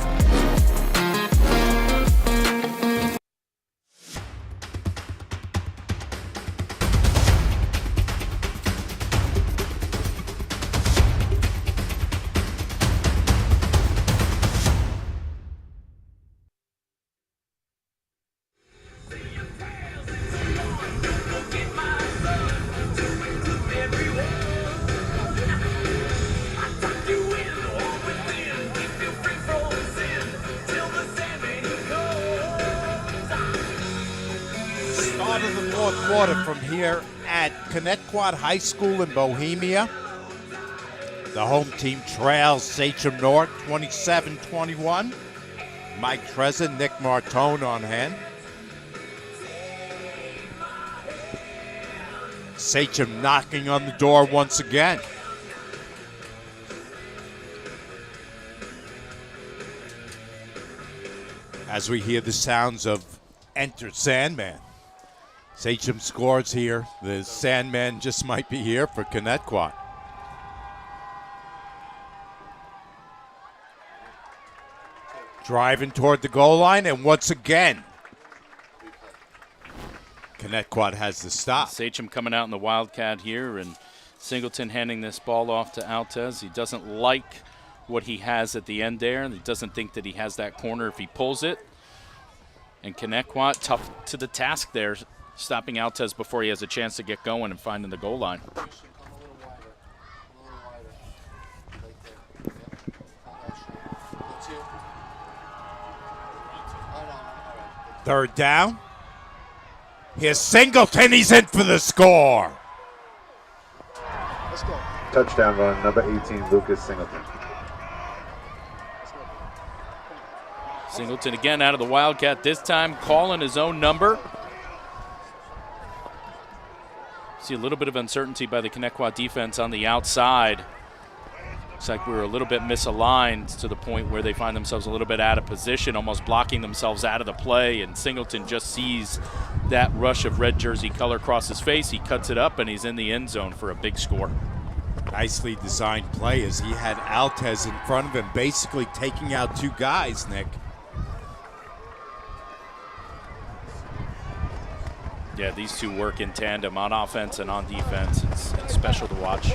From here at Connetquot High School in Bohemia. The home team trails Sachem North 27-21. Mike Trezza, Nick Martone on hand. Sachem knocking on the door once again. As we hear the sounds of Enter Sandman. Sachem scores here. The Sandman just might be here for Connetquot. Driving toward the goal line, and once again, Connetquot has the stop. Sachem coming out in the Wildcat here, and Singleton handing this ball off to Altez. He doesn't like what he has at the end there, and he doesn't think that he has that corner if he pulls it. And Connetquot tough to the task there, stopping Altez before he has a chance to get going and finding the goal line. Third down. Here's Singleton. He's in for the score. Let's go. Touchdown run, number 18, Lucas Singleton. Singleton again out of the Wildcat, this time calling his own number. See a little bit of uncertainty by the Connetquot defense on the outside. Looks like we were a little bit misaligned to the point where they find themselves a little bit out of position, almost blocking themselves out of the play, and Singleton just sees that rush of red jersey color across his face. He cuts it up, and he's in the end zone for a big score. Nicely designed play as he had Altez in front of him, basically taking out two guys, Nick. Yeah, these two work in tandem on offense and on defense. It's special to watch.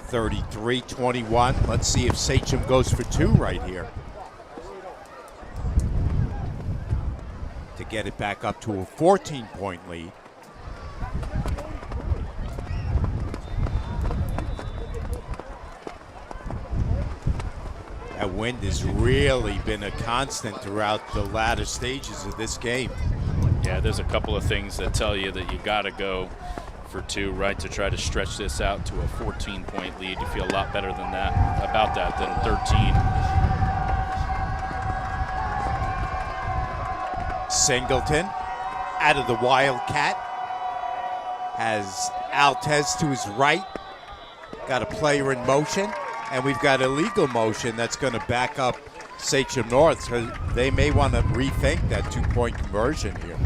33-21. Let's see if Sachem goes for two right here to get it back up to a 14-point lead. That wind has really been a constant throughout the latter stages of this game. Yeah, there's a couple of things that tell you that you got to go for two, right, to try to stretch this out to a 14-point lead. You feel a lot better than that, about that, than 13. Singleton out of the Wildcat has Altez to his right. Got a player in motion, and we've got illegal motion that's going to back up Sachem North. So they may want to rethink that two-point conversion here.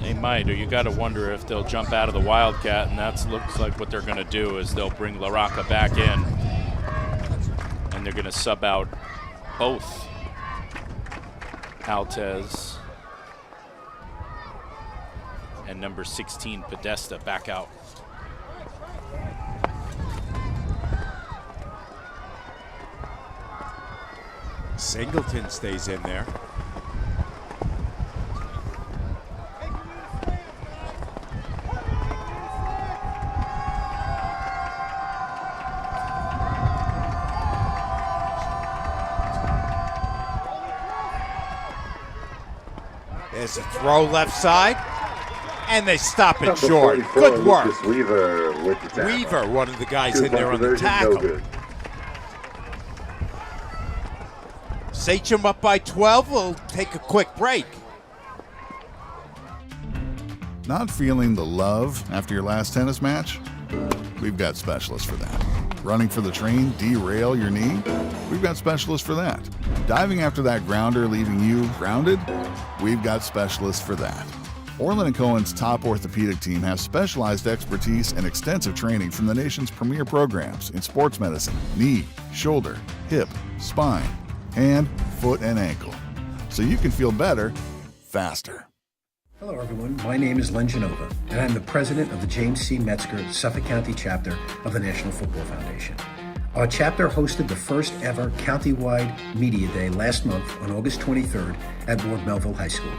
They might, or you got to wonder if they'll jump out of the Wildcat, and that looks like what they're going to do is they'll bring LaRocca back in, and they're going to sub out both Altez and number 16 Podesta back out. Singleton stays in there. There's a throw left side, and they stop it short. Good work. Weaver with the tackle. Weaver, one of the guys in Two-point there on the conversion, tackle. no good. Sachem up by 12. We'll take a quick break. Not feeling the love after your last tennis match? We've got specialists for that. Running for the train, derail your knee? We've got specialists for that. Diving after that grounder, leaving you grounded? We've got specialists for that. Orlin Cohen's top orthopedic team has specialized expertise and extensive training from the nation's premier programs in sports medicine, knee, shoulder, hip, spine, hand, foot, and ankle. So you can feel better, faster. Hello, everyone. My name is Len Genova, and I'm the president of the James C. Metzger Suffolk County chapter of the National Football Foundation. Our chapter hosted the first ever countywide media day last month on August 23rd at Ward Melville High School.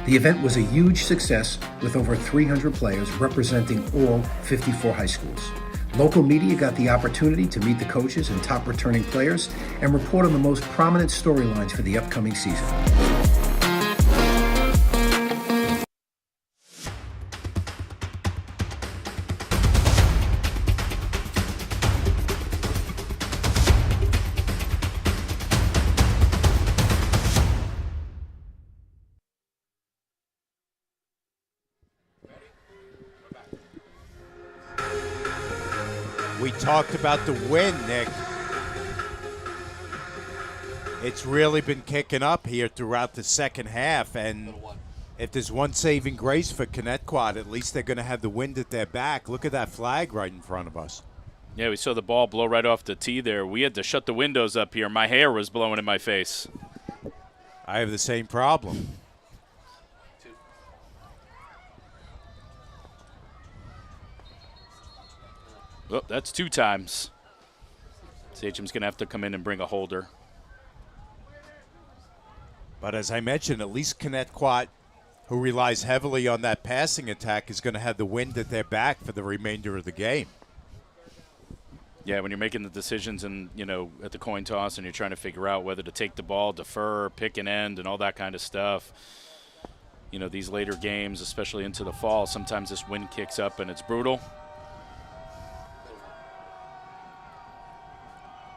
The event was a huge success with over 300 players representing all 54 high schools. Local media got the opportunity to meet the coaches and top returning players and report on the most prominent storylines for the upcoming season. We talked about the wind, Nick. It's really been kicking up here throughout the second half, and if there's one saving grace for Connetquot, at least they're going to have the wind at their back. Look at that flag right in front of us. Yeah, we saw the ball blow right off the tee there. We had to shut the windows up here. My hair was blowing in my face. I have the same problem. Oh, that's 2 times. Sachem's going to have to come in and bring a holder. But as I mentioned, at least Connetquot, who relies heavily on that passing attack, is going to have the wind at their back for the remainder of the game. Yeah, when you're making the decisions and, you know, at the coin toss and you're trying to figure out whether to take the ball, defer, pick an end, and all that kind of stuff. You know, these later games, especially into the fall, sometimes this wind kicks up and it's brutal.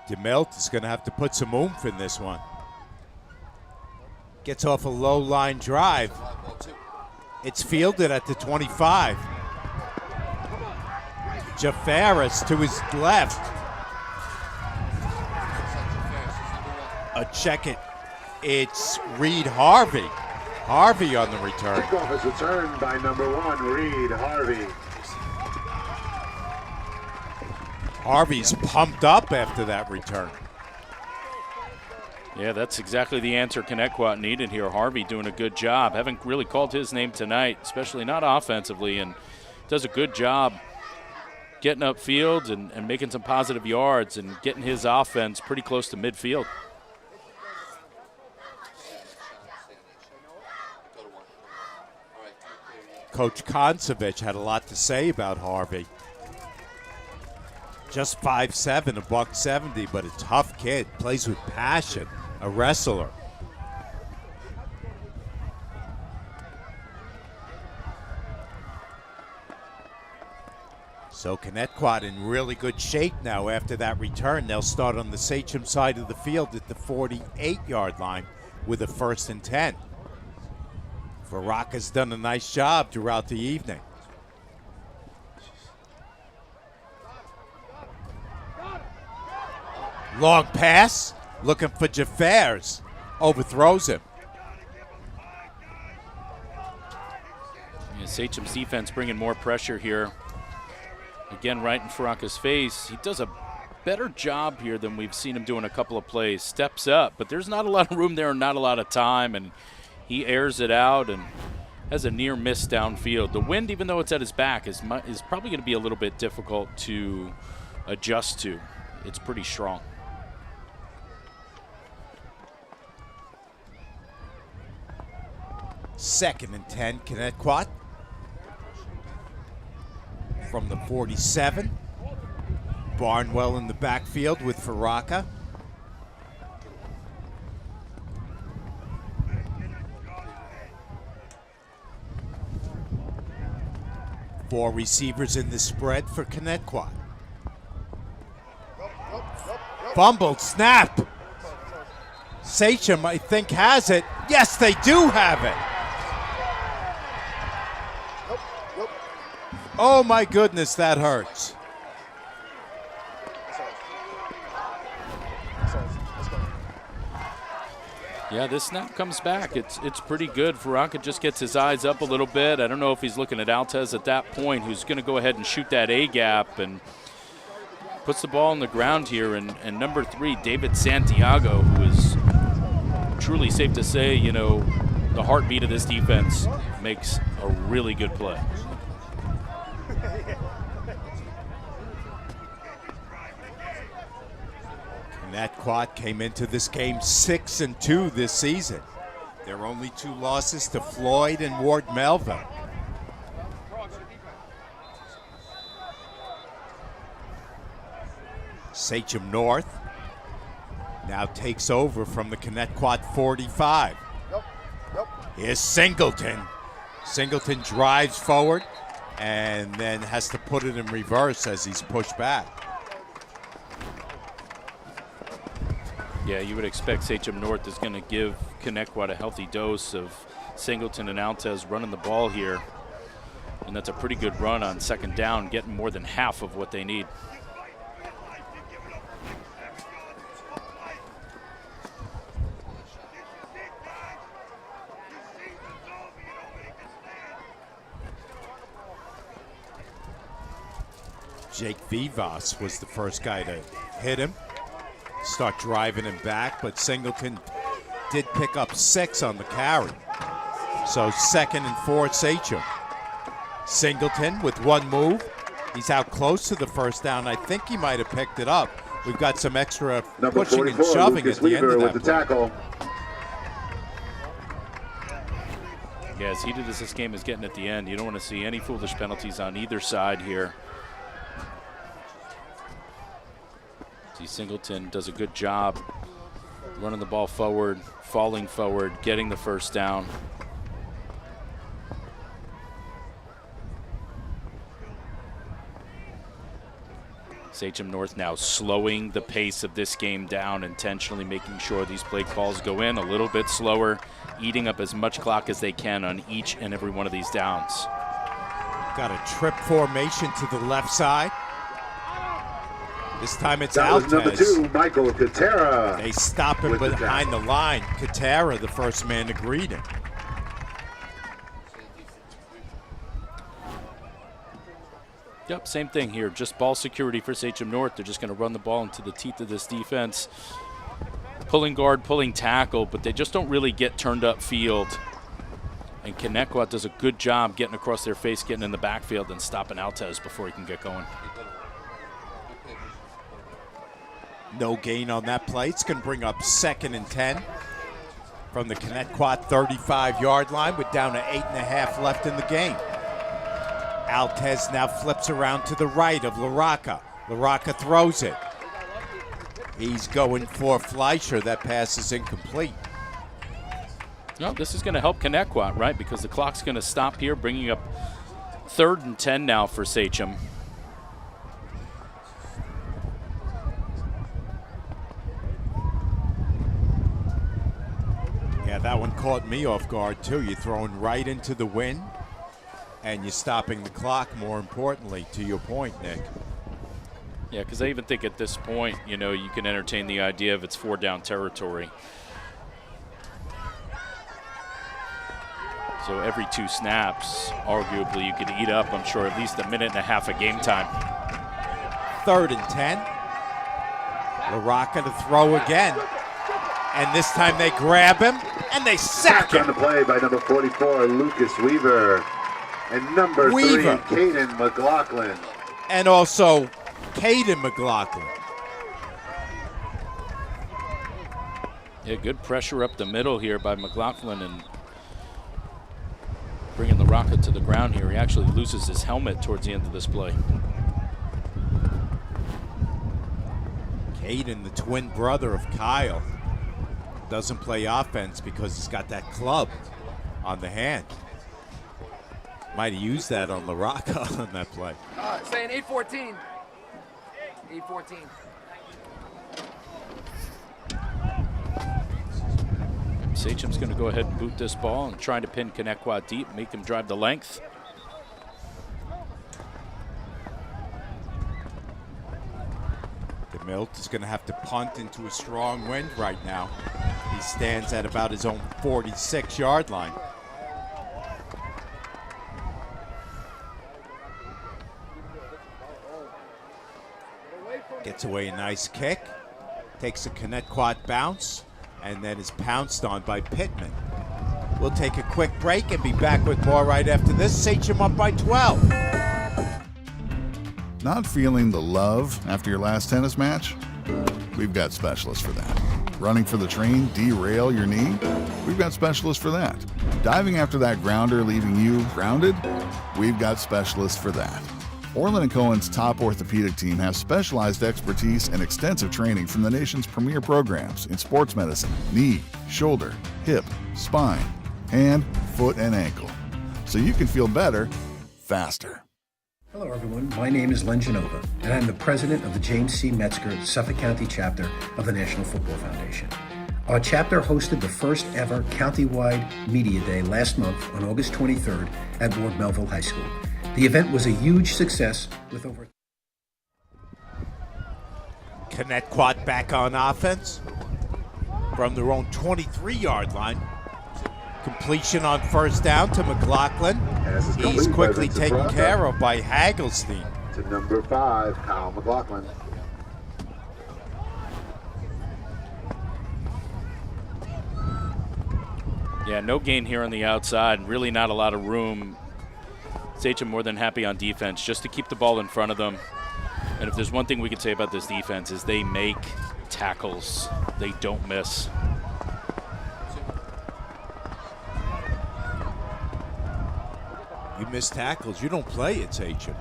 DeMilt is going to have to put some oomph in this one. Gets off a low line drive. It's fielded at the 25. Jafaris to his left. A check it. It's Reed Harvey. Harvey on the return. Kickoff is returned by number 1, Reed Harvey. Harvey's pumped up after that return. Yeah, that's exactly the answer Connetquot needed here. Harvey doing a good job. Haven't really called his name tonight, especially not offensively, and does a good job getting upfield and making some positive yards and getting his offense pretty close to midfield. Coach Konsevich had a lot to say about Harvey. Just 5'7", $170, but a tough kid. Plays with passion, a wrestler. So Connetquot in really good shape now after that return. They'll start on the Sachem side of the field at the 48-yard line with a 1st and 10. Faraka's done a nice job throughout the evening. Long pass, looking for Jafaris. Overthrows him. Yeah, Sachem's defense bringing more pressure here. Again, right in Faraka's face. He does a better job here than we've seen him doing a couple of plays. Steps up, but there's not a lot of room there and not a lot of time, and he airs it out and has a near miss downfield. The wind, even though it's at his back, is probably going to be a little bit difficult to adjust to. It's pretty strong. Second and 10, Connetquot. From the 47. Barnwell in the backfield with Faraka. Four receivers in the spread for Connetquot. Fumbled, snap. Sachem, I think, has it. Yes, they do have it. Oh my goodness, that hurts. Yeah, this snap comes back. It's pretty good. Faraka just gets his eyes up a little bit. I don't know if he's looking at Altez at that point, who's going to go ahead and shoot that A-gap, and puts the ball on the ground here. And number 3, David Santiago, who is truly safe to say, you know, the heartbeat of this defense, makes a really good play. Connetquot came into this game 6-2 this season. Their only 2 losses to Floyd and Ward Melville. Sachem North now takes over from the Connetquot 45. Here's Singleton. Singleton drives forward and then has to put it in reverse as he's pushed back. Yeah, you would expect Sachem North is going to give Connetquot a healthy dose of Singleton and Altez running the ball here. And that's a pretty good run on 2nd down, getting more than half of what they need. Jake Vivas was the first guy to hit him, start driving him back, but Singleton did pick up 6 on the carry. So 2nd and 4 Sachem. Singleton with 1 move. He's out close to the 1st down. I think he might have picked it up. We've got some extra Number pushing and 44, shoving Lucas at the end Weaver of that with the tackle. Yeah, as heated as this game is getting at the end, you don't want to see any foolish penalties on either side here. See, Singleton does a good job running the ball forward, falling forward, getting the 1st down. Sachem North now slowing the pace of this game down, intentionally making sure these play calls go in a little bit slower, eating up as much clock as they can on each and every one of these downs. Got a trip formation to the left side. This time it's That was number Altez. 2, Michael Katera. They stop him with the behind the tackle. line. Katera, the first man to greet him. Yep, same thing here. Just ball security for Sachem North. They're just going to run the ball into the teeth of this defense. Pulling guard, pulling tackle, but they just don't really get turned up field. And Connetquot does a good job getting across their face, getting in the backfield, and stopping Altez before he can get going. No gain on that play. It's going to bring up 2nd and 10 from the Connetquot 35-yard line with down to 8.5 left in the game. Altez now flips around to the right of LaRocca. LaRocca throws it. He's going for Fleischer. That pass is incomplete. No, this is going to help Connetquot, right? Because the clock's going to stop here, bringing up 3rd and 10 now for Sachem. Yeah, that one caught me off guard, too. You're throwing right into the wind, and you're stopping the clock, more importantly, to your point, Nick. Yeah, because I even think at this point, you know, you can entertain the idea of it's 4-down territory. So every 2 snaps, arguably, you could eat up, I'm sure, at least 1.5 minutes of game time. 3rd and 10. LaRocca to throw again. And this time they grab him, and they sack On him. the play by number 44, Lucas Weaver. And number 3, Weaver. Caden McLaughlin. And also Caden McLaughlin. Yeah, good pressure up the middle here by McLaughlin and bringing the rocket to the ground here. He actually loses his helmet towards the end of this play. Caden, the twin brother of Kyle, doesn't play offense because he's got that club on the hand. Might have used that on LaRocca on that play. Saying 8-14. 8-14. Sachem's going to go ahead and boot this ball and trying to pin Connetquot deep, make him drive the length. DeMilt is going to have to punt into a strong wind right now. He stands at about his own 46-yard line. Gets away a nice kick, takes a Connetquot bounce, and then is pounced on by Pittman. We'll take a quick break and be back with more right after this. Sachem up by 12. Not feeling the love after your last tennis match? We've got specialists for that. Running for the train, derail your knee? We've got specialists for that. Diving after that grounder, leaving you grounded? We've got specialists for that. Orlin Cohen's top orthopedic team has specialized expertise and extensive training from the nation's premier programs in sports medicine, knee, shoulder, hip, spine, hand, foot, and ankle. So you can feel better, faster. Hello, everyone. My name is Len Genova, and I'm the president of the James C. Metzger Suffolk County chapter of the National Football Foundation. Our chapter hosted the first ever county-wide media day last month on August 23rd at Ward Melville High School. The event was a huge success with over... Connetquot back on offense from their own 23-yard line. Completion on 1st down to McLaughlin. He's quickly taken care of by Hagelstein. To number 5, Kyle McLaughlin. Yeah, no gain here on the outside. Really not a lot of room. Sachem more than happy on defense just to keep the ball in front of them. And if there's one thing we can say about this defense is they make tackles. They don't miss. You miss tackles, you don't play at Sachem.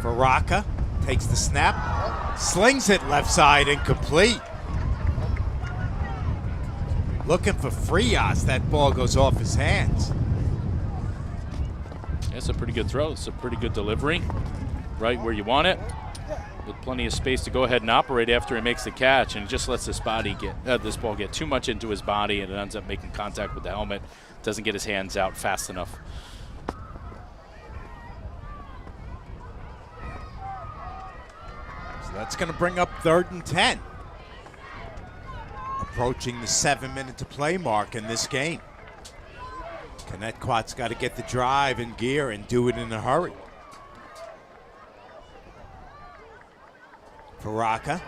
Baraka takes the snap, slings it left side, incomplete. Looking for Frias, that ball goes off his hands. It's a pretty good throw. It's a pretty good delivery. Right where you want it. With plenty of space to go ahead and operate after he makes the catch, and he just lets this ball get too much into his body, and it ends up making contact with the helmet. Doesn't get his hands out fast enough. That's going to bring up 3rd and 10. Approaching the 7-minute to play mark in this game. Connetquot's got to get the drive in gear and do it in a hurry. Faraka.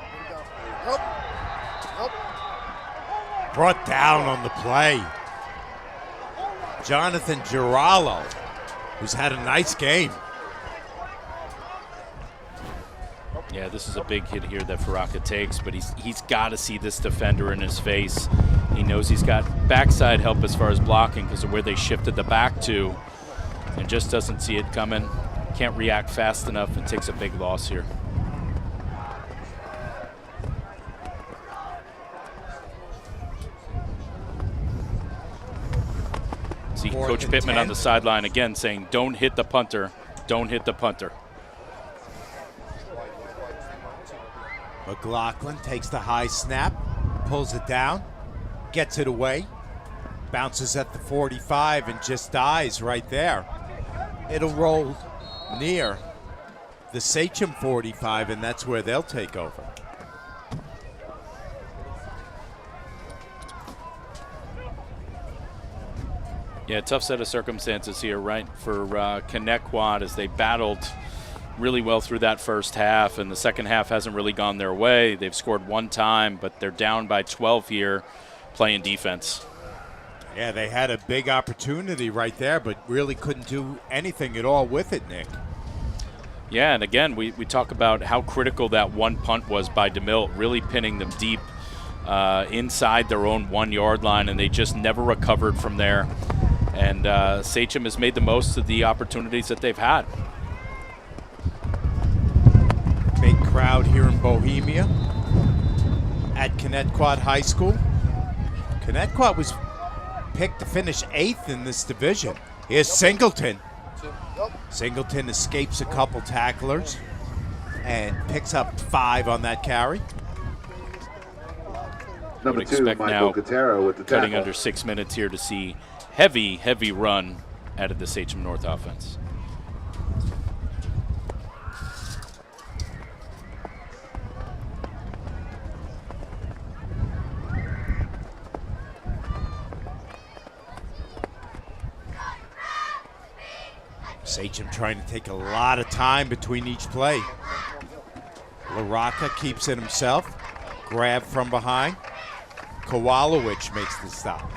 Brought down on the play. Jonathan Girallo, who's had a nice game. Yeah, this is a big hit here that Faraka takes, but he's got to see this defender in his face. He knows he's got backside help as far as blocking because of where they shifted the back to, and just doesn't see it coming. Can't react fast enough and takes a big loss here. See Coach Pittman on the sideline again saying, don't hit the punter, don't hit the punter. McLaughlin takes the high snap, pulls it down, gets it away, bounces at the 45 and just dies right there. It'll roll near the Sachem 45, and that's where they'll take over. Yeah, tough set of circumstances here, right, for Connetquot as they battled really well through that first half, and the second half hasn't really gone their way. They've scored one time, but they're down by 12 here playing defense. Yeah, they had a big opportunity right there, but really couldn't do anything at all with it, Nick. Yeah, and again, we talk about how critical that one punt was by DeMille, really pinning them deep inside their own 1-yard line, and they just never recovered from there. And Sachem has made the most of the opportunities that they've had. Big crowd here in Bohemia at Connetquot High School. Connetquot was picked to finish 8th in this division. Here's Singleton. Singleton escapes a couple tacklers and picks up 5 on that carry. Number 2, Michael Michael Cotero with the cutting tackle. under 6 minutes here to see heavy run out of the Sachem North offense. Sachem trying to take a lot of time between each play. LaRocca keeps it himself. Grab from behind. Kowalowicz makes the stop.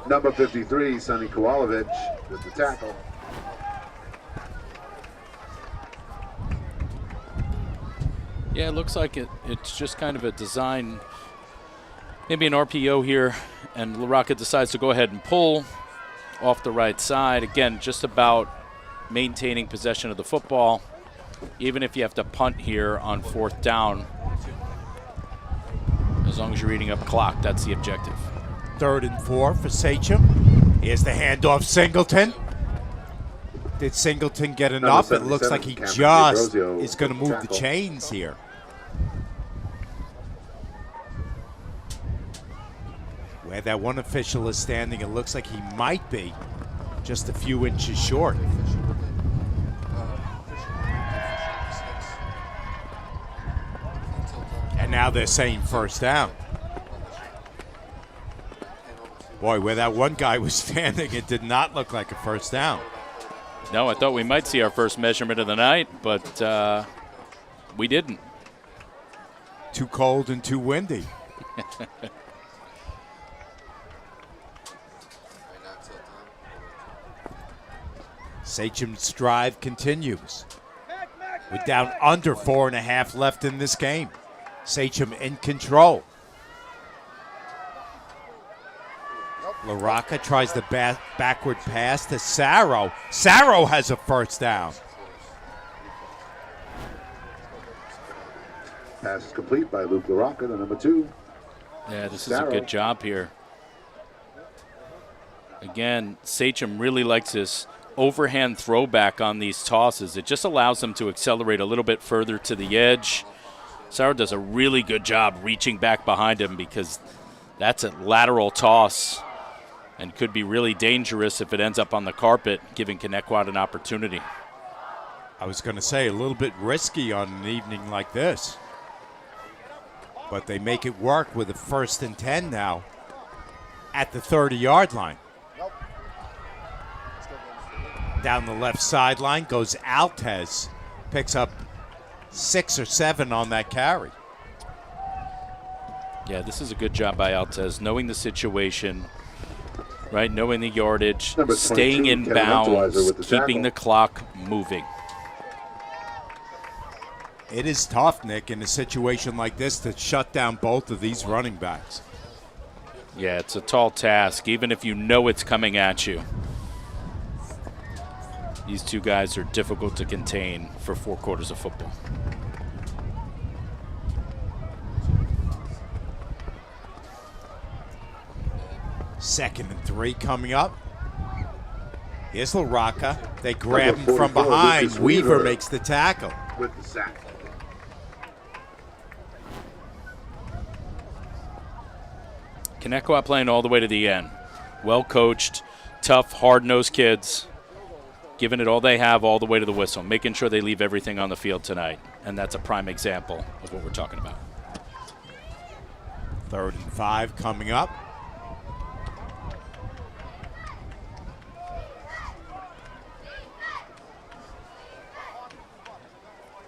Number 53, Sonny Kowalowicz with the tackle. Yeah, it looks like it's just kind of a design, maybe an RPO here, and LaRocca decides to go ahead and pull off the right side. Again, just about maintaining possession of the football, even if you have to punt here on 4th down. As long as you're eating up clock, that's the objective. 3rd and 4 for Sachem. Here's the handoff, Singleton. Did Singleton get enough? It looks like he just is going to move the chains here. Where that one official is standing, it looks like he might be just a few inches short. And now they're saying 1st down. Boy, where that one guy was standing, it did not look like a 1st down. No, I thought we might see our first measurement of the night, but we didn't. Too cold and too windy. Sachem's drive continues. We're down under 4.5 left in this game. Sachem in control. LaRocca tries the backward pass to Sarro. Sarro has a 1st down. Pass is complete by Luke LaRocca, the number 2. Yeah, this is a good job here. Again, Sachem really likes this overhand throwback on these tosses. It just allows them to accelerate a little bit further to the edge. Sarro does a really good job reaching back behind him because that's a lateral toss and could be really dangerous if it ends up on the carpet, giving Connetquot an opportunity. I was going to say a little bit risky on an evening like this, but they make it work with a 1st and 10 now at the 30-yard line. Down the left sideline goes Altez, picks up 6 or 7 on that carry. Yeah, this is a good job by Altez, knowing the situation, right? Knowing the yardage, staying in bounds, keeping the clock moving. It is tough, Nick, in a situation like this to shut down both of these running backs. Yeah, it's a tall task, even if you know it's coming at you. These two guys are difficult to contain for 4 quarters of football. Second and 3 coming up. Here's LaRocca. They grab him from behind. Weaver makes the tackle. With the sack. Connetquot playing all the way to the end. Well coached, tough, hard-nosed kids, giving it all they have all the way to the whistle, making sure they leave everything on the field tonight. And that's a prime example of what we're talking about. 3rd and 5 coming up.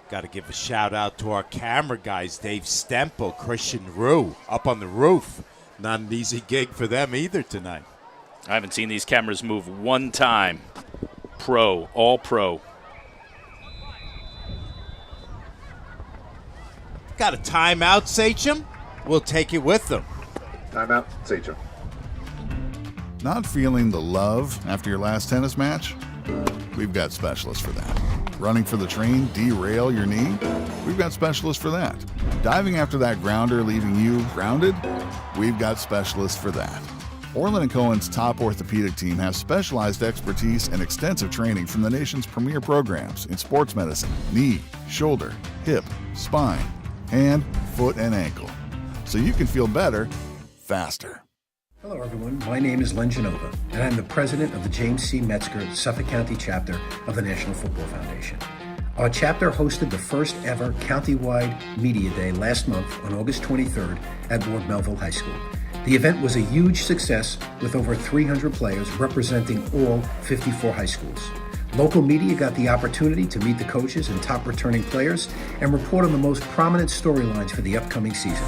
Got to give a shout out to our camera guys, Dave Stempel, Christian Rue, up on the roof. Not an easy gig for them either tonight. I haven't seen these cameras move one time. Pro, all pro. Got a timeout, Sachem? We'll take it with them. Timeout, Sachem. Not feeling the love after your last tennis match? We've got specialists for that. Running for the train, derail your knee? We've got specialists for that. Diving after that grounder leaving you grounded? We've got specialists for that. Orlin Cohen's top orthopedic team has specialized expertise and extensive training from the nation's premier programs in sports medicine, knee, shoulder, hip, spine, hand, foot, and ankle. So you can feel better, faster. Hello, everyone. My name is Len Genova, and I'm the president of the James C. Metzger Suffolk County chapter of the National Football Foundation. Our chapter hosted the first ever countywide media day last month on August 23rd at Ward Melville High School. The event was a huge success with over 300 players representing all 54 high schools. Local media got the opportunity to meet the coaches and top returning players and report on the most prominent storylines for the upcoming season.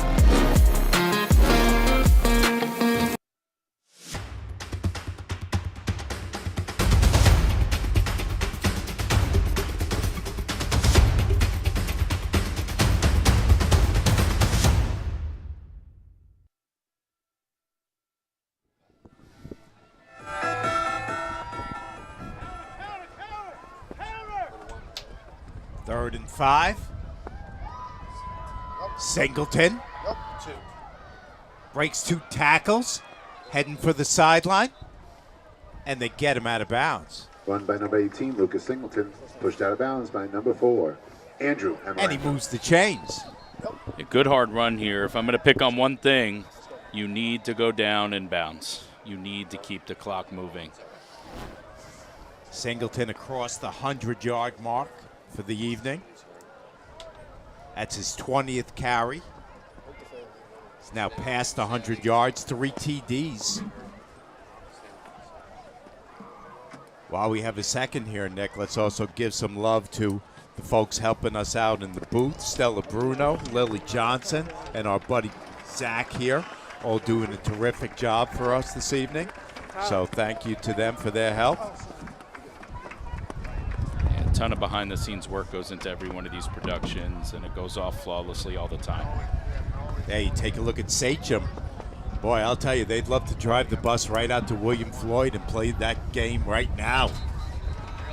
Third and 5. Singleton breaks 2 tackles, heading for the sideline, and they get him out of bounds. Run by number 18, Lucas Singleton. Pushed out of bounds by number 4, Andrew. And he moves the chains. A good hard run here. If I'm going to pick on one thing, you need to go down in bounds. You need to keep the clock moving. Singleton across the 100-yard mark for the evening. That's his 20th carry. He's now past 100 yards, 3 TDs. While we have a second here, Nick, let's also give some love to the folks helping us out in the booth. Stella Bruno, Lily Johnson, and our buddy Zach here, all doing a terrific job for us this evening. So thank you to them for their help. A ton of behind-the-scenes work goes into every one of these productions, and it goes off flawlessly all the time. Hey, take a look at Sachem. Boy, I'll tell you, they'd love to drive the bus right out to William Floyd and play that game right now.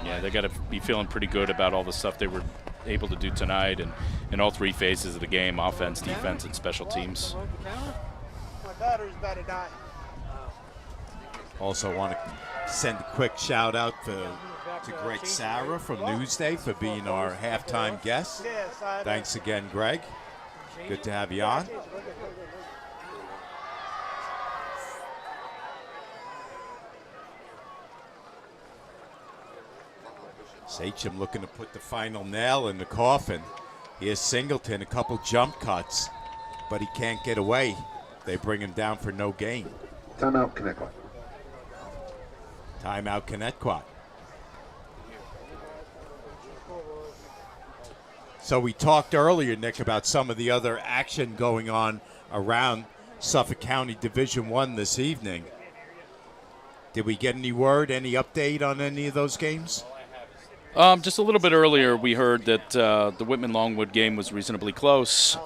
Yeah, they got to be feeling pretty good about all the stuff they were able to do tonight and in all 3 phases of the game, offense, defense, and special teams. My battery's about to die. Also want to send a quick shout-out to Greg Sarah from Newsday for being our halftime guest. Thanks again, Greg. Good to have you on. Sachem looking to put the final nail in the coffin. Here's Singleton, a couple jump cuts, but he can't get away. They bring him down for no gain. Timeout, Connetquot. Timeout, Connetquot. So we talked earlier, Nick, about some of the other action going on around Suffolk County Division I this evening. Did we get any word, any update on any of those games? Just a little bit earlier, we heard that the Whitman-Longwood game was reasonably close.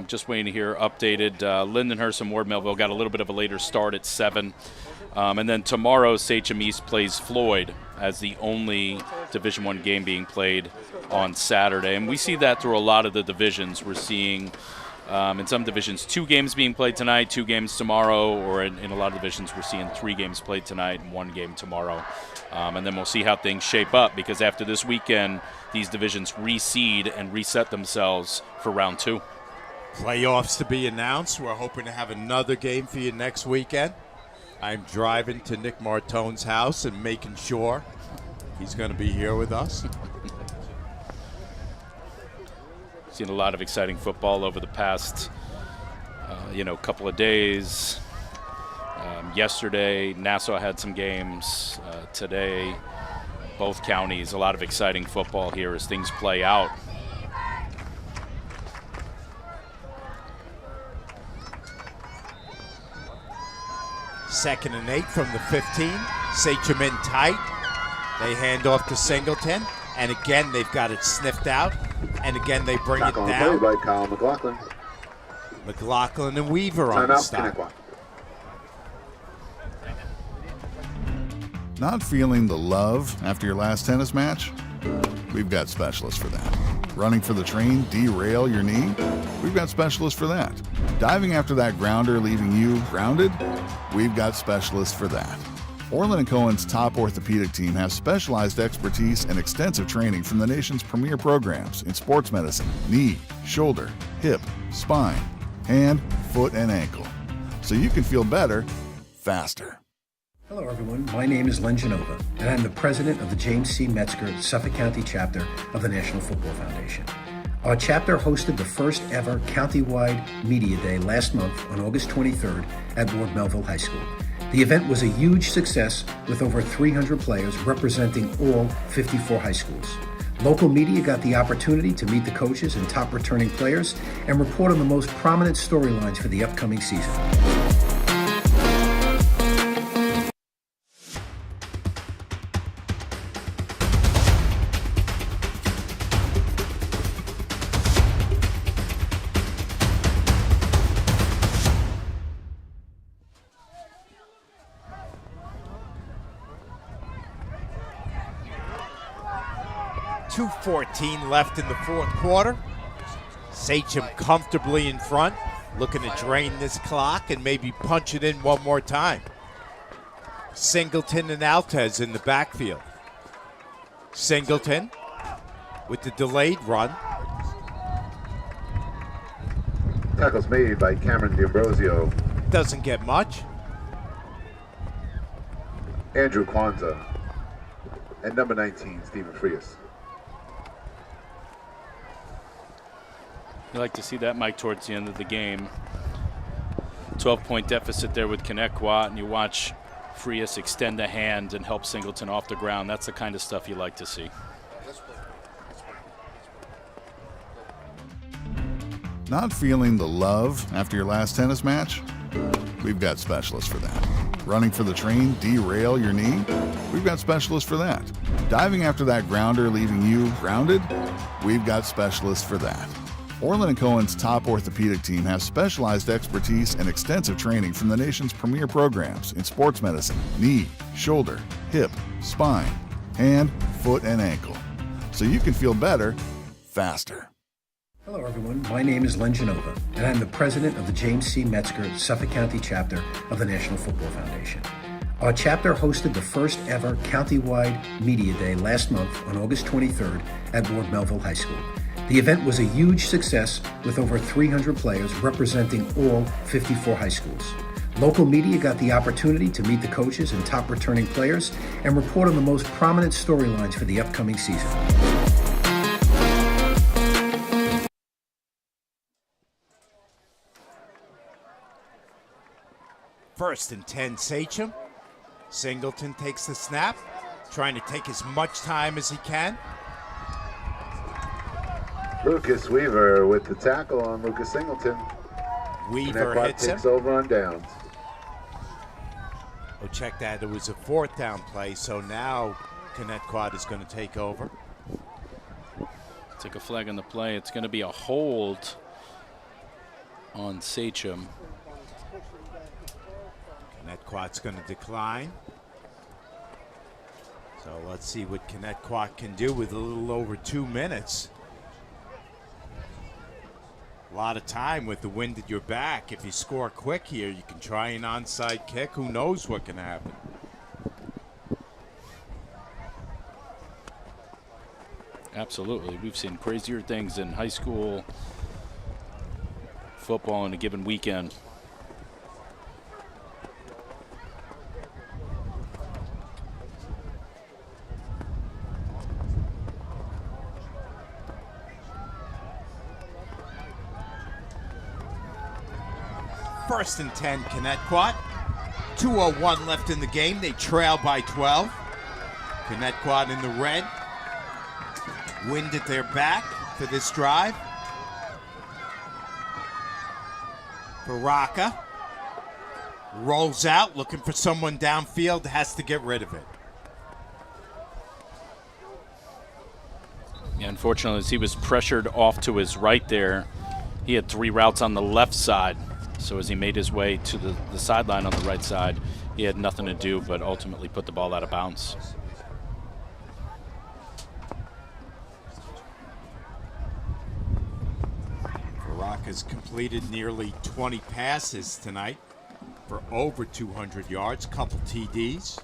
Just waiting to hear updated. Lindenhurst and Ward Melville got a little bit of a later start at 7. And then tomorrow, Sachem East plays Floyd as the only Division I game being played on Saturday. And we see that through a lot of the divisions. We're seeing in some divisions 2 games being played tonight, 2 games tomorrow, or in a lot of divisions we're seeing 3 games played tonight and 1 game tomorrow. And then we'll see how things shape up, because after this weekend, these divisions reseed and reset themselves for round 2. Playoffs to be announced. We're hoping to have another game for you next weekend. I'm driving to Nick Martone's house and making sure he's going to be here with us. Seen a lot of exciting football over the past, couple of days. Yesterday, Nassau had some games. Today, both counties, a lot of exciting football here as things play out. Second and 8 from the 15. Sachem in tight. They hand off to Singleton. And again, they've got it sniffed out. And again, they bring it down. By Kyle McLaughlin. McLaughlin and Weaver on the stop. Not feeling the love after your last tennis match? We've got specialists for that. Running for the train, derail your knee? We've got specialists for that. Diving after that grounder, leaving you grounded? We've got specialists for that. Orlin Cohen's top orthopedic team has specialized expertise and extensive training from the nation's premier programs in sports medicine, knee, shoulder, hip, spine, hand, foot, and ankle. So you can feel better, faster. Hello, everyone. My name is Len Genova, and I'm the president of the James C. Metzger Suffolk County chapter of the National Football Foundation. Our chapter hosted the first ever countywide media day last month on August 23rd at Ward Melville High School. The event was a huge success with over 300 players representing all 54 high schools. Local media got the opportunity to meet the coaches and top returning players and report on the most prominent storylines for the upcoming season. .2:14 left in the fourth quarter. Sachem comfortably in front, looking to drain this clock and maybe punch it in one more time. Singleton and Altez in the backfield. Singleton with the delayed run. Tackles made by Cameron D'Ambrosio. Doesn't get much. Andrew Kwanzaa. And number 19, Stephen Frias. You like to see that, Mike, towards the end of the game. 12-point deficit there with Connetquot, and you watch Frias extend a hand and help Singleton off the ground. That's the kind of stuff you like to see. Not feeling the love after your last tennis match? We've got specialists for that. Running for the train, derail your knee? We've got specialists for that. Diving after that grounder, leaving you grounded? We've got specialists for that. Orlin Cohen's top orthopedic team has specialized expertise and extensive training from the nation's premier programs in sports medicine, knee, shoulder, hip, spine, hand, foot, and ankle. So you can feel better, faster. Hello, everyone. My name is Len Genova, and I'm the president of the James C. Metzger Suffolk County chapter of the National Football Foundation. Our chapter hosted the first ever countywide media day last month on August 23rd at Ward Melville High School. The event was a huge success with over 300 players representing all 54 high schools. Local media got the opportunity to meet the coaches and top returning players and report on the most prominent storylines for the upcoming season. First and 10, Sachem. Singleton takes the snap, trying to take as much time as he can. Lucas Weaver with the tackle on Lucas Singleton. Weaver Connetquot hits him. takes over on downs. Oh, check that. It was a 4th down play, so now Connetquot is going to take over. Take a flag on the play. It's going to be a hold on Sachem. Connetquot's going to decline. So let's see what Connetquot can do with a little over 2 minutes. A lot of time with the wind at your back. If you score quick here, you can try an onside kick. Who knows what can happen? Absolutely. We've seen crazier things in high school football in a given weekend. First and 10, Connetquot. 2:01 left in the game. They trail by 12. Connetquot in the red. Wind at their back for this drive. Baraka rolls out, looking for someone downfield, has to get rid of it. Yeah, unfortunately, as he was pressured off to his right there, he had 3 routes on the left side. So as he made his way to the sideline on the right side, he had nothing to do but ultimately put the ball out of bounds. Baraka's completed nearly 20 passes tonight for over 200 yards, couple TDs.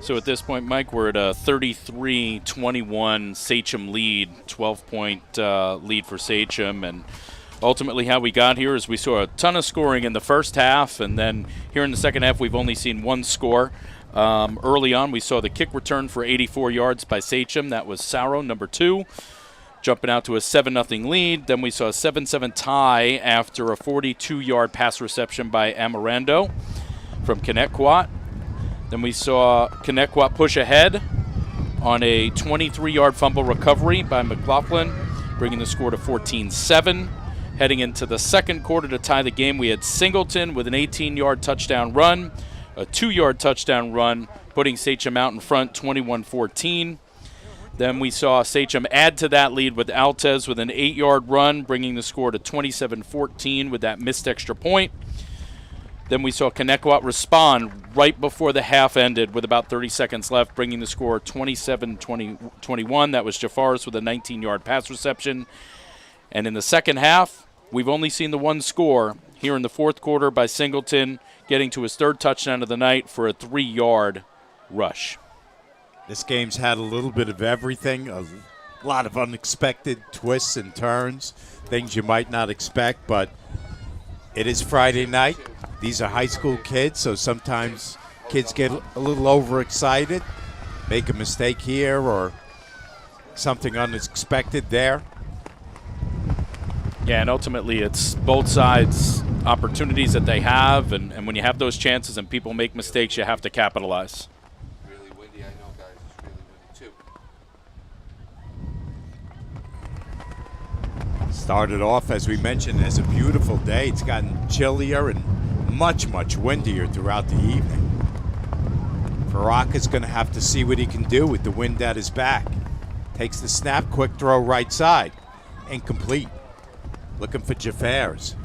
So at this point, Mike, we're at a 33-21 Sachem lead, 12-point lead for Sachem. And ultimately how we got here is we saw a ton of scoring in the first half, and then here in the second half we've only seen one score. Early on we saw the kick return for 84 yards by Sachem. That was Saro, number 2, jumping out to a 7-0 lead. Then we saw a 7-7 tie after a 42-yard pass reception by Amirando from Connetquot. Then we saw Connetquot push ahead on a 23-yard fumble recovery by McLaughlin, bringing the score to 14-7. Heading into the second quarter to tie the game, we had Singleton with an 18-yard touchdown run, a 2-yard touchdown run, putting Sachem out in front 21-14. Then we saw Sachem add to that lead with Altez with an 8-yard run, bringing the score to 27-14 with that missed extra point. Then we saw Connetquot respond right before the half ended with about 30 seconds left, bringing the score 27-21. That was Jafaris with a 19-yard pass reception. And in the second half, we've only seen the one score here in the fourth quarter by Singleton, getting to his 3rd touchdown of the night for a 3-yard rush. This game's had a little bit of everything, a lot of unexpected twists and turns, things you might not expect, but it is Friday night. These are high school kids, so sometimes kids get a little overexcited, make a mistake here or something unexpected there. Yeah, and ultimately it's both sides opportunities that they have, and when you have those chances and people make mistakes, you have to capitalize. Really windy, I know, guys. It's really windy, too. Started off, as we mentioned, as a beautiful day. It's gotten chillier and much, much windier throughout the evening. Faraka's going to have to see what he can do with the wind at his back. Takes the snap, quick throw right side. Incomplete. Looking for Jaffers.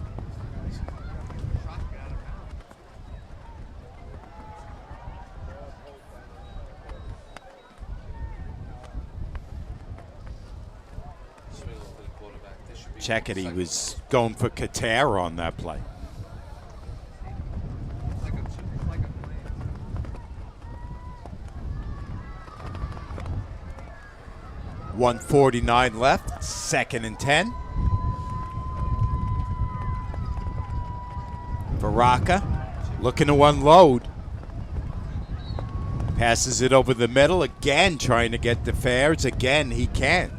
Check it, he was going for Qatar on that play. .149 left, 2nd and 10. Faraka looking to unload. Passes it over the middle, again trying to get the fares. Again, he can't.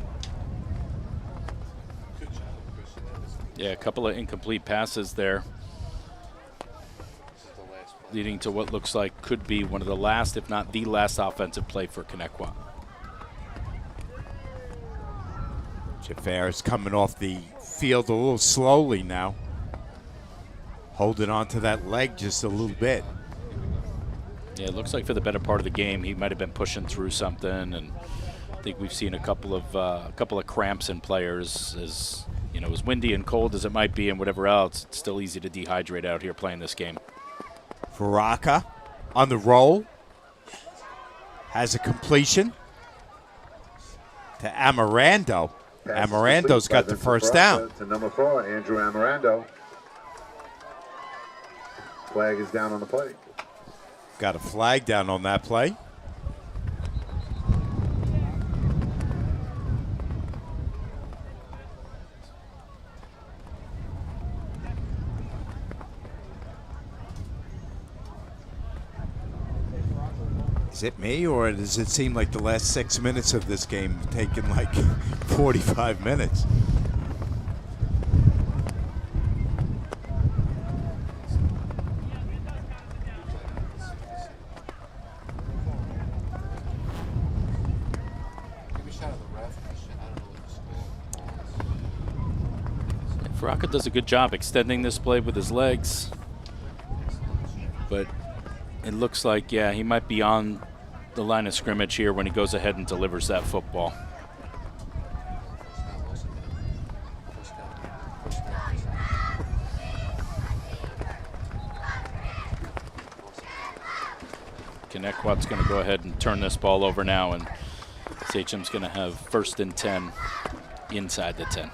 Yeah, a couple of incomplete passes there, leading to what looks like could be one of the last, if not the last, offensive play for Connetquot. Jaffers coming off the field a little slowly now. Holding on to that leg just a little bit. Yeah, it looks like for the better part of the game, he might have been pushing through something, and I think we've seen a couple of cramps in players. As you know, as windy and cold as it might be and whatever else, it's still easy to dehydrate out here playing this game. Faraka on the roll. Has a completion to Amirando. Amirando's got the first down. To number 4, Andrew Amirando. Flag is down on the play. Got a flag down on that play. Is it me, or does it seem like the last 6 minutes of this game have taken like 45 minutes? Faraka does a good job extending this play with his legs, but it looks like, yeah, he might be on the line of scrimmage here when he goes ahead and delivers that football. Connetquot's going to go ahead and turn this ball over now, and Sachem's going to have 1st and 10 inside the 10.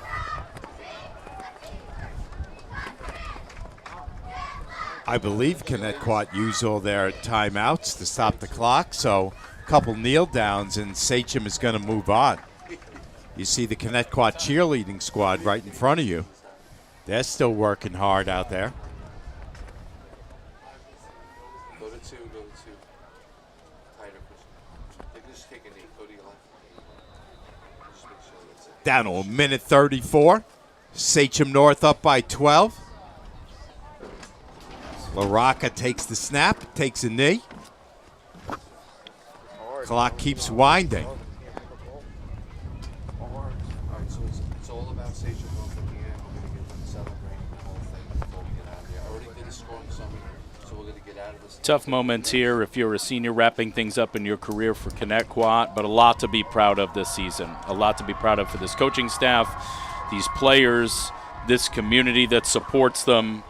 I believe Connetquot used all their timeouts to stop the clock, so a couple kneel downs and Sachem is going to move on. You see the Connetquot cheerleading squad right in front of you. They're still working hard out there. Go to 2, go to 2. Tighter, They can just take a knee. Go to your left. Just make sure that's it. Down to a minute 34. Sachem North up by 12. LaRocca takes the snap, takes a knee. Clock keeps winding. All right, so it's all about Sachem North at the end. We're going to get them celebrating the whole thing before we get out of here. I already did a scoring summary, so we're going to get out of this. Tough moments here if you're a senior wrapping things up in your career for Connetquot, but a lot to be proud of this season. A lot to be proud of for this coaching staff, these players, this community that supports them,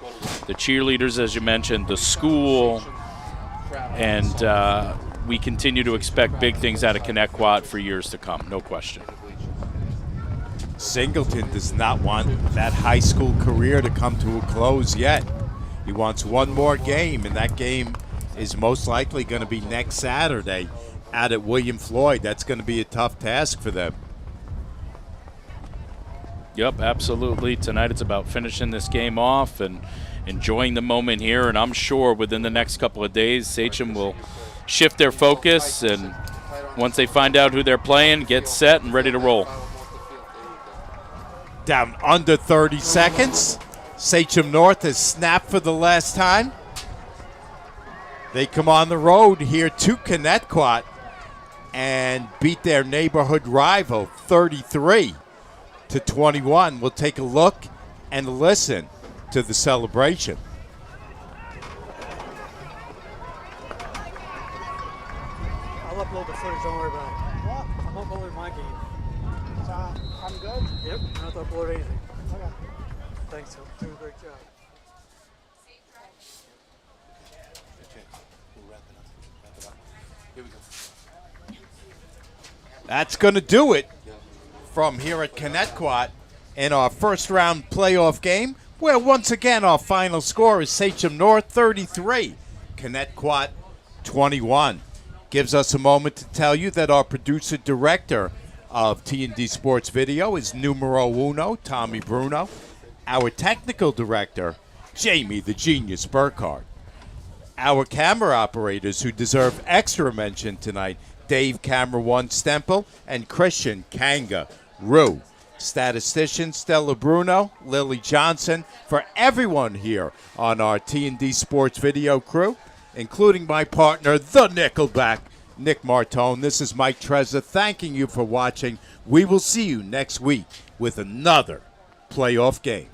the cheerleaders, as you mentioned, the school, and we continue to expect big things out of Connetquot for years to come, no question. Singleton does not want that high school career to come to a close yet. He wants one more game, and that game is most likely going to be next Saturday out at William Floyd. That's going to be a tough task for them. Yep, absolutely. Tonight it's about finishing this game off and enjoying the moment here, and I'm sure within the next couple of days, Sachem will shift their focus, and once they find out who they're playing, get set and ready to roll. Down under 30 seconds. Sachem North has snapped for the last time. They come on the road here to Connetquot and beat their neighborhood rival 33-27. to 21. We'll take a look and listen to the celebration. I'll upload the footage, don't worry about it. What? I'm uploading my game. So I'm good? Yep, I don't have to upload anything. Okay. Thanks, Phil. Doing a great job. Okay, we'll wrap it up. Here we go. That's going to do it from here at Connetquot in our first round playoff game, where once again our final score is Sachem North 33, Connetquot 21. Gives us a moment to tell you that our producer director of T&D Sports Video is numero uno, Tommy Bruno. Our technical director, Jamie the Genius Burkhardt. Our camera operators who deserve extra mention tonight, Dave Camera One Stempel and Christian Kanga Rue. Statistician Stella Bruno, Lily Johnson, for everyone here on our T&D Sports Video crew, including my partner, the Nickelback, Nick Martone. This is Mike Trezza thanking you for watching. We will see you next week with another playoff game.